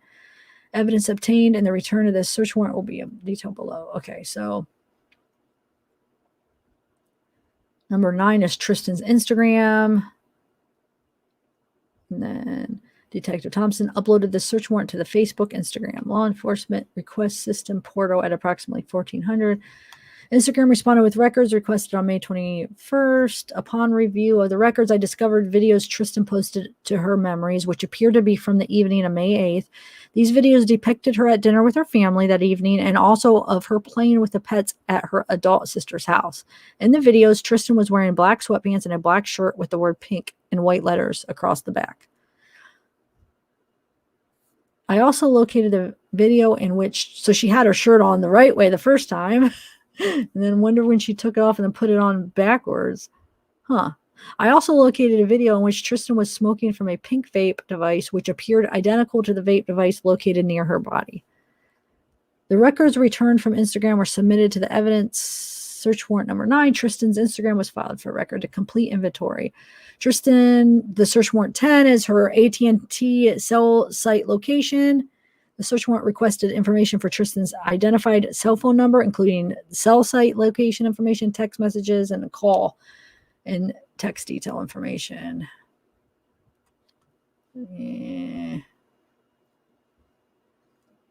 S1: evidence obtained, and the return of this search warrant will be detailed below. Okay, so number 9 is Tristyn's Instagram. And then Detective Thompson uploaded the search warrant to the Facebook, Instagram, law enforcement request system portal at approximately 1400. Instagram responded with records requested on May 21st. Upon review of the records, I discovered videos Tristyn posted to her memories, which appear to be from the evening of May 8th. These videos depicted her at dinner with her family that evening and also of her playing with the pets at her adult sister's house. In the videos, Tristyn was wearing black sweatpants and a black shirt with the word pink in white letters across the back. I also located a video in which, so she had her shirt on the right way the first time, and then wonder when she took it off and then put it on backwards. I also located a video in which Tristyn was smoking from a pink vape device, which appeared identical to the vape device located near her body. The records returned from Instagram were submitted to the evidence search warrant number 9. Tristyn's Instagram was filed for record to complete inventory. Tristyn, the search warrant 10 is her AT&T cell site location. The search warrant requested information for Tristyn's identified cell phone number, including cell site location information, text messages, and a call and text detail information. Yeah.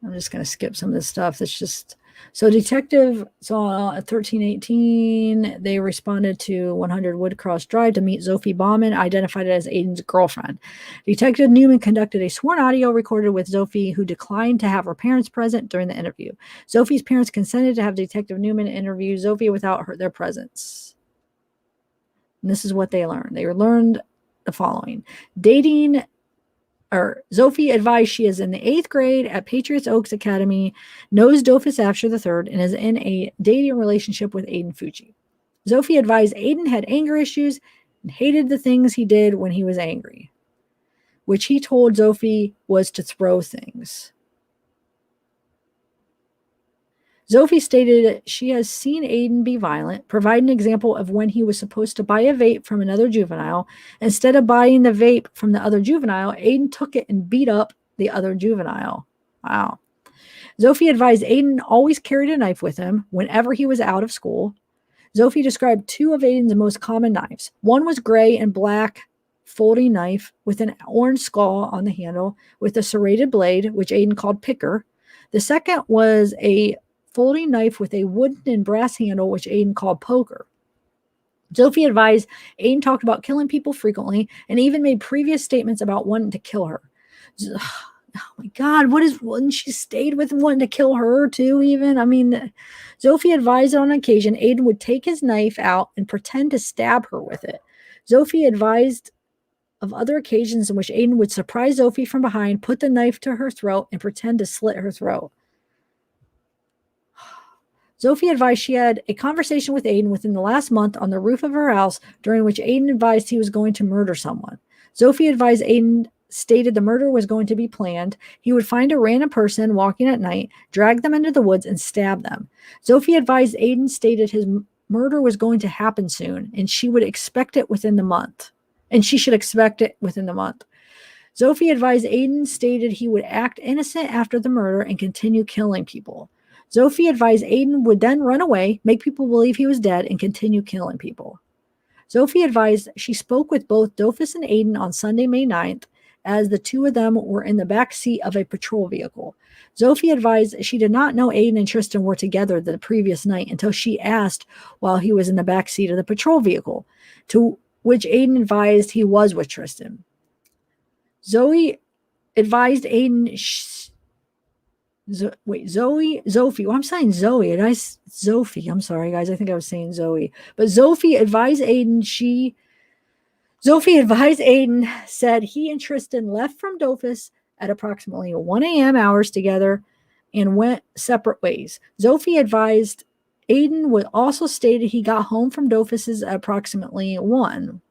S1: I'm just going to skip some of this stuff. That's just so detective saw at 1318. They responded to 100 Woodcross Drive to meet Sophie Bauman, identified as Aiden's girlfriend. Detective Newman conducted a sworn audio recorded with Sophie, who declined to have her parents present during the interview. Sophie's parents consented to have Detective Newman interview Sophie without their presence. And this is what they learned. They learned the following. Sophie advised she is in the 8th grade at Patriots Oaks Academy, knows Dofus Afsher III, and is in a dating relationship with Aiden Fucci. Sophie advised Aiden had anger issues and hated the things he did when he was angry, which he told Sophie was to throw things. Sophie stated she has seen Aiden be violent, provide an example of when he was supposed to buy a vape from another juvenile. Instead of buying the vape from the other juvenile, Aiden took it and beat up the other juvenile. Wow. Sophie advised Aiden always carried a knife with him whenever he was out of school. Sophie described 2 of Aiden's most common knives. One was gray and black folding knife with an orange skull on the handle with a serrated blade, which Aiden called picker. The second was a folding knife with a wooden and brass handle, which Aiden called poker. Sophie advised Aiden talked about killing people frequently and even made previous statements about wanting to kill her. Oh my God, when she stayed with him wanting to kill her too, even? I mean, Sophie advised on occasion Aiden would take his knife out and pretend to stab her with it. Sophie advised of other occasions in which Aiden would surprise Sophie from behind, put the knife to her throat, and pretend to slit her throat. Sophie advised she had a conversation with Aiden within the last month on the roof of her house, during which Aiden advised he was going to murder someone. Sophie advised Aiden stated the murder was going to be planned. He would find a random person walking at night, drag them into the woods, and stab them. Sophie advised Aiden stated his murder was going to happen soon, and she would expect it within the month. And she should expect it within the month. Sophie advised Aiden stated he would act innocent after the murder and continue killing people. Sophie advised Aiden would then run away, make people believe he was dead, and continue killing people. Sophie advised she spoke with both Dofus and Aiden on Sunday, May 9th. as the two of them were in the back seat of a patrol vehicle. Sophie advised she did not know Aiden and Tristyn were together the previous night until she asked while he was in the back seat of the patrol vehicle, to which Aiden advised he was with Tristyn. Zoe advised Aiden. Sophie. Well, I'm saying Zoe. And Sophie. I'm sorry, guys. I think I was saying Zoe. But Sophie advised Aiden. Said he and Tristyn left from Dofus at approximately 1 a.m. hours together and went separate ways. Sophie advised Aiden would also stated he got home from Dofus's at approximately 1.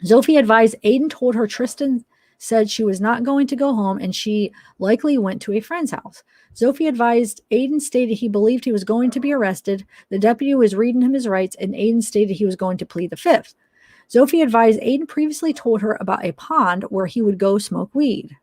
S1: Sophie advised Aiden told her Tristyn said she was not going to go home and she likely went to a friend's house. Sophie advised Aiden stated he believed he was going to be arrested. The deputy was reading him his rights and Aiden stated he was going to plead the fifth. Sophie advised Aiden previously told her about a pond where he would go smoke weed.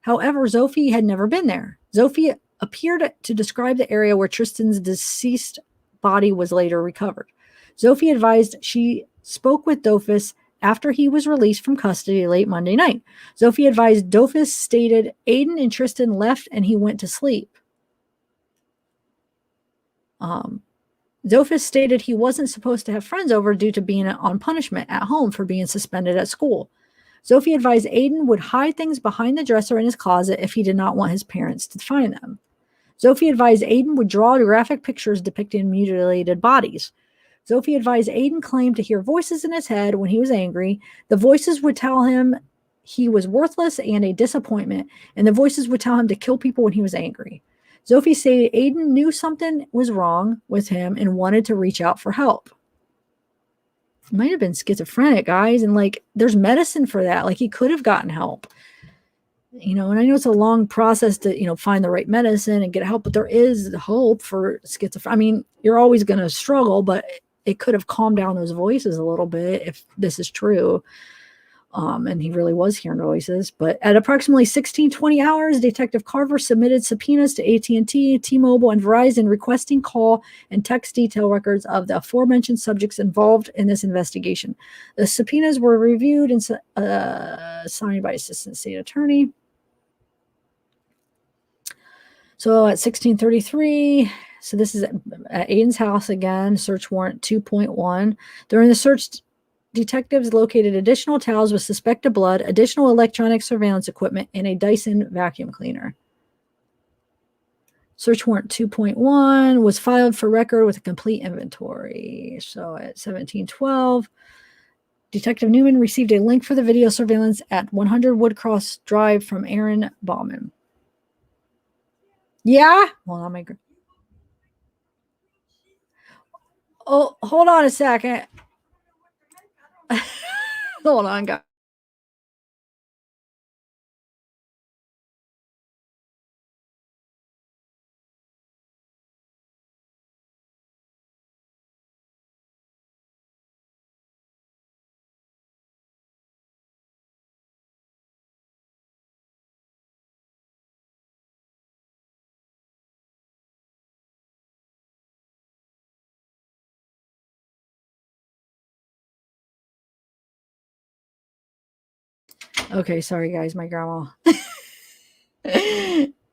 S1: However, Sophie had never been there. Sophie appeared to describe the area where Tristyn's deceased body was later recovered. Sophie advised she spoke with Dofus after he was released from custody late Monday night. Sophie advised Dofus stated Aiden and Tristyn left and he went to sleep. Dofus stated he wasn't supposed to have friends over due to being on punishment at home for being suspended at school. Sophie advised Aiden would hide things behind the dresser in his closet if he did not want his parents to find them. Sophie advised Aiden would draw graphic pictures depicting mutilated bodies. Sophie advised Aiden claimed to hear voices in his head when he was angry. The voices would tell him he was worthless and a disappointment, and the voices would tell him to kill people when he was angry. Sophie said Aiden knew something was wrong with him and wanted to reach out for help. He might have been schizophrenic, guys, and like there's medicine for that. Like he could have gotten help. And I know it's a long process to, find the right medicine and get help, but there is hope for schizophrenia. I mean, you're always going to struggle, but it could have calmed down those voices a little bit if this is true. And he really was hearing voices. But at approximately 16:20 hours, Detective Carver submitted subpoenas to AT&T, T-Mobile, and Verizon requesting call and text detail records of the aforementioned subjects involved in this investigation. The subpoenas were reviewed and signed by Assistant State Attorney. So at 16:33, so this is at Aiden's house again, search warrant 2.1. During the search, detectives located additional towels with suspected blood, additional electronic surveillance equipment, and a Dyson vacuum cleaner. Search warrant 2.1 was filed for record with a complete inventory. So at 17:12, Detective Newman received a link for the video surveillance at 100 Woodcross Drive from Aaron Bauman. Yeah? Hold on, oh, hold on a second. Hold on, guys. Okay, sorry guys, my grandma.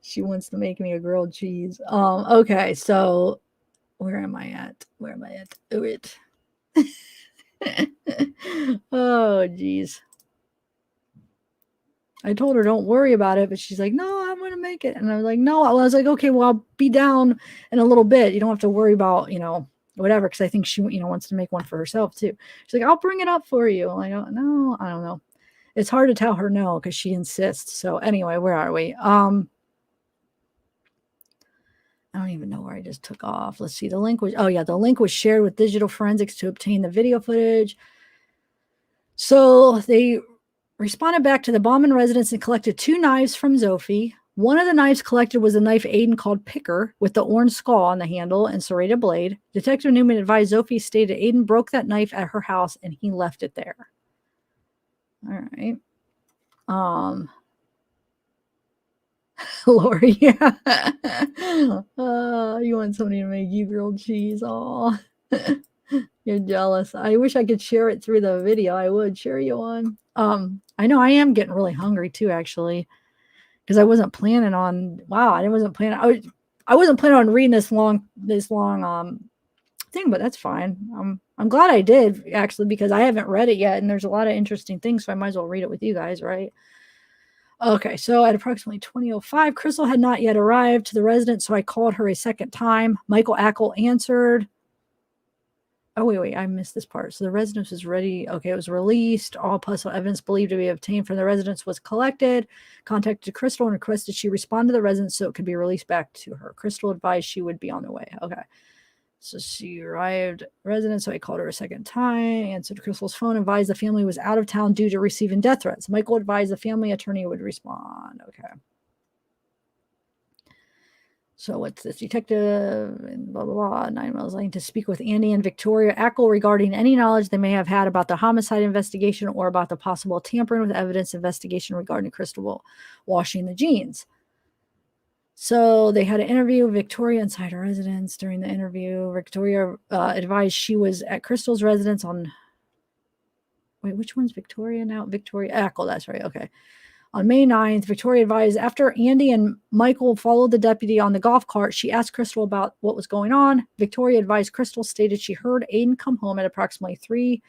S1: She wants to make me a grilled cheese. Okay, so where am I at? Oh, it. Oh, geez. I told her don't worry about it, but she's like, no, I'm gonna make it. And I was like, no. I was like, okay, well, I'll be down in a little bit. You don't have to worry about, whatever, because I think she, wants to make one for herself too. She's like, I'll bring it up for you. I don't know. It's hard to tell her no because she insists. So anyway, where are we? I don't even know where I just took off. Let's see. The link was shared with digital forensics to obtain the video footage. So they responded back to the Bauman residence and collected 2 knives from Sophie. One of the knives collected was a knife Aiden called Picker with the orange skull on the handle and serrated blade. Detective Newman advised Sophie stated Aiden broke that knife at her house and he left it there. All right. Lori, yeah. You want somebody to make you grilled cheese. Oh. You're jealous. I wish I could share it through the video. I would share you one. I know I am getting really hungry too, actually, because I wasn't planning on. Wow, I wasn't planning. I wasn't planning on reading this long thing, but that's fine. I'm glad I did actually, because I haven't read it yet, and there's a lot of interesting things, so I might as well read it with you guys, right? Okay, so at approximately 20:05, Crystal had not yet arrived to the residence, so I called her a second time. Michael Ackle answered. Oh, wait, I missed this part. So the residence was ready. Okay, it was released. All possible evidence believed to be obtained from the residence was collected. Contacted Crystal and requested she respond to the residence so it could be released back to her. Crystal advised she would be on the way. Okay. So she arrived at residence, so I called her a second time, answered Crystal's phone, advised the family was out of town due to receiving death threats. Michael advised the family attorney would respond. Okay. So what's this? Detective and blah, blah, blah. 9 miles lane to speak with Andy and Victoria Ackle regarding any knowledge they may have had about the homicide investigation or about the possible tampering with evidence investigation regarding Crystal washing the jeans. So they had an interview with Victoria inside her residence. During the interview, Victoria advised she was at Crystal's residence on... Wait, which one's Victoria now? Victoria Ackle, that's right. Okay. On May 9th, Victoria advised after Andy and Michael followed the deputy on the golf cart, she asked Crystal about what was going on. Victoria advised Crystal stated she heard Aiden come home at approximately 3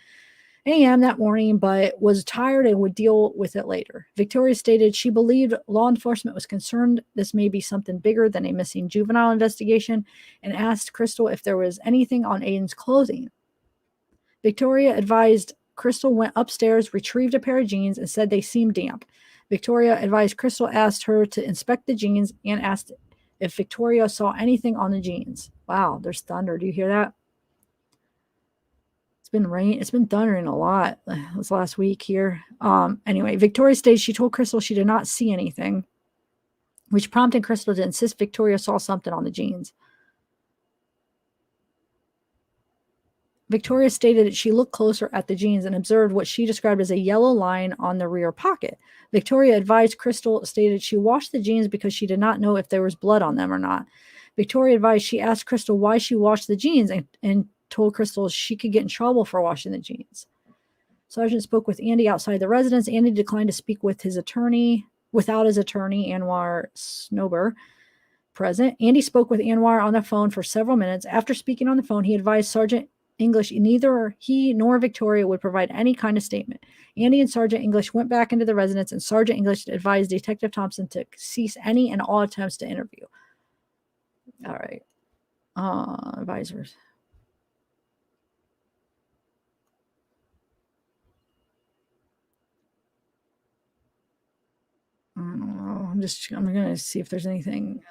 S1: a.m. that morning, but was tired and would deal with it later. Victoria stated she believed law enforcement was concerned this may be something bigger than a missing juvenile investigation and asked Crystal if there was anything on Aiden's clothing. Victoria advised Crystal went upstairs, retrieved a pair of jeans, and said they seemed damp. Victoria advised Crystal asked her to inspect the jeans and asked if Victoria saw anything on the jeans. Wow, there's thunder. Do you hear that? It's been rain. It's been thundering a lot this last week here. Anyway, Victoria stated she told Crystal she did not see anything, which prompted Crystal to insist Victoria saw something on the jeans. Victoria stated that she looked closer at the jeans and observed what she described as a yellow line on the rear pocket. Victoria advised Crystal stated she washed the jeans because she did not know if there was blood on them or not. Victoria advised she asked Crystal why she washed the jeans and told Crystal she could get in trouble for washing the jeans. Sergeant spoke with Andy outside the residence. Andy declined to speak with his attorney, without his attorney, Anwar Snober, present. Andy spoke with Anwar on the phone for several minutes. After speaking on the phone, he advised Sergeant English neither he nor Victoria would provide any kind of statement. Andy and Sergeant English went back into the residence, and Sergeant English advised Detective Thompson to cease any and all attempts to interview. All right. Advisors. I'm going to see if there's anything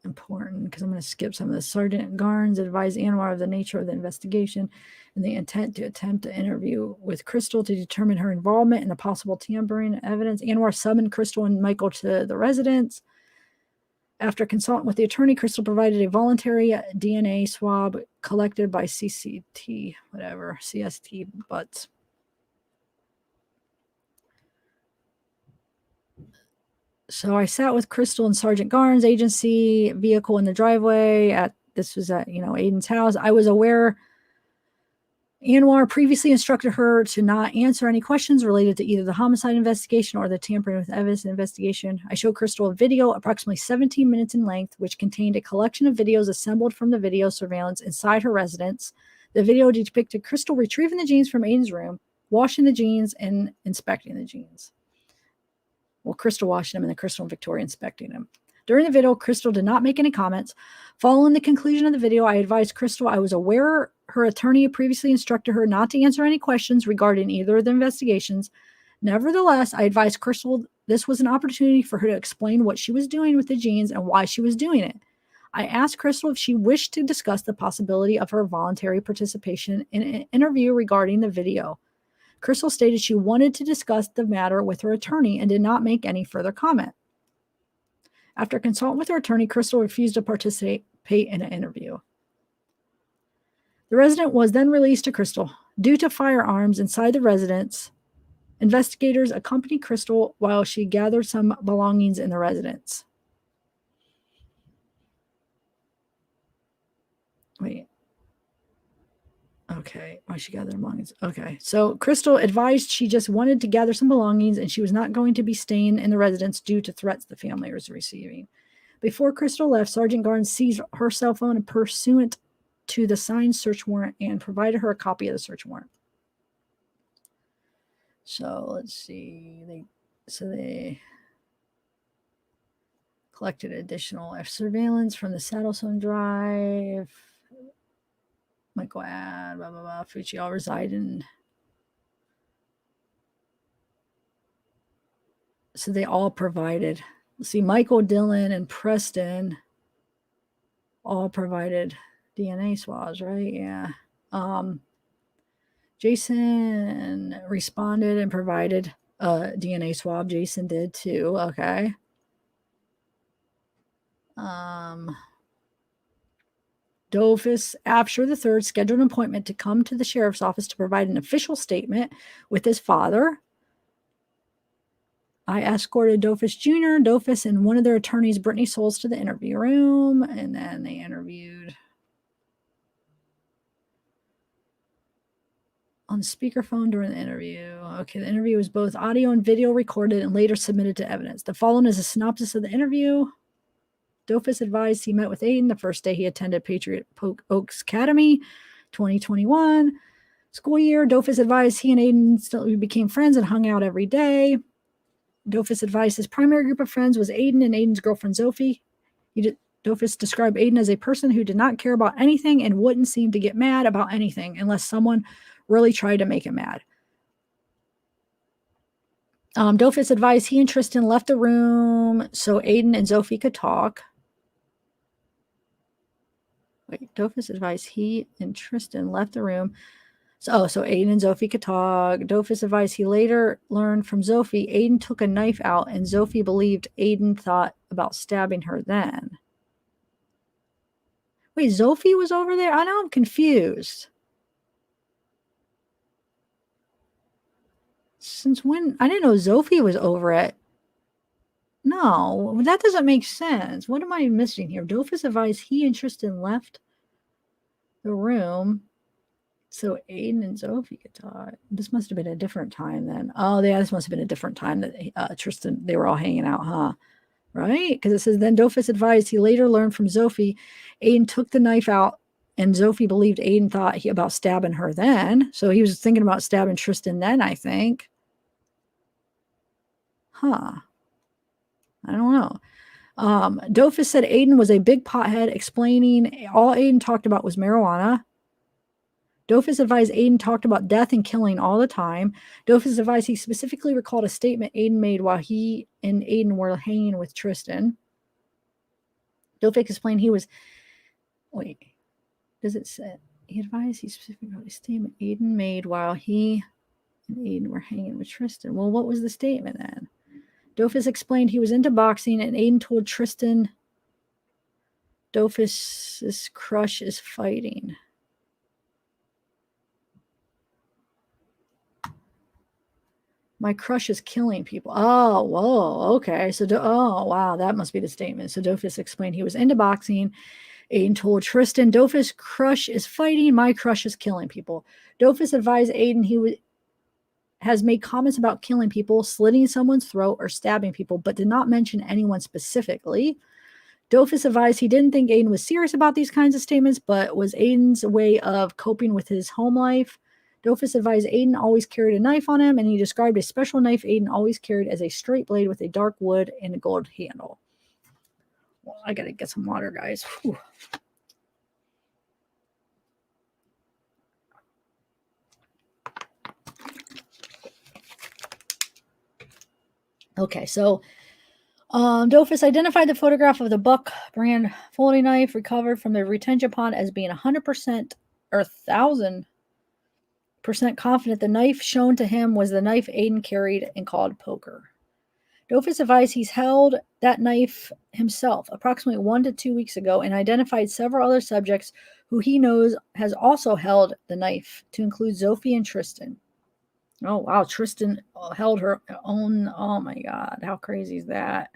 S1: important because I'm going to skip some of this. Sergeant Garnes advised Anwar of the nature of the investigation and the intent to attempt to interview with Crystal to determine her involvement in the possible tampering evidence. Anwar summoned Crystal and Michael to the residence. After consulting with the attorney, Crystal provided a voluntary DNA swab collected by CST butts. So I sat with Crystal and Sergeant Garnes' agency vehicle in the driveway. This was at Aiden's house. I was aware Anwar previously instructed her to not answer any questions related to either the homicide investigation or the tampering with evidence investigation. I showed Crystal a video approximately 17 minutes in length, which contained a collection of videos assembled from the video surveillance inside her residence. The video depicted Crystal retrieving the jeans from Aiden's room, washing the jeans, and inspecting the jeans. Well, Crystal washing them and then Crystal and Victoria inspecting them. During the video, Crystal did not make any comments. Following the conclusion of the video, I advised Crystal I was aware her attorney had previously instructed her not to answer any questions regarding either of the investigations. Nevertheless, I advised Crystal this was an opportunity for her to explain what she was doing with the jeans and why she was doing it. I asked Crystal if she wished to discuss the possibility of her voluntary participation in an interview regarding the video. Crystal stated she wanted to discuss the matter with her attorney and did not make any further comment. After consulting with her attorney, Crystal refused to participate in an interview. The resident was then released to Crystal. Due to firearms inside the residence, investigators accompanied Crystal while she gathered some belongings in the residence. Wait. Okay. Why she gathered belongings. Okay. So Crystal advised she just wanted to gather some belongings and she was not going to be staying in the residence due to threats the family was receiving. Before Crystal left, Sergeant Garnes seized her cell phone pursuant to the signed search warrant and provided her a copy of the search warrant. So let's see. They collected additional surveillance from the Saddlestone Drive. Michael Ad, blah, blah, blah. Fucci all reside in. So they all provided. Let's see, Michael, Dylan, and Preston all provided DNA swabs, right? Yeah. Jason responded and provided a DNA swab. Jason did too. Okay. Dofus, after III, scheduled an appointment to come to the sheriff's office to provide an official statement with his father. I escorted Dofus Jr., Dofus, and one of their attorneys, Brittany Souls, to the interview room, and then they interviewed on speakerphone during the interview. Okay, the interview was both audio and video recorded and later submitted to evidence. The following is a synopsis of the interview. Dofus advised he met with Aiden the first day he attended Patriot Oaks Academy, 2021 school year. Dofus advised he and Aiden instantly became friends and hung out every day. Dofus advised his primary group of friends was Aiden and Aiden's girlfriend, Sophie. Dofus described Aiden as a person who did not care about anything and wouldn't seem to get mad about anything unless someone really tried to make him mad. Dofus advised he and Tristyn left the room so Aiden and Sophie could talk. Wait, Dofus advised he and Tristyn left the room. So Aiden and Sophie could talk. Dofus advised he later learned from Sophie Aiden took a knife out and Sophie believed Aiden thought about stabbing her then. Wait, Sophie was over there? I know I'm confused. Since when? I didn't know Sophie was over it. No, that doesn't make sense. What am I missing here? Dofus advised he and Tristyn left the room so Aiden and Sophie could talk. This must have been a different time then. Oh, yeah, this must have been a different time that Tristyn, they were all hanging out, huh? Right? Because it says, then Dofus advised he later learned from Sophie Aiden took the knife out and Sophie believed Aiden thought about stabbing her then. So he was thinking about stabbing Tristyn then, I think. Huh. I don't know. Dofus said Aiden was a big pothead, explaining all Aiden talked about was marijuana. Dofus advised Aiden talked about death and killing all the time. Dofus advised he specifically recalled a statement Aiden made while he and Aiden were hanging with Tristyn. Dofus explained he was... Wait. Does it say... He advised he specifically recalled a statement Aiden made while he and Aiden were hanging with Tristyn. Well, what was the statement then? Dofus explained he was into boxing and Aiden told Tristyn Dofus's crush is fighting. My crush is killing people. Oh, whoa, okay. So, oh, wow, that must be the statement. So Dofus explained he was into boxing. Aiden told Tristyn, Dofus' crush is fighting. My crush is killing people. Dofus advised Aiden has made comments about killing people, slitting someone's throat, or stabbing people, but did not mention anyone specifically. Dofus advised he didn't think Aiden was serious about these kinds of statements, but was Aiden's way of coping with his home life. Dofus advised Aiden always carried a knife on him, and he described a special knife Aiden always carried as a straight blade with a dark wood and a gold handle. Well, I gotta get some water, guys. Whew. Okay, so Dofus identified the photograph of the Buck brand folding knife recovered from the retention pond as being 100% or 1,000% confident the knife shown to him was the knife Aiden carried and called poker. Dofus advised he's held that knife himself approximately 1 to 2 weeks ago and identified several other subjects who he knows has also held the knife, to include Sophie and Tristyn. Oh, wow. Tristyn held her own. Oh, my God. How crazy is that?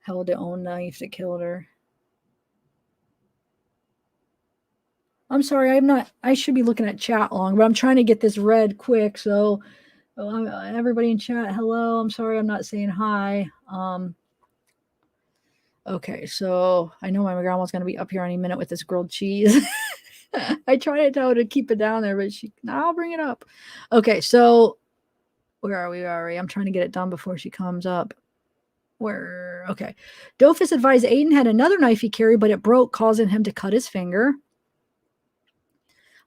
S1: Held her own knife that killed her. I'm sorry, I should be looking at chat long, but I'm trying to get this read quick. So, everybody in chat, hello. I'm sorry I'm not saying hi. Okay, so I know my grandma's going to be up here any minute with this grilled cheese. I try to tell her to keep it down there, but I'll bring it up. Okay, so where are we? I'm trying to get it done before she comes up. Okay. Dofus advised Aiden had another knife he carried, but it broke, causing him to cut his finger.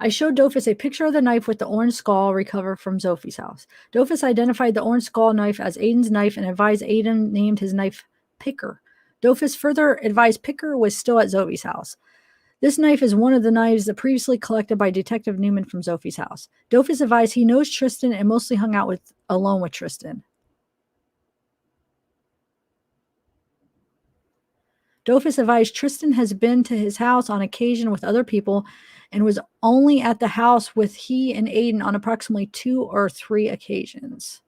S1: I showed Dofus a picture of the knife with the orange skull recovered from Sophie's house. Dofus identified the orange skull knife as Aiden's knife and advised Aiden named his knife Picker. Dofus further advised Picker was still at Sophie's house. This knife is one of the knives that previously collected by Detective Newman from Sophie's house. Dofus advised he knows Tristyn and mostly hung out alone with Tristyn. Dofus advised Tristyn has been to his house on occasion with other people and was only at the house with he and Aiden on approximately 2 or 3 occasions.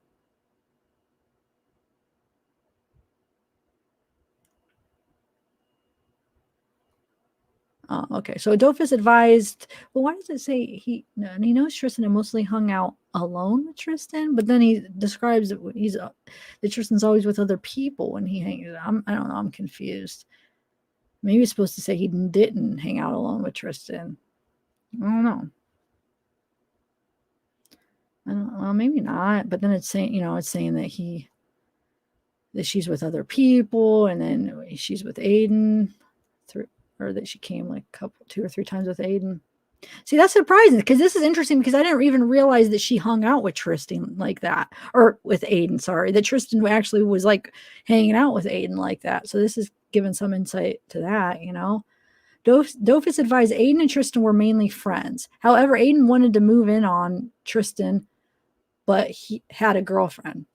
S1: Okay, so Dofus advised, well, why does it say he knows Tristyn and mostly hung out alone with Tristyn? But then he describes that that Tristyn's always with other people when he hangs out. I don't know, I'm confused. Maybe it's supposed to say he didn't hang out alone with Tristyn. I don't know. Well, maybe not. But then it's saying, it's saying that she's with other people, and then she's with Aiden, or that she came like 2 or 3 times with Aiden. See, that's surprising because this is interesting because I didn't even realize that she hung out with Tristyn like that, or with Aiden. Sorry, that Tristyn actually was like hanging out with Aiden like that. So this is giving some insight to that, Dofus advised Aiden and Tristyn were mainly friends. However, Aiden wanted to move in on Tristyn, but he had a girlfriend.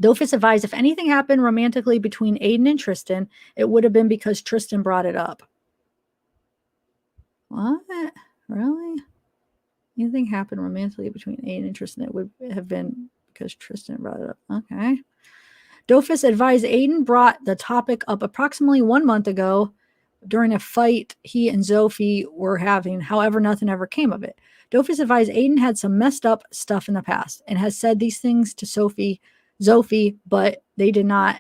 S1: Dofus advised if anything happened romantically between Aiden and Tristyn, it would have been because Tristyn brought it up. What? Really? Anything happened romantically between Aiden and Tristyn, it would have been because Tristyn brought it up. Okay. Dofus advised Aiden brought the topic up approximately 1 month ago during a fight he and Sophie were having. However, nothing ever came of it. Dofus advised Aiden had some messed up stuff in the past and has said these things to Sophie, but they did not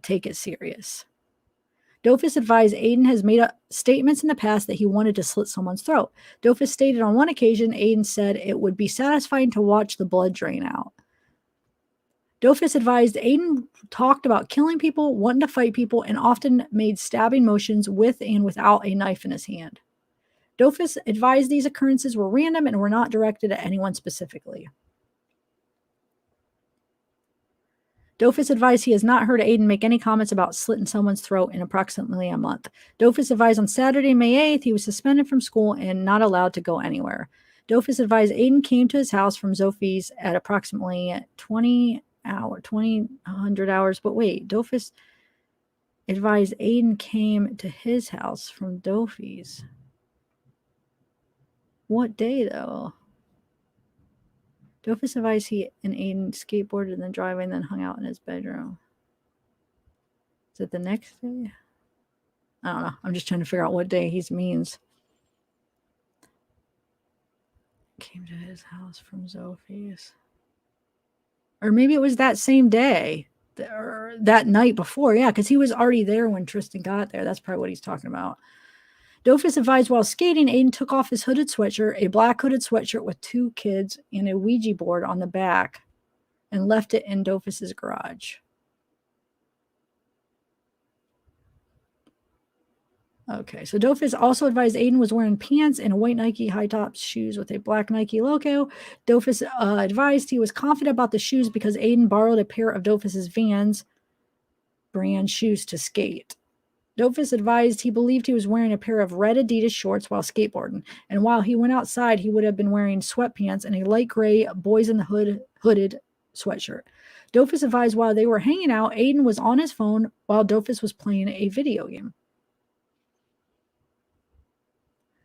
S1: take it serious. Dofus advised Aiden has made statements in the past that he wanted to slit someone's throat. Dofus stated on one occasion, Aiden said it would be satisfying to watch the blood drain out. Dofus advised Aiden talked about killing people, wanting to fight people, and often made stabbing motions with and without a knife in his hand. Dofus advised these occurrences were random and were not directed at anyone specifically. Dofus advised he has not heard Aiden make any comments about slitting someone's throat in approximately a month. Dofus advised on Saturday, May 8th, he was suspended from school and not allowed to go anywhere. Dofus advised Aiden came to his house from Sophie's at approximately 200 hours. But wait, Dofus advised Aiden came to his house from Sophie's. What day, though? Dofus advised he and Aiden skateboarded in the driveway and then hung out in his bedroom. Is it the next day? I don't know. I'm just trying to figure out what day he means. Came to his house from Sophie's. Or maybe it was that same day. Or that night before. Yeah, because he was already there when Tristyn got there. That's probably what he's talking about. Dofus advised while skating, Aiden took off his hooded sweatshirt, a black hooded sweatshirt with 2 kids and a Ouija board on the back, and left it in Dofus's garage. Okay, so Dofus also advised Aiden was wearing pants and a white Nike high-top shoes with a black Nike logo. Dofus advised he was confident about the shoes because Aiden borrowed a pair of Dofus's Vans brand shoes to skate. Dofus advised he believed he was wearing a pair of red Adidas shorts while skateboarding, and while he went outside, he would have been wearing sweatpants and a light gray Boys in the Hood hooded sweatshirt. Dofus advised while they were hanging out, Aiden was on his phone while Dofus was playing a video game.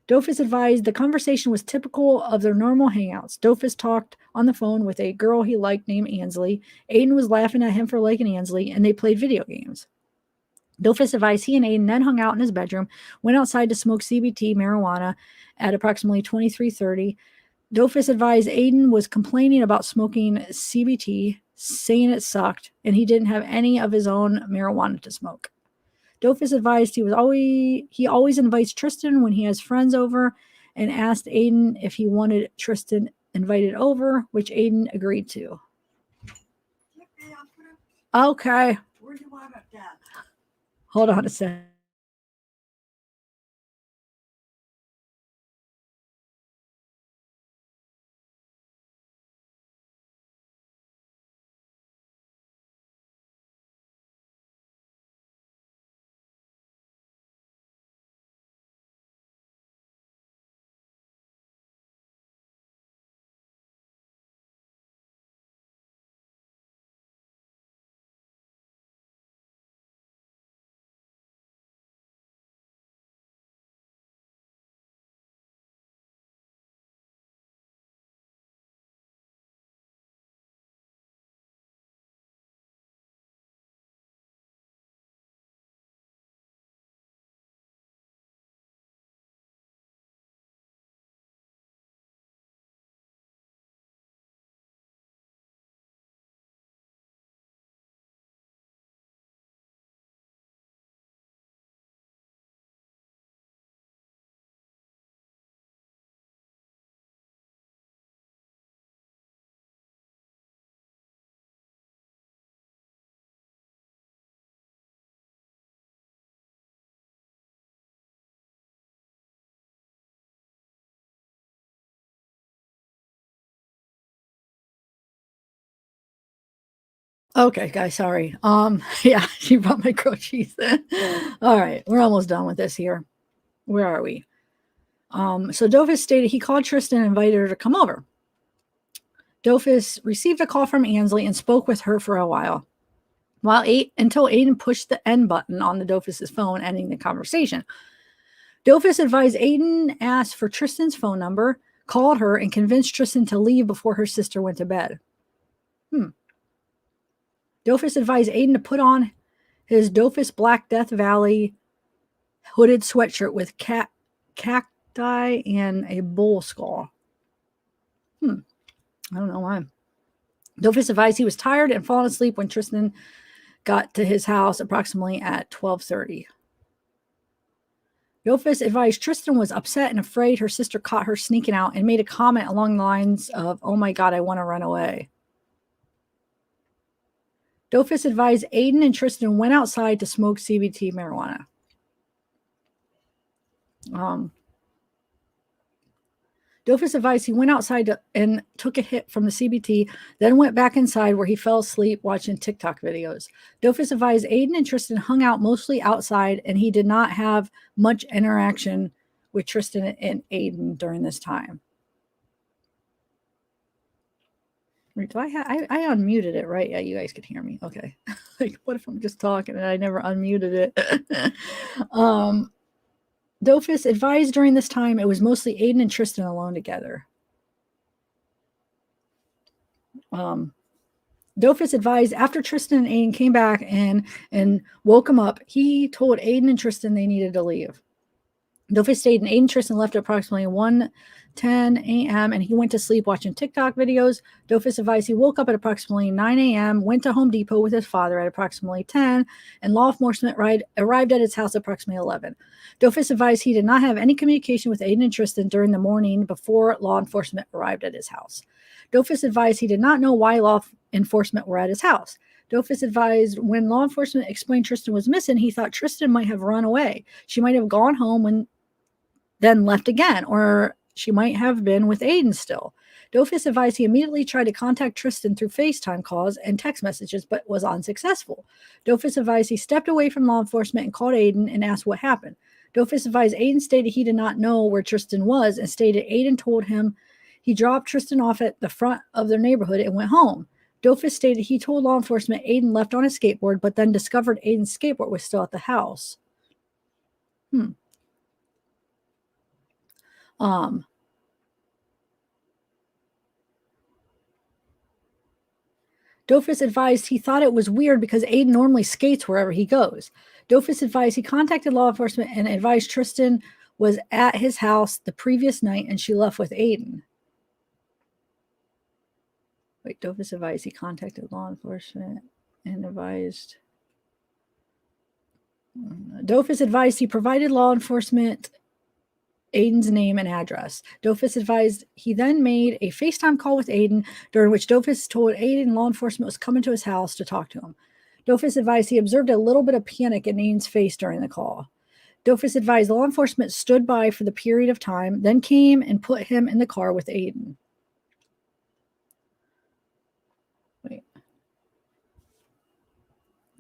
S1: Dofus advised the conversation was typical of their normal hangouts. Dofus talked on the phone with a girl he liked named Ansley. Aiden was laughing at him for liking Ansley, and they played video games. Dofus advised he and Aiden then hung out in his bedroom, went outside to smoke CBT marijuana at approximately 23:30. Dofus advised Aiden was complaining about smoking CBT, saying it sucked, and he didn't have any of his own marijuana to smoke. Dofus advised he always invites Tristyn when he has friends over, and asked Aiden if he wanted Tristyn invited over, which Aiden agreed to. Okay. Where do you want it at? Hold on a second. Okay, guys, sorry. Yeah, she brought my grilled cheese in. All right, we're almost done with this here. Where are we? So Dofus stated he called Tristyn and invited her to come over. Dofus received a call from Ansley and spoke with her for a while. Until Aiden pushed the end button on the Dofus's phone, ending the conversation. Dofus advised Aiden asked for Tristyn's phone number, called her, and convinced Tristyn to leave before her sister went to bed. Dofus advised Aiden to put on his Dofus Black Death Valley hooded sweatshirt with cacti and a bull skull. I don't know why. Dofus advised he was tired and fallen asleep when Tristyn got to his house approximately at 12:30. Dofus advised Tristyn was upset and afraid her sister caught her sneaking out and made a comment along the lines of, "Oh my God, I want to run away." Dofus advised Aiden and Tristyn went outside to smoke CBT marijuana. Dofus advised he went outside and took a hit from the CBT, then went back inside where he fell asleep watching TikTok videos. Dofus advised Aiden and Tristyn hung out mostly outside, and he did not have much interaction with Tristyn and Aiden during this time. Wait, I unmuted it, right? Yeah, you guys can hear me. Okay. Like, what if I'm just talking and I never unmuted it? Dofus advised during this time it was mostly Aiden and Tristyn alone together. Dofus advised after Tristyn and Aiden came back and woke him up, he told Aiden and Tristyn they needed to leave. Dofus stayed and Aiden and Tristyn left at approximately 1:10 a.m. and he went to sleep watching TikTok videos. Dofus advised he woke up at approximately 9 a.m., went to Home Depot with his father at approximately 10, and law enforcement arrived at his house at approximately 11. Dofus advised he did not have any communication with Aiden and Tristyn during the morning before law enforcement arrived at his house. Dofus advised he did not know why law enforcement were at his house. Dofus advised when law enforcement explained Tristyn was missing, he thought Tristyn might have run away. She might have gone home then left again, or she might have been with Aiden still. Dofus advised he immediately tried to contact Tristyn through FaceTime calls and text messages, but was unsuccessful. Dofus advised he stepped away from law enforcement and called Aiden and asked what happened. Dofus advised Aiden stated he did not know where Tristyn was and stated Aiden told him he dropped Tristyn off at the front of their neighborhood and went home. Dofus stated he told law enforcement Aiden left on a skateboard, but then discovered Aiden's skateboard was still at the house. Dofus advised he thought it was weird because Aiden normally skates wherever he goes. Dofus advised he contacted law enforcement and advised Tristyn was at his house the previous night and she left with Aiden. Wait, Dofus advised he contacted law enforcement and advised. Dofus advised he provided law enforcement Aiden's name and address. Dofus advised he then made a FaceTime call with Aiden, during which Dofus told Aiden law enforcement was coming to his house to talk to him. Dofus advised he observed a little bit of panic in Aiden's face during the call. Dofus advised law enforcement stood by for the period of time, then came and put him in the car with Aiden. Wait.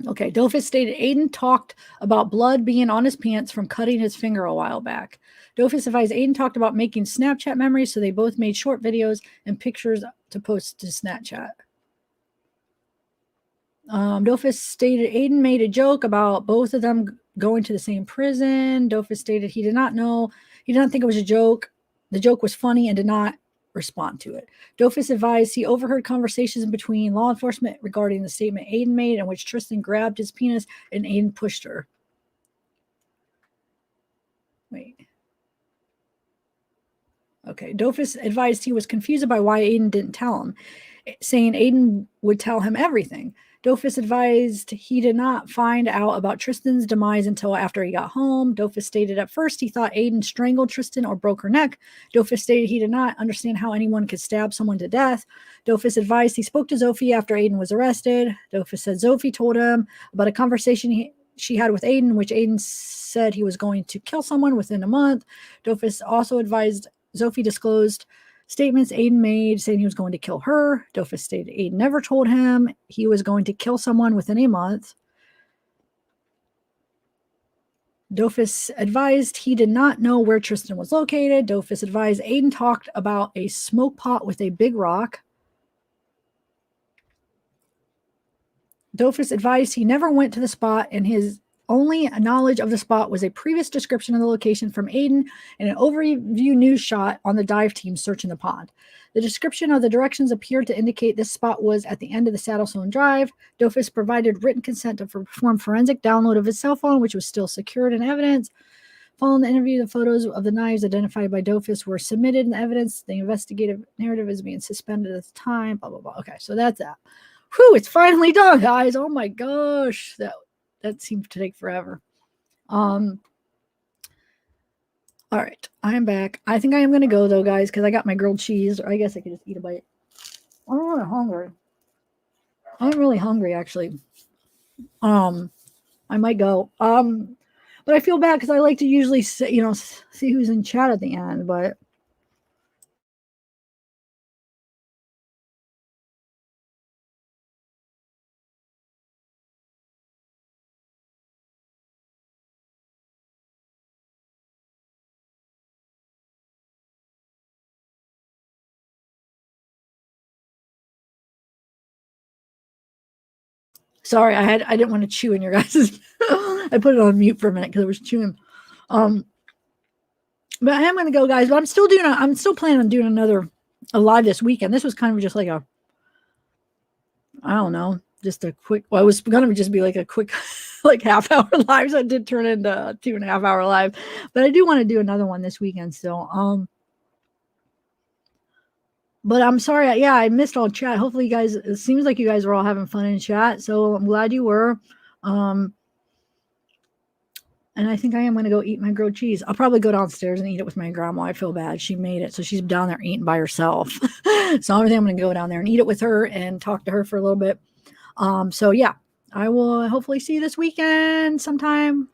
S1: Okay, Dofus stated Aiden talked about blood being on his pants from cutting his finger a while back. Dofus advised Aiden talked about making Snapchat memories, so they both made short videos and pictures to post to Snapchat. Dofus stated Aiden made a joke about both of them going to the same prison. Dofus stated he did not think it was a joke. The joke was funny and did not respond to it. Dofus advised he overheard conversations between law enforcement regarding the statement Aiden made in which Tristyn grabbed his penis and Aiden pushed her. Wait. Okay. Dofus advised he was confused by why Aiden didn't tell him, saying Aiden would tell him everything. Dofus advised he did not find out about Tristyn's demise until after he got home. Dofus stated at first he thought Aiden strangled Tristyn or broke her neck. Dofus stated he did not understand how anyone could stab someone to death. Dofus advised he spoke to Zophie after Aiden was arrested. Dofus said Zophie told him about a conversation she had with Aiden, which Aiden said he was going to kill someone within a month. Dofus also advised Zophie disclosed statements Aiden made saying he was going to kill her. Dofus stated Aiden never told him he was going to kill someone within a month. Dofus advised he did not know where Tristyn was located. Dofus advised Aiden talked about a smoke pot with a big rock. Dofus advised he never went to the spot and his only knowledge of the spot was a previous description of the location from Aiden and an overview news shot on the dive team searching the pond. The description of the directions appeared to indicate this spot was at the end of the Saddlestone Drive. Dofus provided written consent to perform forensic download of his cell phone, which was still secured in evidence. Following the interview, the photos of the knives identified by Dofus were submitted in the evidence. The investigative narrative is being suspended at the time. Blah, blah, blah. Okay, so that's that. Whew, it's finally done, guys. Oh my gosh. That seems to take forever. All right, I'm back. I think I am going to go, though, guys, because I got my grilled cheese. Or I guess I could just eat a bite. I'm really hungry. I'm really hungry, actually. I might go. But I feel bad because I like to usually see who's in chat at the end, but sorry, I didn't want to chew in your guys'. I put it on mute for a minute because I was chewing. But I am going to go, guys. But I'm still planning on doing a live this weekend. This was kind of just like I don't know, just a quick. Well, it was going to just be like a quick, like half-hour live. So it did turn into a 2.5-hour live. But I do want to do another one this weekend still. But I'm sorry. I missed all chat. Hopefully, you guys. It seems like you guys were all having fun in chat. So I'm glad you were. And I think I am going to go eat my grilled cheese. I'll probably go downstairs and eat it with my grandma. I feel bad. She made it. So she's down there eating by herself. So I think I'm going to go down there and eat it with her and talk to her for a little bit. So yeah, I will hopefully see you this weekend sometime.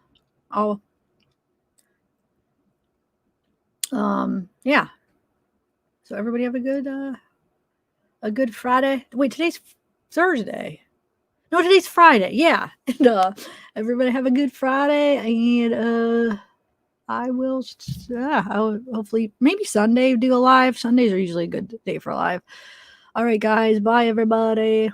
S1: Yeah. So everybody have a good Friday. Wait, today's Thursday. No, today's Friday. Yeah. And everybody have a good Friday. And I will hopefully maybe Sunday do a live. Sundays are usually a good day for a live. All right, guys. Bye, everybody.